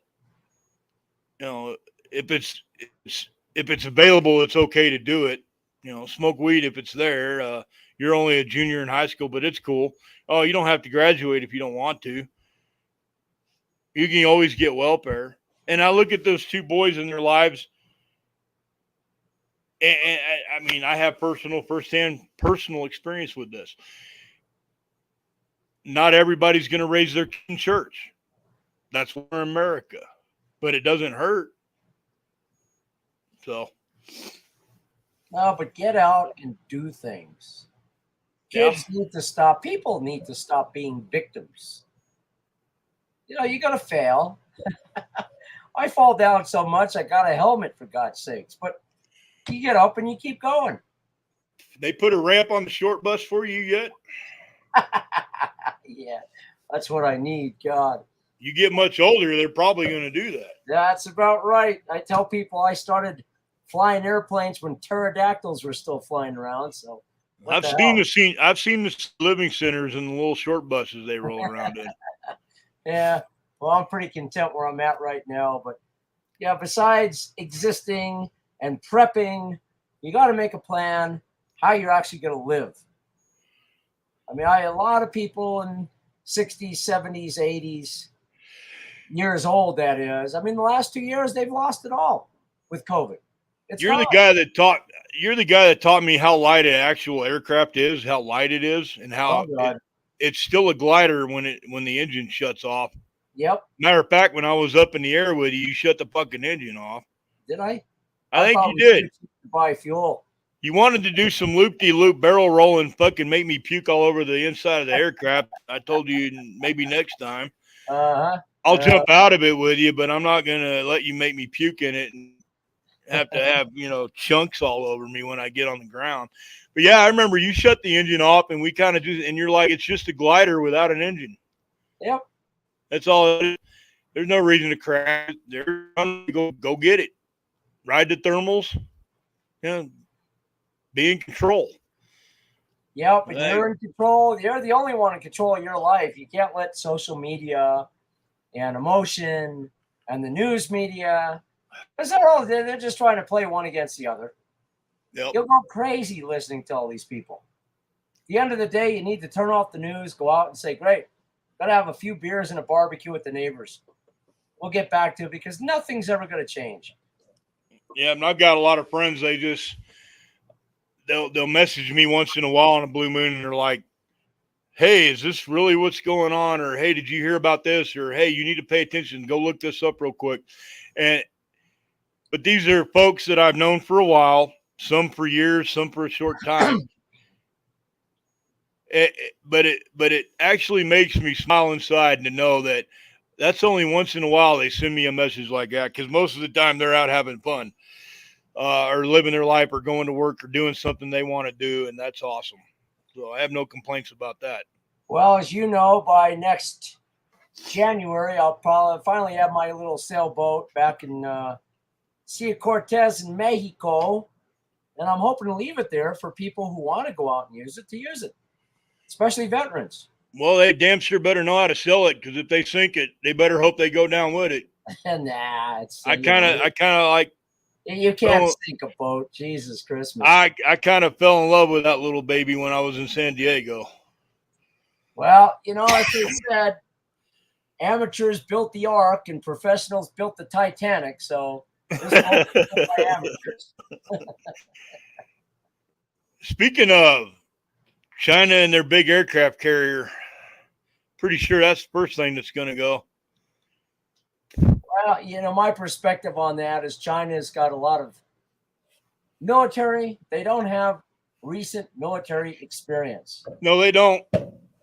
if it's available, it's okay to do it. Smoke weed if it's there. You're only a junior in high school, but it's cool. Oh, you don't have to graduate if you don't want to. You can always get welfare. And I look at those two boys in their lives, and I mean, I have firsthand personal experience with this. Not everybody's going to raise their kid in church. That's where America, but it doesn't hurt. So, No, but get out and do things. Kids need to stop. People need to stop being victims. You got to fail. I fall down so much, I got a helmet, for God's sakes. But you get up and you keep going. they put a ramp on the short bus for you yet? Yeah, that's what I need. God. You get much older, they're probably going to do that. That's about right. I tell people I started flying airplanes when pterodactyls were still flying around. So I've seen the living centers and the little short buses they roll around in. Yeah, well, I'm pretty content where I'm at right now. But yeah, besides existing and prepping, you got to make a plan how you're actually going to live. I mean, a lot of people in 60s, 70s, 80s, years old, that is. I mean, the last 2 years, they've lost it all with COVID. You're the guy that taught me how light an actual aircraft is, how light it is, and how it's still a glider when the engine shuts off. Yep. Matter of fact, when I was up in the air with you shut the fucking engine off. Did I? I think you did. Buy fuel. You wanted to do some loop-de-loop barrel roll and fucking make me puke all over the inside of the aircraft. I told you maybe next time. I'll jump out of it with you, but I'm not going to let you make me puke in it and have to have, chunks all over me when I get on the ground. But yeah, I remember you shut the engine off and we kind of and you're like, it's just a glider without an engine. Yep. That's all. There's no reason to crash. They're going to go get it. Ride the thermals. Be in control. Yep, but you're in control. You're the only one in control of your life. You can't let social media and emotion and the news media, because they're just trying to play one against the other. Yep. You'll go crazy listening to all these people. At the end of the day, you need to turn off the news, go out and say, great, got to have a few beers and a barbecue with the neighbors. We'll get back to it because nothing's ever going to change. Yeah, and I've got a lot of friends, they'll message me once in a while on a blue moon and they're like, hey, is this really what's going on? Or, hey, did you hear about this? Or, hey, you need to pay attention. Go look this up real quick. But these are folks that I've known for a while, some for years, some for a short time. But it actually makes me smile inside to know that that's only once in a while they send me a message like that, because most of the time they're out having fun. Or living their life or going to work or doing something they want to do. And that's awesome. So I have no complaints about that. Well, as you know, by next January, I'll probably finally have my little sailboat back in Sea Cortez in Mexico. And I'm hoping to leave it there for people who want to go out and use it, especially veterans. Well, they damn sure better know how to sell it, because if they sink it, they better hope they go down with it. Nah, I kind of like, you can't sink a boat. Jesus Christmas. I kind of fell in love with that little baby when I was in San Diego. Well, as they said, amateurs built the Ark and professionals built the Titanic. So this boat was built by amateurs. Speaking of China and their big aircraft carrier, pretty sure that's the first thing that's going to go. Well, my perspective on that is China's got a lot of military. They don't have recent military experience. No, they don't.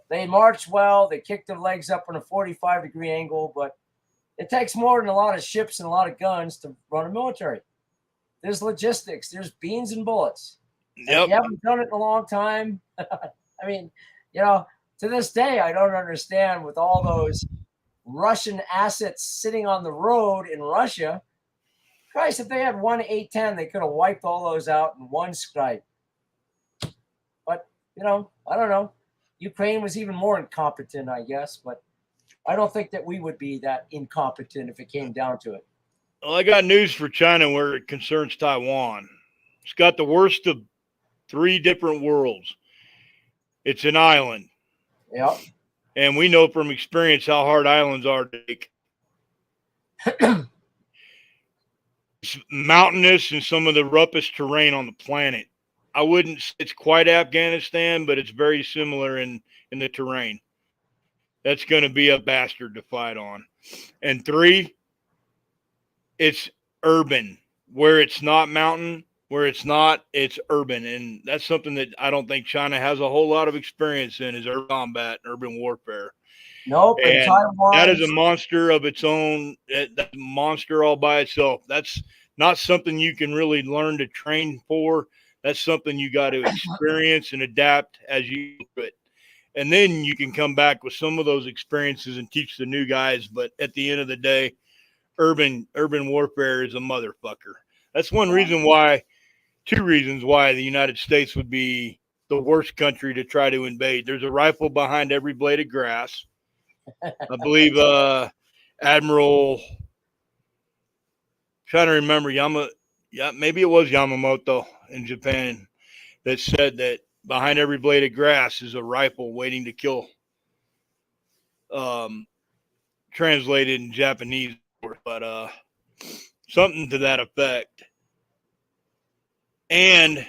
They march well. They kick their legs up on a 45-degree angle, but it takes more than a lot of ships and a lot of guns to run a military. There's logistics. There's beans and bullets. And if you haven't done it in a long time, I mean, to this day, I don't understand with all those Russian assets sitting on the road in Russia. Christ, if they had one 810, they could have wiped all those out in one strike. But, I don't know. Ukraine was even more incompetent, I guess, but I don't think that we would be that incompetent if it came down to it. Well, I got news for China where it concerns Taiwan. It's got the worst of 3 different worlds. It's an island. Yep. And we know from experience how hard islands are to take. It's mountainous and some of the roughest terrain on the planet. I wouldn't say it's quite Afghanistan, but it's very similar in the terrain. That's going to be a bastard to fight on. And 3, it's urban. Where it's not mountain, where it's not, it's urban. And that's something that I don't think China has a whole lot of experience in, is urban combat, urban warfare. Nope. And Taiwan, that is a monster of its own. That's a monster all by itself. That's not something you can really learn to train for. That's something you got to experience and adapt as you do it. And then you can come back with some of those experiences and teach the new guys. But at the end of the day, urban warfare is a motherfucker. That's 2 reasons why the United States would be the worst country to try to invade. There's a rifle behind every blade of grass. I believe Admiral, trying to remember, maybe it was Yamamoto in Japan that said that behind every blade of grass is a rifle waiting to kill. Translated in Japanese, but something to that effect. And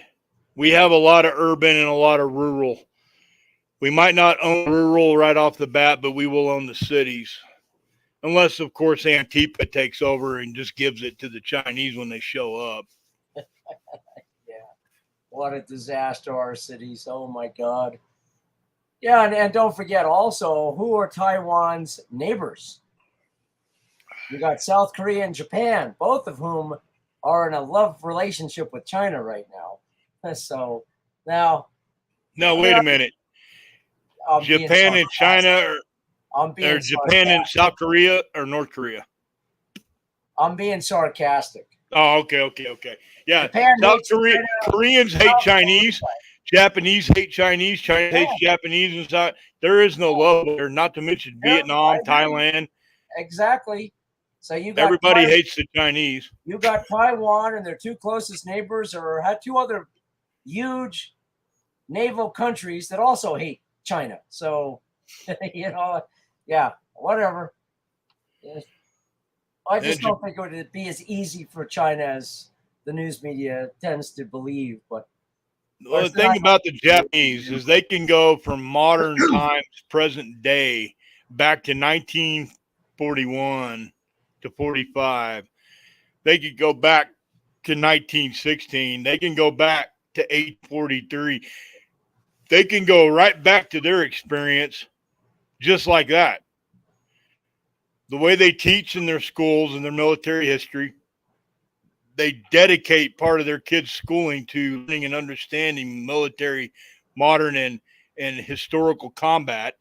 we have a lot of urban and a lot of rural. We might not own rural right off the bat, but we will own the cities. Unless, of course, INTREPID takes over and just gives it to the Chinese when they show up. Yeah. What a disaster, our cities. Oh, my God. Yeah, and don't forget also, who are Taiwan's neighbors? You got South Korea and Japan, both of whom are in a love relationship with China right now. So now. No, wait a minute. Japan and China or Japan and South Korea or North Korea? I'm being sarcastic. Oh, okay. Yeah, Japan South Korea, China, Koreans hate Chinese, Japanese hate Chinese, China hates Japanese, and South. There is no love there. Not to mention Vietnam, Thailand. Exactly. So you got everybody hates the Chinese. You got Taiwan, and their 2 closest neighbors had 2 other huge naval countries that also hate China. So, yeah, whatever. I just don't think it would be as easy for China as the news media tends to believe. But the thing about the Japanese is they can go from modern times, present day, back to 1941 to 45. They could go back to 1916. They can go back to 843. They can go right back to their experience just like that. The way they teach in their schools and their military history, they dedicate part of their kids' schooling to learning and understanding military, modern, and historical combat.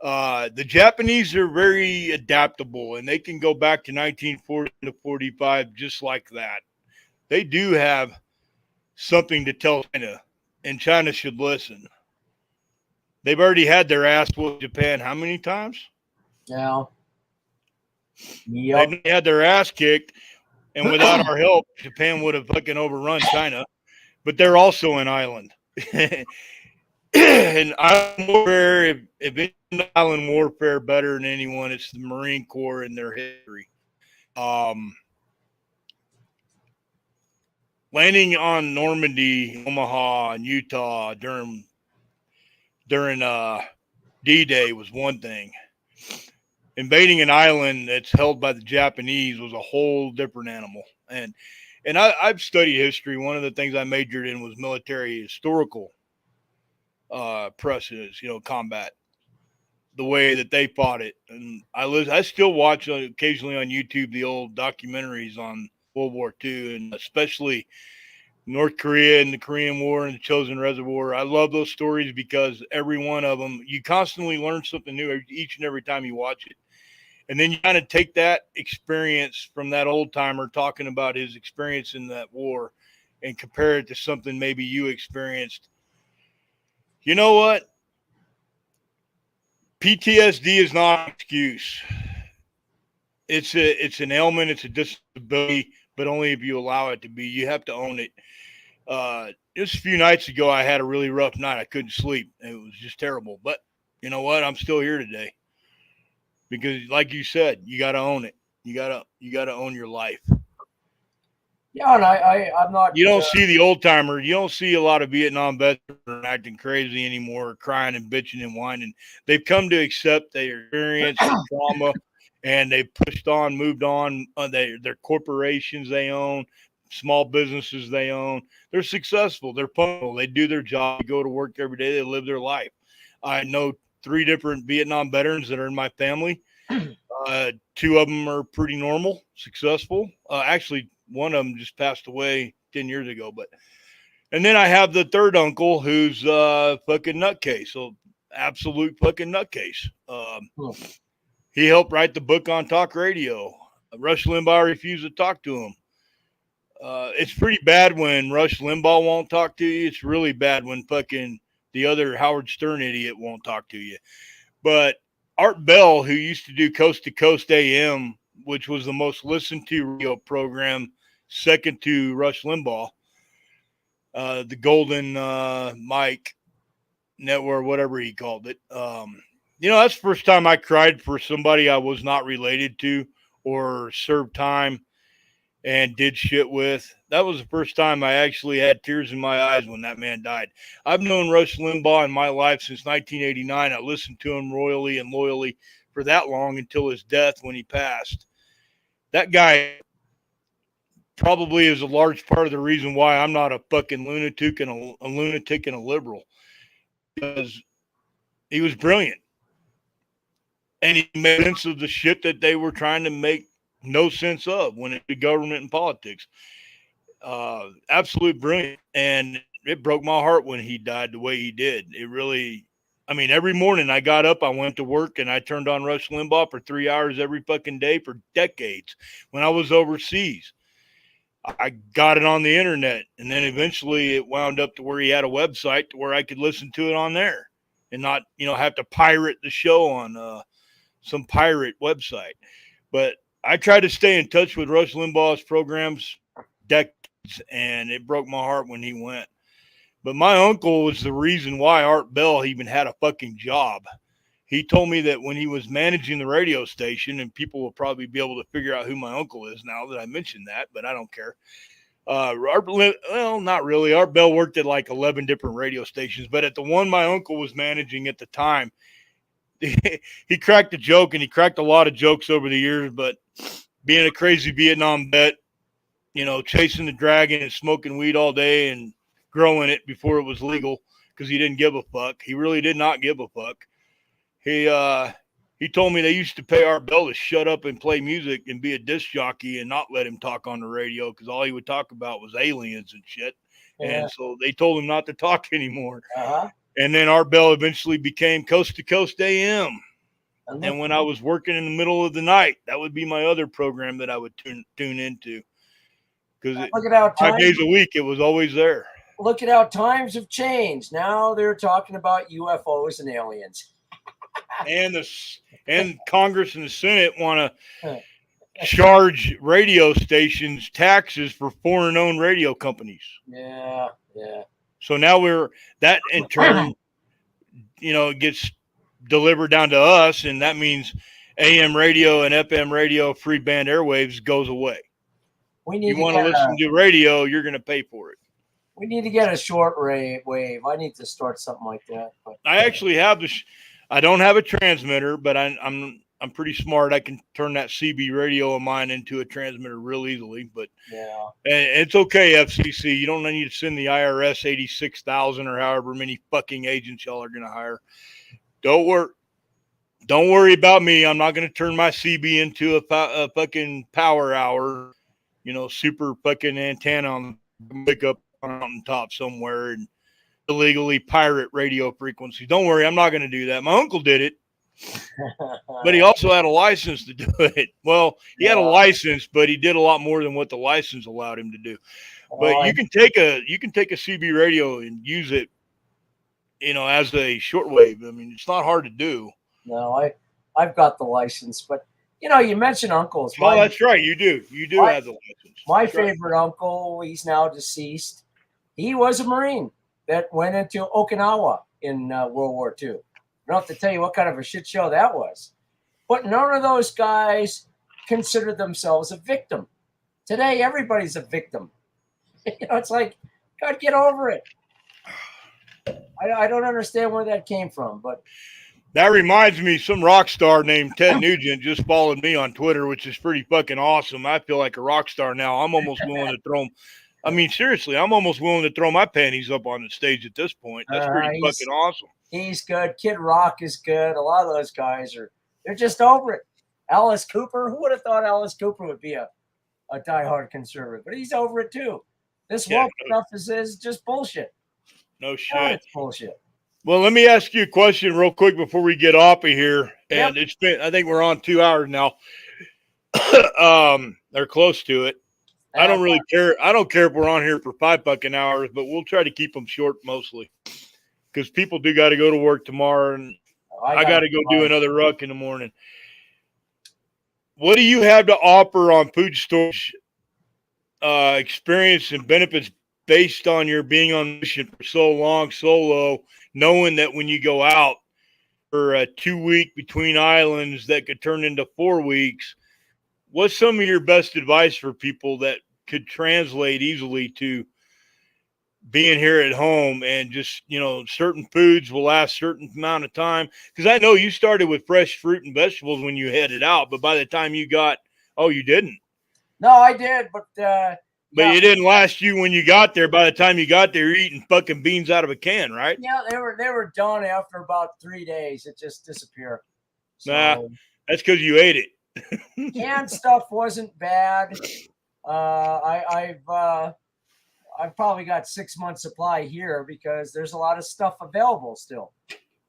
The Japanese are very adaptable, and they can go back to 1940 to 45 just like that. They do have something to tell China, and China should listen. They've already had their ass whooped Japan how many times? Yeah. Yep. They had their ass kicked, and without our help, Japan would have fucking overrun China. But they're also an island. And island warfare, if it's island warfare better than anyone, it's the Marine Corps and their history. Landing on Normandy, Omaha, and Utah during D-Day was one thing. Invading an island that's held by the Japanese was a whole different animal. And and I've studied history. One of the things I majored in was military historical precedents, combat, the way that they fought it. And I still watch occasionally on YouTube the old documentaries on World War II, and especially North Korea and the Korean War and the Chosin Reservoir. I love those stories because every one of them, you constantly learn something new each and every time you watch it. And then you kind of take that experience from that old timer talking about his experience in that war and compare it to something maybe you experienced. You know what? PTSD is not an excuse. It's an ailment, it's a disability, but only if you allow it to be. You have to own it. Just a few nights ago, I had a really rough night. I couldn't sleep. It was just terrible. But you know what? I'm still here today because, like you said, you got to own it. You gotta own your life. Yeah, and I'm not. You don't see the old timer. You don't see a lot of Vietnam veterans acting crazy anymore, crying and bitching and whining. They've come to accept their experience, their trauma, and they've pushed on, moved on. Their corporations they own, small businesses they own. They're successful. They're punctual. They do their job. They go to work every day. They live their life. I know 3 different Vietnam veterans that are in my family. 2 of them are pretty normal, successful. Actually, one of them just passed away 10 years ago. And then I have the third uncle who's fucking nutcase. So absolute fucking nutcase. He helped write the book on talk radio. Rush Limbaugh refused to talk to him. It's pretty bad when Rush Limbaugh won't talk to you. It's really bad when fucking the other Howard Stern idiot won't talk to you. But Art Bell, who used to do Coast to Coast AM, which was the most listened to radio program, second to Rush Limbaugh, the Golden Mike Network, whatever he called it. That's the first time I cried for somebody I was not related to or served time and did shit with. That was the first time I actually had tears in my eyes when that man died. I've known Rush Limbaugh in my life since 1989. I listened to him royally and loyally for that long until his death when he passed. That guy probably is a large part of the reason why I'm not a fucking lunatic and a liberal, because he was brilliant and he made sense of the shit that they were trying to make no sense of when it was government and politics. Absolute brilliant. And it broke my heart when he died the way he did. It really, every morning I got up, I went to work, and I turned on Rush Limbaugh for 3 hours every fucking day for decades. When I was overseas, I got it on the internet, and then eventually it wound up to where he had a website to where I could listen to it on there and not, have to pirate the show on some pirate website. But I tried to stay in touch with Rush Limbaugh's programs decades, and it broke my heart when he went. But my uncle was the reason why Art Bell even had a fucking job. He told me that when he was managing the radio station, and people will probably be able to figure out who my uncle is now that I mentioned that, but I don't care. Not really. Art Bell worked at like 11 different radio stations, but at the one my uncle was managing at the time, he cracked a joke, and he cracked a lot of jokes over the years, but being a crazy Vietnam vet, chasing the dragon and smoking weed all day and growing it before it was legal because he didn't give a fuck. He really did not give a fuck. He told me they used to pay Art Bell to shut up and play music and be a disc jockey and not let him talk on the radio because all he would talk about was aliens and shit. Yeah. And so they told him not to talk anymore. Uh-huh. And then Art Bell eventually became Coast to Coast AM. And when I was working in the middle of the night, that would be my other program that I would tune into. Because 5 days a week, it was always there. Look at how times have changed. Now they're talking about UFOs and aliens. And Congress and the Senate want to charge radio stations taxes for foreign-owned radio companies. Yeah. So now that in turn, gets delivered down to us, and that means AM radio and FM radio, free band airwaves goes away. You want to listen to radio, you're going to pay for it. We need to get a short wave. I need to start something like that. But I actually have I don't have a transmitter, but I'm I'm pretty smart. I can turn that CB radio of mine into a transmitter real easily. But Yeah. it's okay, FCC. You don't need to send the IRS 86,000 or however many fucking agents y'all are gonna hire. Don't worry about me. I'm not gonna turn my CB into a fucking power hour. Super fucking antenna on pick up on top somewhere and illegally pirate radio frequencies. Don't worry, I'm not going to do that. My uncle did it, but he also had a license to do it. Well, he had a license, but he did a lot more than what the license allowed him to do. But you can take a CB radio and use it, as a shortwave. I mean, it's not hard to do. No, I've got the license, but you mentioned uncles. Oh, that's right. You do have the license. My favorite uncle, he's now deceased. He was a Marine that went into Okinawa in World War II. I don't have to tell you what kind of a shit show that was. But none of those guys considered themselves a victim. Today, everybody's a victim. It's like, God, get over it. I don't understand where that came from, but that reminds me, some rock star named Ted Nugent just followed me on Twitter, which is pretty fucking awesome. I feel like a rock star now. I'm almost willing to throw him. I mean, seriously, I'm almost willing to throw my panties up on the stage at this point. That's pretty fucking awesome. He's good. Kid Rock is good. A lot of those guys they're just over it. Alice Cooper, who would have thought Alice Cooper would be a diehard conservative? But he's over it too. This woke stuff is just bullshit. No shit. God, it's bullshit. Well, let me ask you a question real quick before we get off of here. And it's been, I think we're on 2 hours now. They're close to it. I don't really care. I don't care if we're on here for 5 fucking hours, but we'll try to keep them short mostly because people do got to go to work tomorrow, and I got to go do another ruck in the morning. What do you have to offer on food storage experience and benefits based on your being on mission for so long, solo, knowing that when you go out for a 2 week between islands that could turn into 4 weeks, what's some of your best advice for people that could translate easily to being here at home and just, certain foods will last a certain amount of time? Because I know you started with fresh fruit and vegetables when you headed out, but by the time you got, you didn't. No, I did, but it didn't last you when you got there. By the time you got there, you're eating fucking beans out of a can, right? Yeah, they were done after about 3 days. It just disappeared. So, nah, that's because you ate it. Canned stuff wasn't bad. I've probably got 6 months supply here because there's a lot of stuff available still.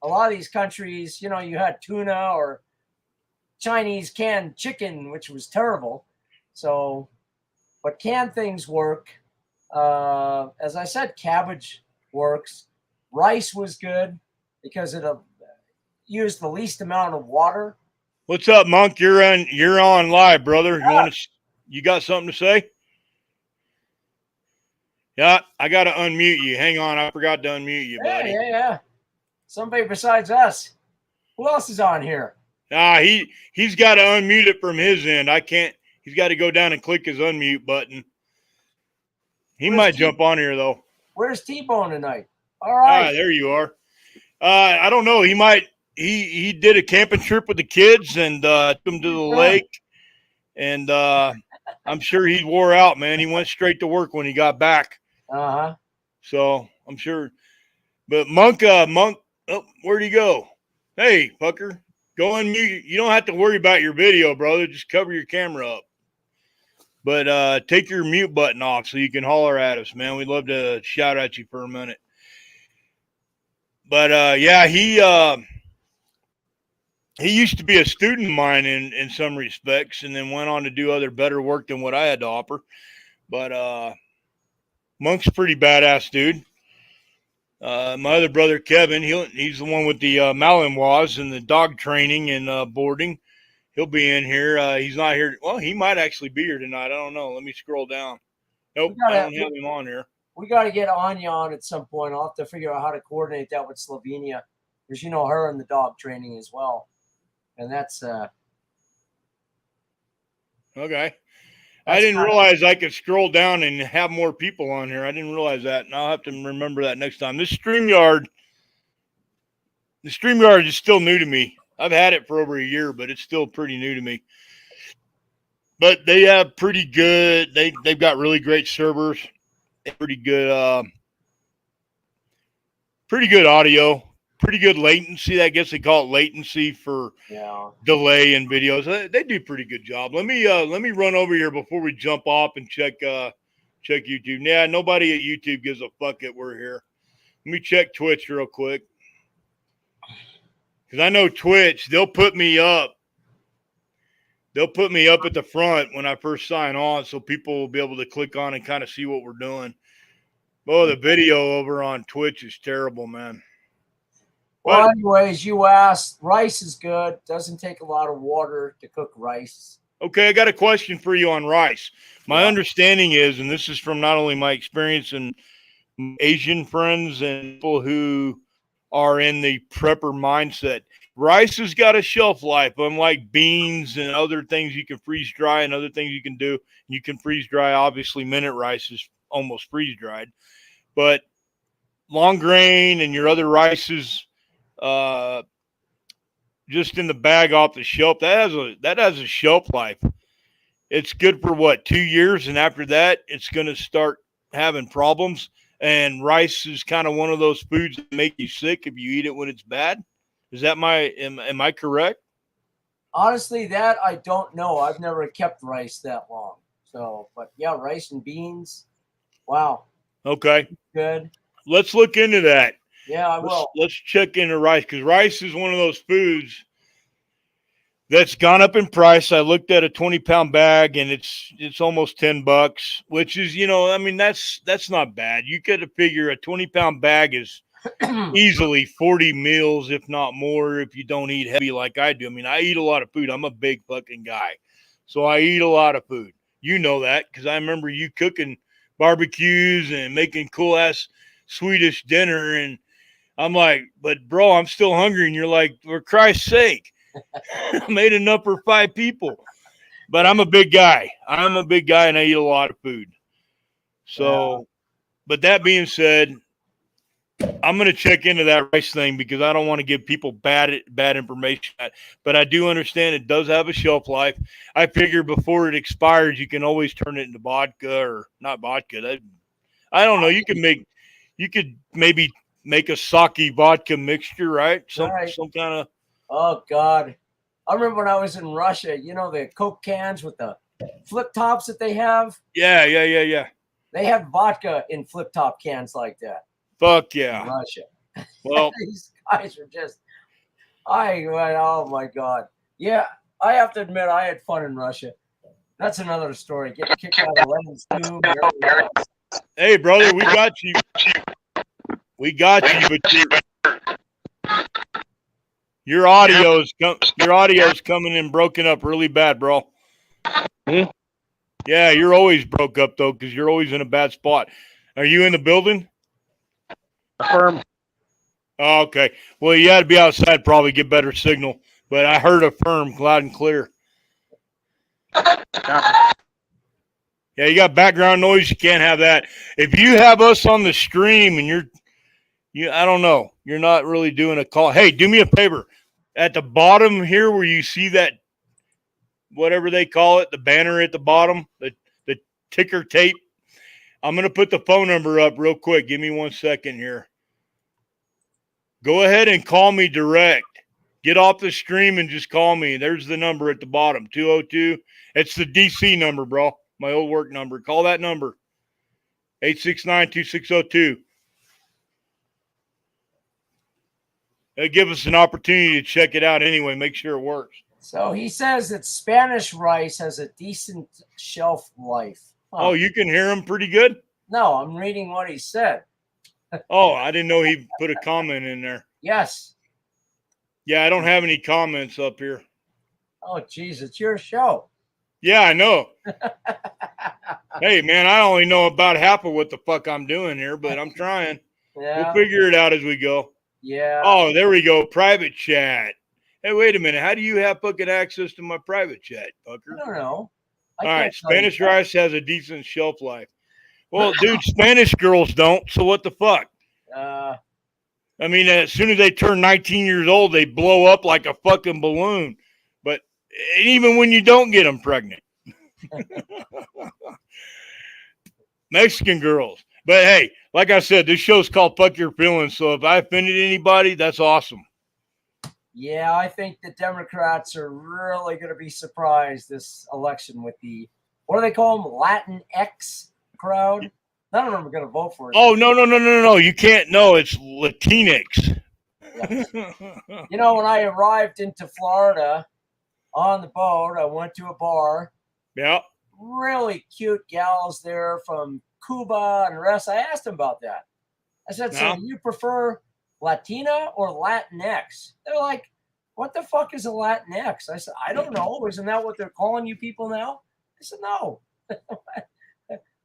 A lot of these countries, you had tuna or Chinese canned chicken, which was terrible. So, but canned things work. As I said, cabbage works. Rice was good because it used the least amount of water. What's up, Monk? You're on live, brother. You got something to say? Yeah, I got to unmute you. Hang on, I forgot to unmute you, buddy. Yeah. Somebody besides us. Who else is on here? He's got to unmute it from his end. I can't. He's got to go down and click his unmute button. He might jump on here though. Where's T-Bone tonight? All right. There you are. I don't know. He might. He did a camping trip with the kids and took them to the lake, and I'm sure he wore out, man. He went straight to work when he got back. So I'm sure. But Monk, where'd he go? Hey, fucker, go unmute. You don't have to worry about your video, brother. Just cover your camera up. But take your mute button off so you can holler at us, man. We'd love to shout at you for a minute. But he used to be a student of mine in some respects, and then went on to do other better work than what I had to offer. But Monk's a pretty badass dude. My other brother, Kevin, he's the one with the Malinois and the dog training and boarding. He'll be in here. He's not here. Well, he might actually be here tonight. I don't know. Let me scroll down. Nope, I don't have him on here. We got to get Anya on at some point. I'll have to figure out how to coordinate that with Slovenia, because her and the dog training as well. And that's okay. I didn't realize I could scroll down and have more people on here. I didn't realize that, and I'll have to remember that next time. This StreamYard is still new to me. I've had it for over a year, but it's still pretty new to me. But they have pretty good. They've got really great servers. Pretty good audio. Pretty good latency. I guess they call it latency for delay in videos. They do a pretty good job. Let me run over here before we jump off and check YouTube. Yeah, nobody at YouTube gives a fuck that we're here. Let me check Twitch real quick. Because I know Twitch, they'll put me up. They'll put me up at the front when I first sign on, so people will be able to click on and kind of see what we're doing. Oh, the video over on Twitch is terrible, man. Well, anyways, you asked. Rice is good. Doesn't take a lot of water to cook rice. Okay, I got a question for you on rice. My understanding is, and this is from not only my experience and Asian friends and people who are in the prepper mindset, rice has got a shelf life, unlike beans and other things you can freeze dry and other things you can do. You can freeze dry, obviously, minute rice is almost freeze dried. But long grain and your other rices, just in the bag off the shelf, that has a shelf life. It's good for what, 2 years, and after that, it's going to start having problems. And rice is kind of one of those foods that make you sick if you eat it when it's bad. Is that am I correct? Honestly, that I don't know. I've never kept rice that long. So, but yeah, rice and beans. Wow. Okay. Good. Let's look into that. Yeah, I will. Let's check into rice, because rice is one of those foods that's gone up in price. I looked at a 20-pound bag, and it's almost $10, which is, I mean, that's not bad. You got to figure a 20-pound bag is easily 40 meals, if not more, if you don't eat heavy like I do. I mean, I eat a lot of food. I'm a big fucking guy, so I eat a lot of food. You know that, because I remember you cooking barbecues and making cool-ass Swedish dinner, and I'm like, but bro, I'm still hungry. And you're like, for Christ's sake, I made enough for 5 people. But I'm a big guy. And I eat a lot of food. So, But that being said, I'm going to check into that rice thing, because I don't want to give people bad information. But I do understand it does have a shelf life. I figure before it expires, you can always turn it into vodka, or not vodka. I don't know. You could maybe make a sake vodka mixture, right? Some kind of. Oh God, I remember when I was in Russia. The Coke cans with the flip tops that they have. Yeah. They have vodka in flip top cans like that. Fuck yeah, in Russia. Well, these guys are just. I went, oh my God. Yeah, I have to admit, I had fun in Russia. That's another story. Getting kicked out of Lenin's tube. Hey, brother, we got you. But your audio's coming in broken up really bad, bro. Yeah, you're always broke up though, because you're always in a bad spot. Are you in the building? Affirm. Oh, okay. Well, you had to be outside, probably get better signal. But I heard affirm loud and clear. Yeah, you got background noise. You can't have that. If you have us on the stream and I don't know, you're not really doing a call. Hey, do me a favor. At the bottom here, where you see that, whatever they call it, the banner at the bottom, the ticker tape, I'm going to put the phone number up real quick. Give me 1 second here. Go ahead and call me direct. Get off the stream and just call me. There's the number at the bottom, 202. It's the DC number, bro. My old work number. Call that number, 869-2602. It'll give us an opportunity to check it out anyway, make sure it works. So he says that Spanish rice has a decent shelf life. Oh, you can hear him pretty good? No, I'm reading what he said. Oh, I didn't know he put a comment in there. Yes. Yeah, I don't have any comments up here. Oh, geez, it's your show. Yeah, I know. Hey, man, I only know about half of what the fuck I'm doing here, but I'm trying. Yeah. We'll figure it out as we go. Yeah. Oh, there we go. Private chat. Hey, wait a minute. How do you have fucking access to my private chat, fucker? I don't know. All right. Spanish rice has a decent shelf life. Well, dude, Spanish girls don't. So what the fuck? I mean, as soon as they turn 19 years old, they blow up like a fucking balloon. But even when you don't get them pregnant, Mexican girls. But hey, like I said, this show's called Fuck Your Feelings. So if I offended anybody, that's awesome. Yeah, I think the Democrats are really going to be surprised this election with the, what do they call them? Latinx crowd. None of them are going to vote for it. Oh, no. You can't. No, it's Latinx. Yes. You know, when I arrived into Florida on the boat, I went to a bar. Yeah. Really cute gals there from Cuba and the rest. I asked them about that. I said, so do you prefer Latina or Latinx? They're like, what the fuck is a Latinx? I said, I don't know. Isn't that what they're calling you people now? I said, no.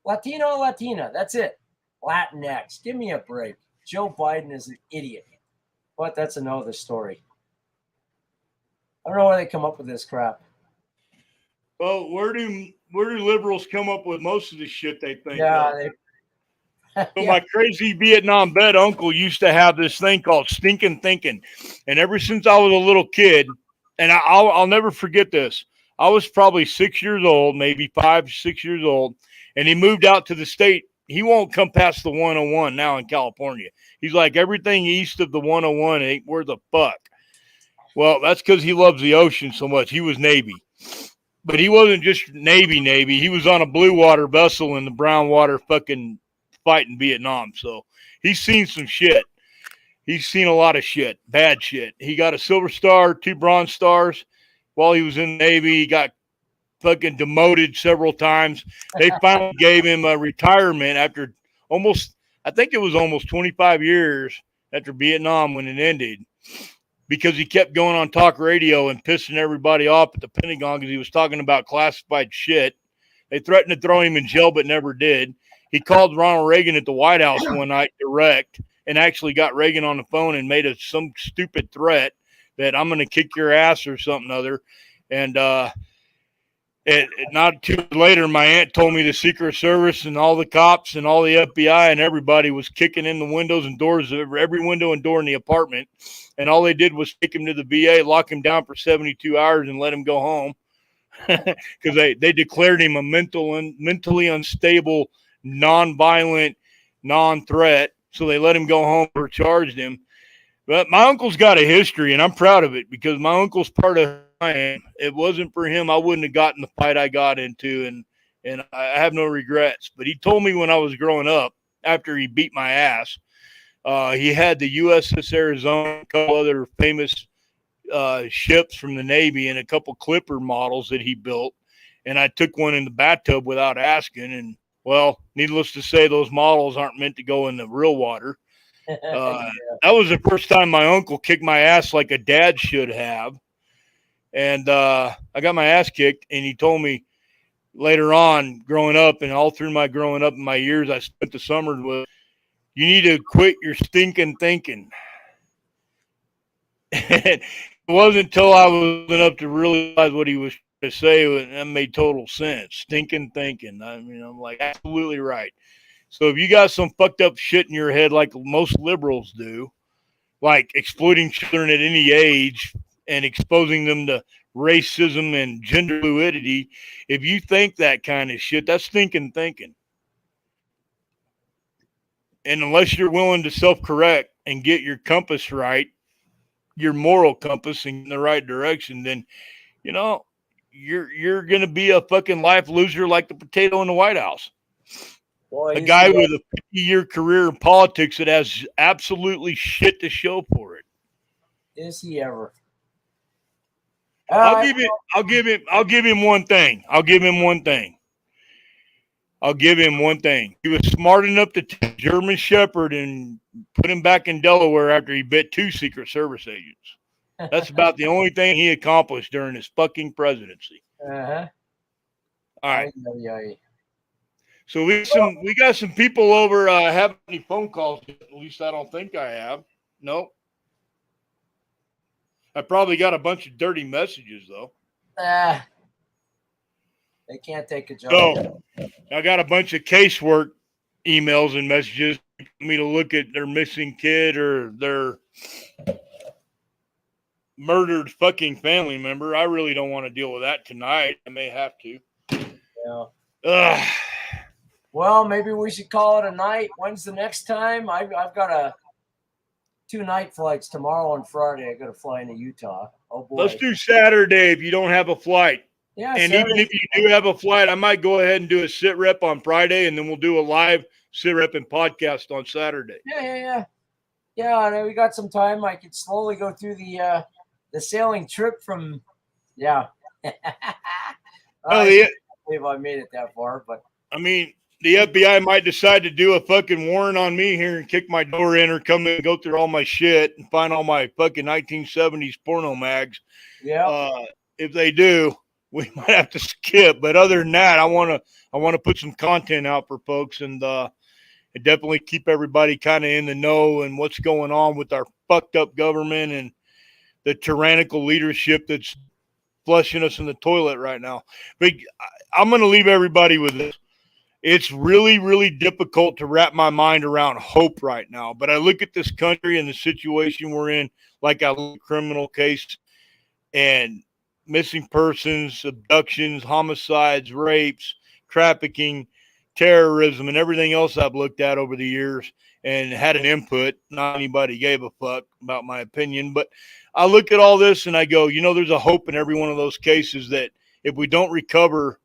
Latino, Latina. That's it. Latinx. Give me a break. Joe Biden is an idiot. But that's another story. I don't know where they come up with this crap. Well, where do liberals come up with most of the shit they think? Yeah. So my crazy Vietnam vet uncle used to have this thing called stinking thinking. And ever since I was a little kid, and I'll never forget this, I was probably 6 years old, maybe 5, 6 years old, and he moved out to the state. He won't come past the 101 now in California. He's like, everything east of the 101 ain't worth a fuck. Well, that's because he loves the ocean so much. He was Navy. But he wasn't just Navy. He was on a blue water vessel in the brown water fucking fight in Vietnam. So he's seen some shit. He's seen a lot of shit, bad shit. He got a Silver Star, 2 Bronze Stars while he was in the Navy. He got fucking demoted several times. They finally gave him a retirement after I think it was almost 25 years after Vietnam when it ended, because he kept going on talk radio and pissing everybody off at the Pentagon because he was talking about classified shit. They threatened to throw him in jail but never did. He called Ronald Reagan at the White House one night direct and actually got Reagan on the phone and made some stupid threat that I'm going to kick your ass or something other. And not too later, my aunt told me the Secret Service and all the cops and all the FBI and everybody was kicking in the windows and doors of every window and door in the apartment. And all they did was take him to the VA, lock him down for 72 hours and let him go home. Because they declared him a mentally unstable, non-violent, non-threat. So they let him go home or charged him. But my uncle's got a history, and I'm proud of it because my uncle's part of who I am. It wasn't for him, I wouldn't have gotten the fight I got into, and I have no regrets. But he told me when I was growing up, after he beat my ass, he had the USS Arizona, a couple other famous ships from the Navy, and a couple Clipper models that he built. And I took one in the bathtub without asking. And, well, needless to say, those models aren't meant to go in the real water. That was the first time my uncle kicked my ass like a dad should have. And I got my ass kicked, and he told me later on, growing up, and all through my growing up in my years, I spent the summers with, you need to quit your stinking thinking. It wasn't until I was enough to realize what he was trying to say, and that made total sense. Stinking thinking. I mean, I'm like, absolutely right. So if you got some fucked up shit in your head like most liberals do, like exploiting children at any age and exposing them to racism and gender fluidity, if you think that kind of shit, that's stinking thinking. And unless you're willing to self-correct and get your compass right, your moral compass in the right direction, then, you're going to be a fucking life loser like the potato in the White House. Boy, a guy with a 50-year career in politics that has absolutely shit to show for it. Is he ever? I'll give him one thing. He was smart enough to take German Shepherd and put him back in Delaware after he bit 2 Secret Service agents. That's about the only thing he accomplished during his fucking presidency. Uh-huh. All right. Aye. So we got some people over. Have any phone calls? At least I don't think I have. Nope. I probably got a bunch of dirty messages though. They can't take a job. So I got a bunch of casework emails and messages. me to look at their missing kid or their murdered fucking family member. I really don't want to deal with that tonight. I may have to. Yeah. Ugh. Well, maybe we should call it a night. When's the next time? I've got 2 night flights tomorrow and Friday. I got to fly into Utah. Oh boy. Let's do Saturday if you don't have a flight. Yeah. And Saturday. even if you do have a flight, I might go ahead and do a sit rep on Friday, and then we'll do a live sit rep and podcast on Saturday. Yeah. I know we got some time. I could slowly go through the sailing trip from. Yeah. Oh, I can't believe I made it that far, but I mean, the FBI might decide to do a fucking warrant on me here and kick my door in or come in and go through all my shit and find all my fucking 1970s porno mags. yeah. If they do, we might have to skip. But other than that, I want to put some content out for folks and definitely keep everybody kind of in the know and what's going on with our fucked up government and the tyrannical leadership that's flushing us in the toilet right now. But I'm going to leave everybody with this. It's really, really difficult to wrap my mind around hope right now. But I look at this country and the situation we're in, like a criminal case and missing persons, abductions, homicides, rapes, trafficking, terrorism, and everything else I've looked at over the years and had an input. Not anybody gave a fuck about my opinion, but I look at all this and I go, there's a hope in every one of those cases that if we don't recover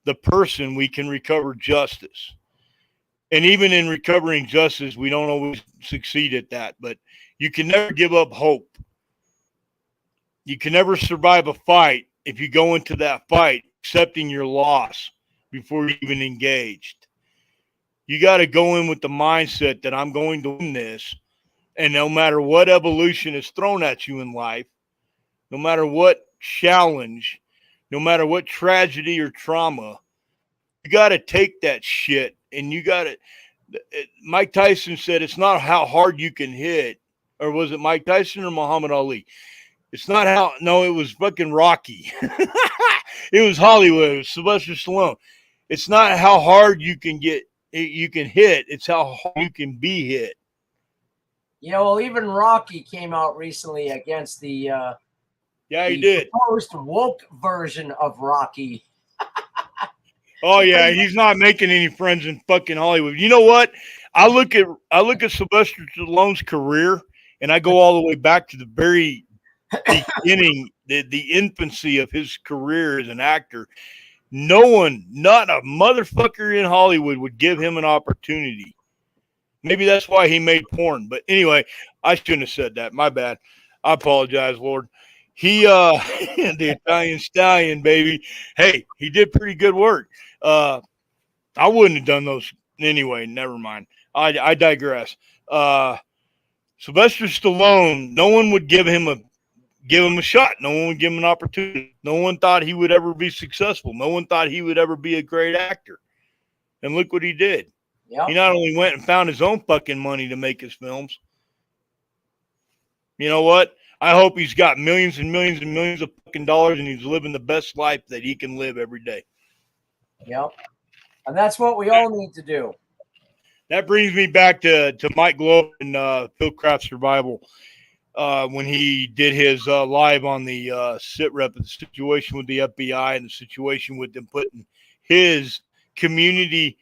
the person, we can recover justice. And even in recovering justice, we don't always succeed at that, but you can never give up hope. You can never survive a fight if you go into that fight accepting your loss before you even engaged. You got to go in with the mindset that I'm going to win this. And no matter what evolution is thrown at you in life, no matter what challenge, no matter what tragedy or trauma, you got to take that shit and you got to. Mike Tyson said it's not how hard you can hit, or was it Mike Tyson or Muhammad Ali? It's not how. No, it was fucking Rocky. It was Hollywood. It was Sylvester Stallone. It's not how hard you can hit. It's how hard you can be hit. Yeah, well, even Rocky came out recently against the he did. Proposed woke version of Rocky. Oh yeah, he's not making any friends in fucking Hollywood. You know what? I look at Sylvester Stallone's career, and I go all the way back to the very beginning, the infancy of his career as an actor. No one, not a motherfucker in Hollywood would give him an opportunity. Maybe that's why he made porn. But anyway, I shouldn't have said that. My bad. I apologize, Lord. He, the Italian Stallion, baby. Hey, he did pretty good work. I wouldn't have done those anyway. Never mind. I digress. Sylvester Stallone, no one would give him a shot. No one would give him an opportunity. No one thought he would ever be successful. No one thought he would ever be a great actor. And look what he did. Yep. He not only went and found his own fucking money to make his films. You know what? I hope he's got millions and millions and millions of fucking dollars and he's living the best life that he can live every day. Yep. And that's what we all need to do. That brings me back to Mike Glover and Phil Craft Survival when he did his live on the Sitrep, the situation with the FBI and the situation with them putting his community,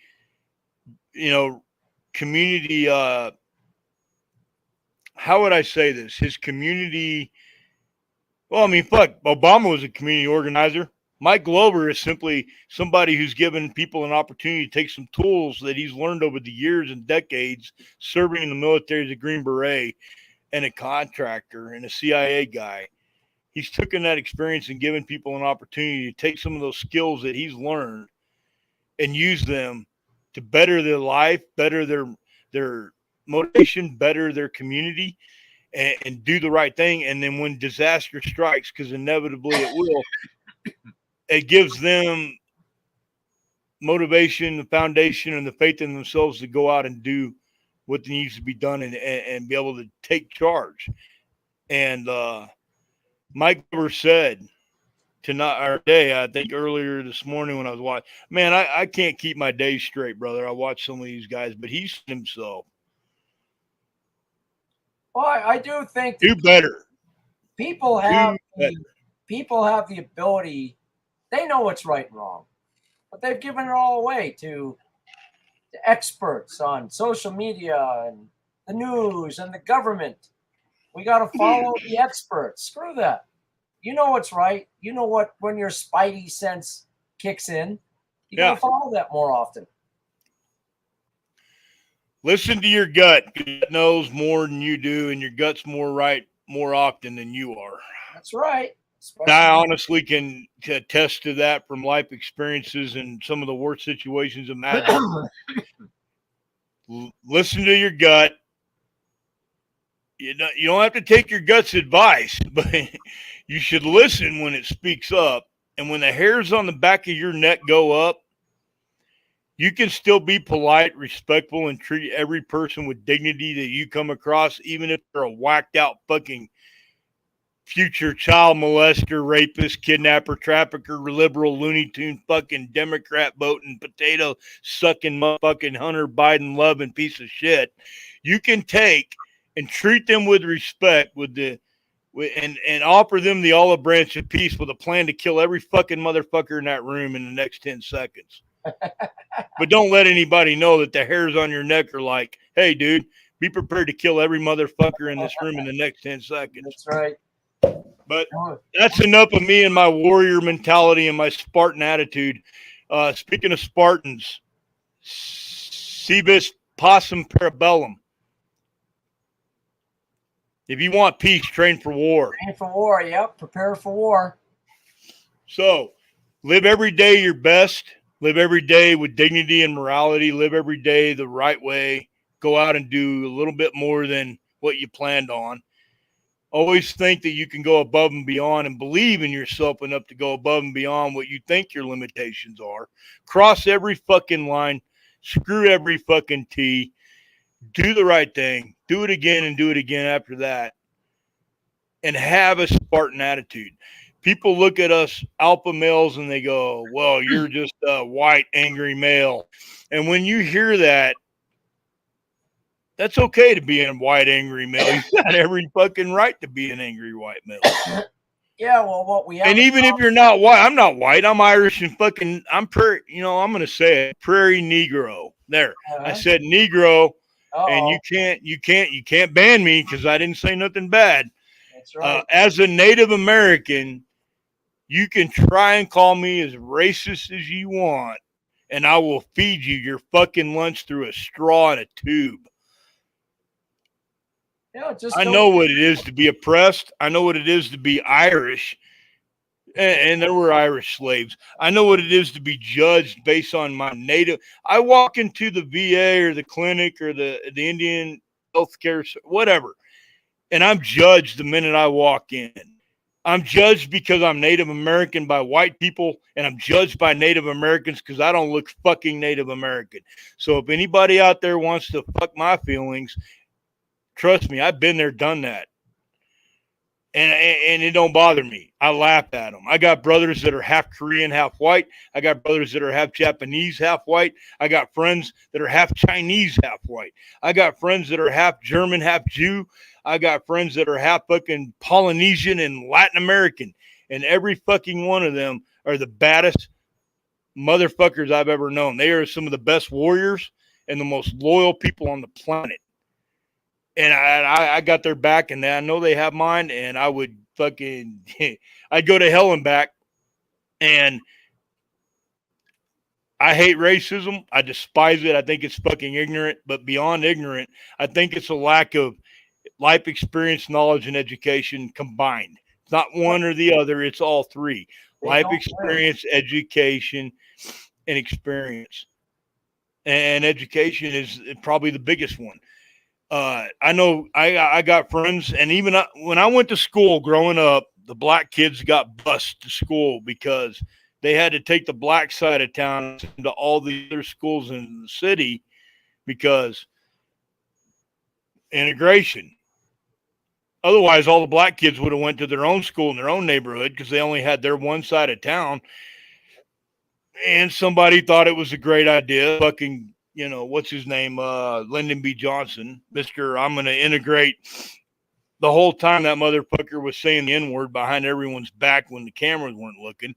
how would I say this? His community, well, I mean, fuck, Obama was a community organizer. Mike Glover is simply somebody who's given people an opportunity to take some tools that he's learned over the years and decades serving in the military as a Green Beret and a contractor and a CIA guy. He's taken that experience and given people an opportunity to take some of those skills that he's learned and use them to better their life, better their motivation, better their community, and do the right thing. And then when disaster strikes, because inevitably it will, it gives them motivation, the foundation, and the faith in themselves to go out and do what needs to be done and be able to take charge. And Mike Glover said tonight or day. I think earlier this morning when I was watching. Man, I can't keep my days straight, brother. I watch some of these guys, but he's himself. Well, I do think Do better. people have Do people have the ability. They know what's right and wrong, but they've given it all away to experts on social media and the news and the government. We got to follow the experts. Screw that. You know what's right. You know what, when your spidey sense kicks in, you got to follow that more often. Listen to your gut. It knows more than you do, and your gut's more right more often than you are. That's right. I honestly can attest to that from life experiences and some of the worst situations imaginable. Listen to your gut. You don't have to take your gut's advice, but you should listen when it speaks up. And when the hairs on the back of your neck go up, you can still be polite, respectful, and treat every person with dignity that you come across, even if they're a whacked out fucking future child molester, rapist, kidnapper, trafficker, liberal, Looney Tune, fucking Democrat voting, potato sucking, motherfucking Hunter Biden loving piece of shit. You can take and treat them with respect, and offer them the olive branch of peace with a plan to kill every fucking motherfucker in that room in the next 10 seconds. But don't let anybody know that the hairs on your neck are like, hey, dude, be prepared to kill every motherfucker in this room in the next 10 seconds. That's right. But that's enough of me and my warrior mentality and my Spartan attitude. Speaking of Spartans, Cebus possum parabellum. If you want peace, train for war. Train for war, yep. Prepare for war. So, live every day your best. Live every day with dignity and morality. Live every day the right way. Go out and do a little bit more than what you planned on. Always think that you can go above and beyond and believe in yourself enough to go above and beyond what you think your limitations are. Cross every fucking line. Screw every fucking T. Do the right thing. Do it again and do it again after that. And have a Spartan attitude. People look at us alpha males and they go, well, you're just a white, angry male. And when you hear that, that's okay to be a white, angry male. You've got every fucking right to be an angry white male. Yeah, well, what we have. And even if you're not white, I'm not white. I'm Irish and fucking, I'm prairie, I'm going to say it, prairie Negro. There. I said Negro. And you can't ban me because I didn't say nothing bad. That's right. As a Native American, you can try and call me as racist as you want, and I will feed you your fucking lunch through a straw and a tube. Yeah, I know what it is to be oppressed. I know what it is to be Irish, and there were Irish slaves. I know what it is to be judged based on my native. I walk into the VA or the clinic or the Indian healthcare, whatever, and I'm judged the minute I walk in. I'm judged because I'm Native American by white people, and I'm judged by Native Americans because I don't look fucking Native American. So if anybody out there wants to fuck my feelings, trust me, I've been there, done that. And it don't bother me. I laugh at them. I got brothers that are half Korean, half white. I got brothers that are half Japanese, half white. I got friends that are half Chinese, half white. I got friends that are half German, half Jew. I got friends that are half fucking Polynesian and Latin American. And every fucking one of them are the baddest motherfuckers I've ever known. They are some of the best warriors and the most loyal people on the planet. And I got their back, and I know they have mine, and I would fucking, I'd go to hell and back. And I hate racism. I despise it. I think it's fucking ignorant, but beyond ignorant, I think it's a lack of life experience, knowledge, and education combined. It's not one or the other. It's all three. Life experience, education, and experience. And education is probably the biggest one. I know I got friends, and even when I went to school growing up, the black kids got bused to school because they had to take the black side of town to all the other schools in the city because integration. Otherwise, all the black kids would have went to their own school in their own neighborhood because they only had their one side of town. And somebody thought it was a great idea. Fucking, what's his name? Lyndon B. Johnson, Mr. I'm going to integrate. The whole time that motherfucker was saying the N-word behind everyone's back when the cameras weren't looking.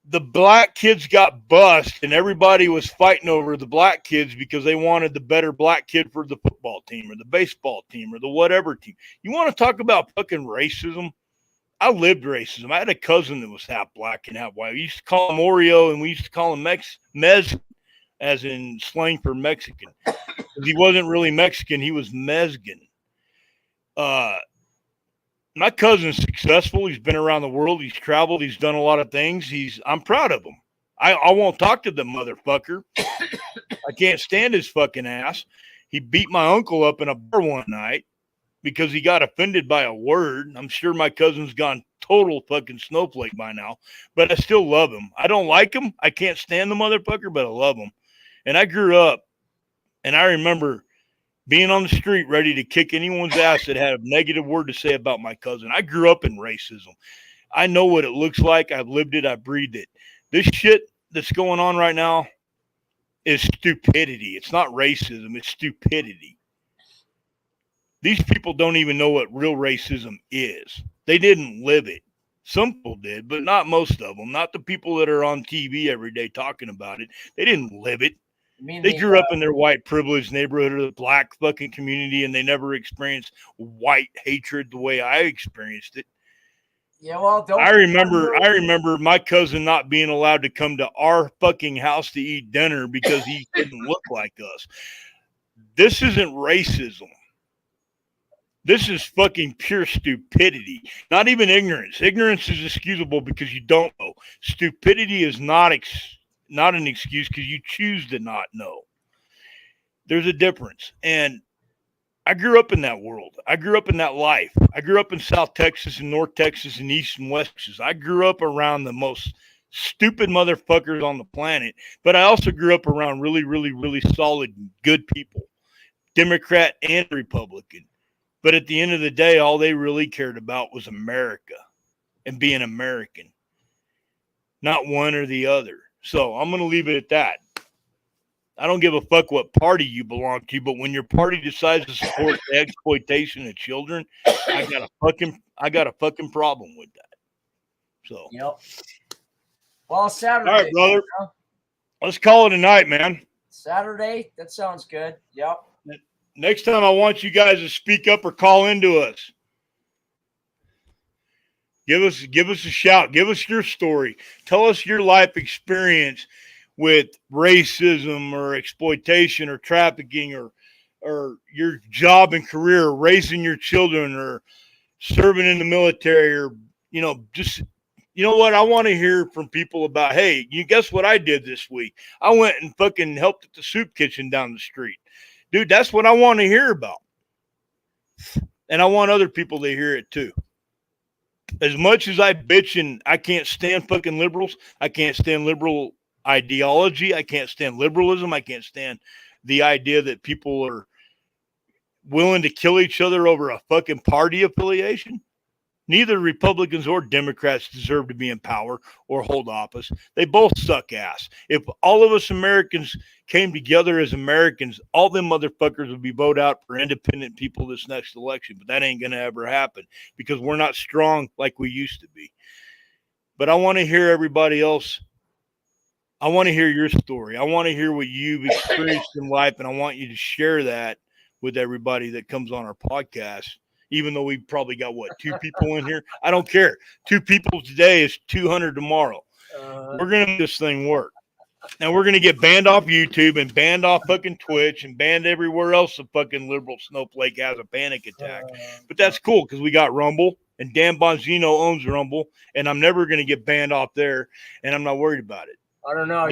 The black kids got bust, and everybody was fighting over the black kids because they wanted the better black kid for the football team or the baseball team or the whatever team. You want to talk about fucking racism? I lived racism. I had a cousin that was half black and half white. We used to call him Oreo, and we used to call him Mez, as in slang for Mexican. He wasn't really Mexican. He was Mezgan. My cousin's successful. He's been around the world. He's traveled. He's done a lot of things. I'm proud of him. I won't talk to the motherfucker. I can't stand his fucking ass. He beat my uncle up in a bar one night because he got offended by a word. I'm sure my cousin's gone total fucking snowflake by now, but I still love him. I don't like him. I can't stand the motherfucker, but I love him. And I grew up, and I remember being on the street ready to kick anyone's ass that had a negative word to say about my cousin. I grew up in racism. I know what it looks like. I've lived it. I breathed it. This shit that's going on right now is stupidity. It's not racism. It's stupidity. These people don't even know what real racism is. They didn't live it. Some people did, but not most of them. Not the people that are on TV every day talking about it. They didn't live it. They grew up in their white privileged neighborhood or the black fucking community, and they never experienced white hatred the way I experienced it. Yeah, well, I remember my cousin not being allowed to come to our fucking house to eat dinner because he didn't look like us. This isn't racism. This is fucking pure stupidity. Not even ignorance. Ignorance is excusable because you don't know. Stupidity is not an excuse because you choose to not know. There's a difference. And I grew up in that world. I grew up in that life. I grew up in South Texas and North Texas and East and West Texas. I grew up around the most stupid motherfuckers on the planet, but I also grew up around really, really, really solid, good people, Democrat and Republican. But at the end of the day, all they really cared about was America and being American, not one or the other. So I'm going to leave it at that. I don't give a fuck what party you belong to, but when your party decides to support the exploitation of children, I got a fucking problem with that. So, yep. Well, Saturday. All right, brother. Let's call it a night, man. Saturday? That sounds good. Yep. Next time I want you guys to speak up or call into us. Give us a shout. Give us your story. Tell us your life experience with racism or exploitation or trafficking or your job and career, or raising your children or serving in the military, or, just, what? I want to hear from people about, hey, you guess what I did this week? I went and fucking helped at the soup kitchen down the street. Dude, that's what I want to hear about. And I want other people to hear it too. As much as I bitch and I can't stand fucking liberals, I can't stand liberal ideology, I can't stand liberalism, I can't stand the idea that people are willing to kill each other over a fucking party affiliation. Neither Republicans or Democrats deserve to be in power or hold office. They both suck ass. If all of us Americans came together as Americans, all them motherfuckers would be voted out for independent people this next election. But that ain't going to ever happen because we're not strong like we used to be. But I want to hear everybody else. I want to hear your story. I want to hear what you've experienced in life, and I want you to share that with everybody that comes on our podcast. Even though we probably got, 2 people in here? I don't care. 2 people today is 200 tomorrow. We're going to make this thing work. And we're going to get banned off YouTube and banned off fucking Twitch and banned everywhere else the fucking liberal snowflake has a panic attack. But that's cool because we got Rumble, and Dan Bongino owns Rumble, and I'm never going to get banned off there, and I'm not worried about it. I don't know.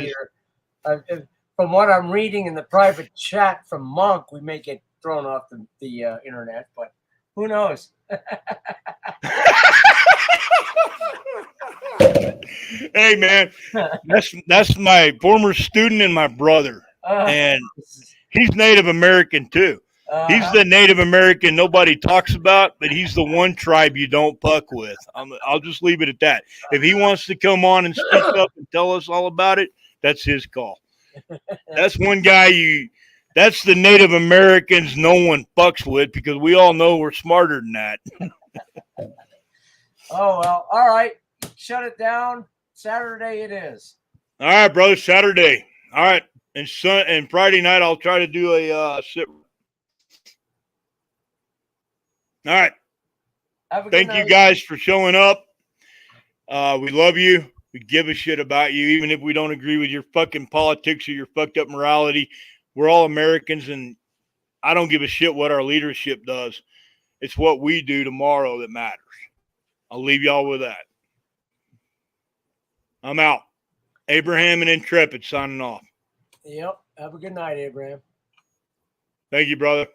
From what I'm reading in the private chat from Monk, we may get thrown off the internet, but who knows? Hey, man, that's my former student and my brother, and he's Native American too. He's the Native American nobody talks about, but he's the one tribe you don't fuck with. I'll just leave it at that. If he wants to come on and speak up and tell us all about it, that's his call. That's one guy that's the Native Americans no one fucks with because we all know we're smarter than that. Oh, well. All right. Shut it down. Saturday it is. All right, brother. Saturday. All right. And Friday night, I'll try to do a sit. All right. Have a good Thank night. you guys for showing up. We love you. We give a shit about you, even if we don't agree with your fucking politics or your fucked up morality. We're all Americans, and I don't give a shit what our leadership does. It's what we do tomorrow that matters. I'll leave y'all with that. I'm out. Abraham and Intrepid signing off. Yep. Have a good night, Abraham. Thank you, brother.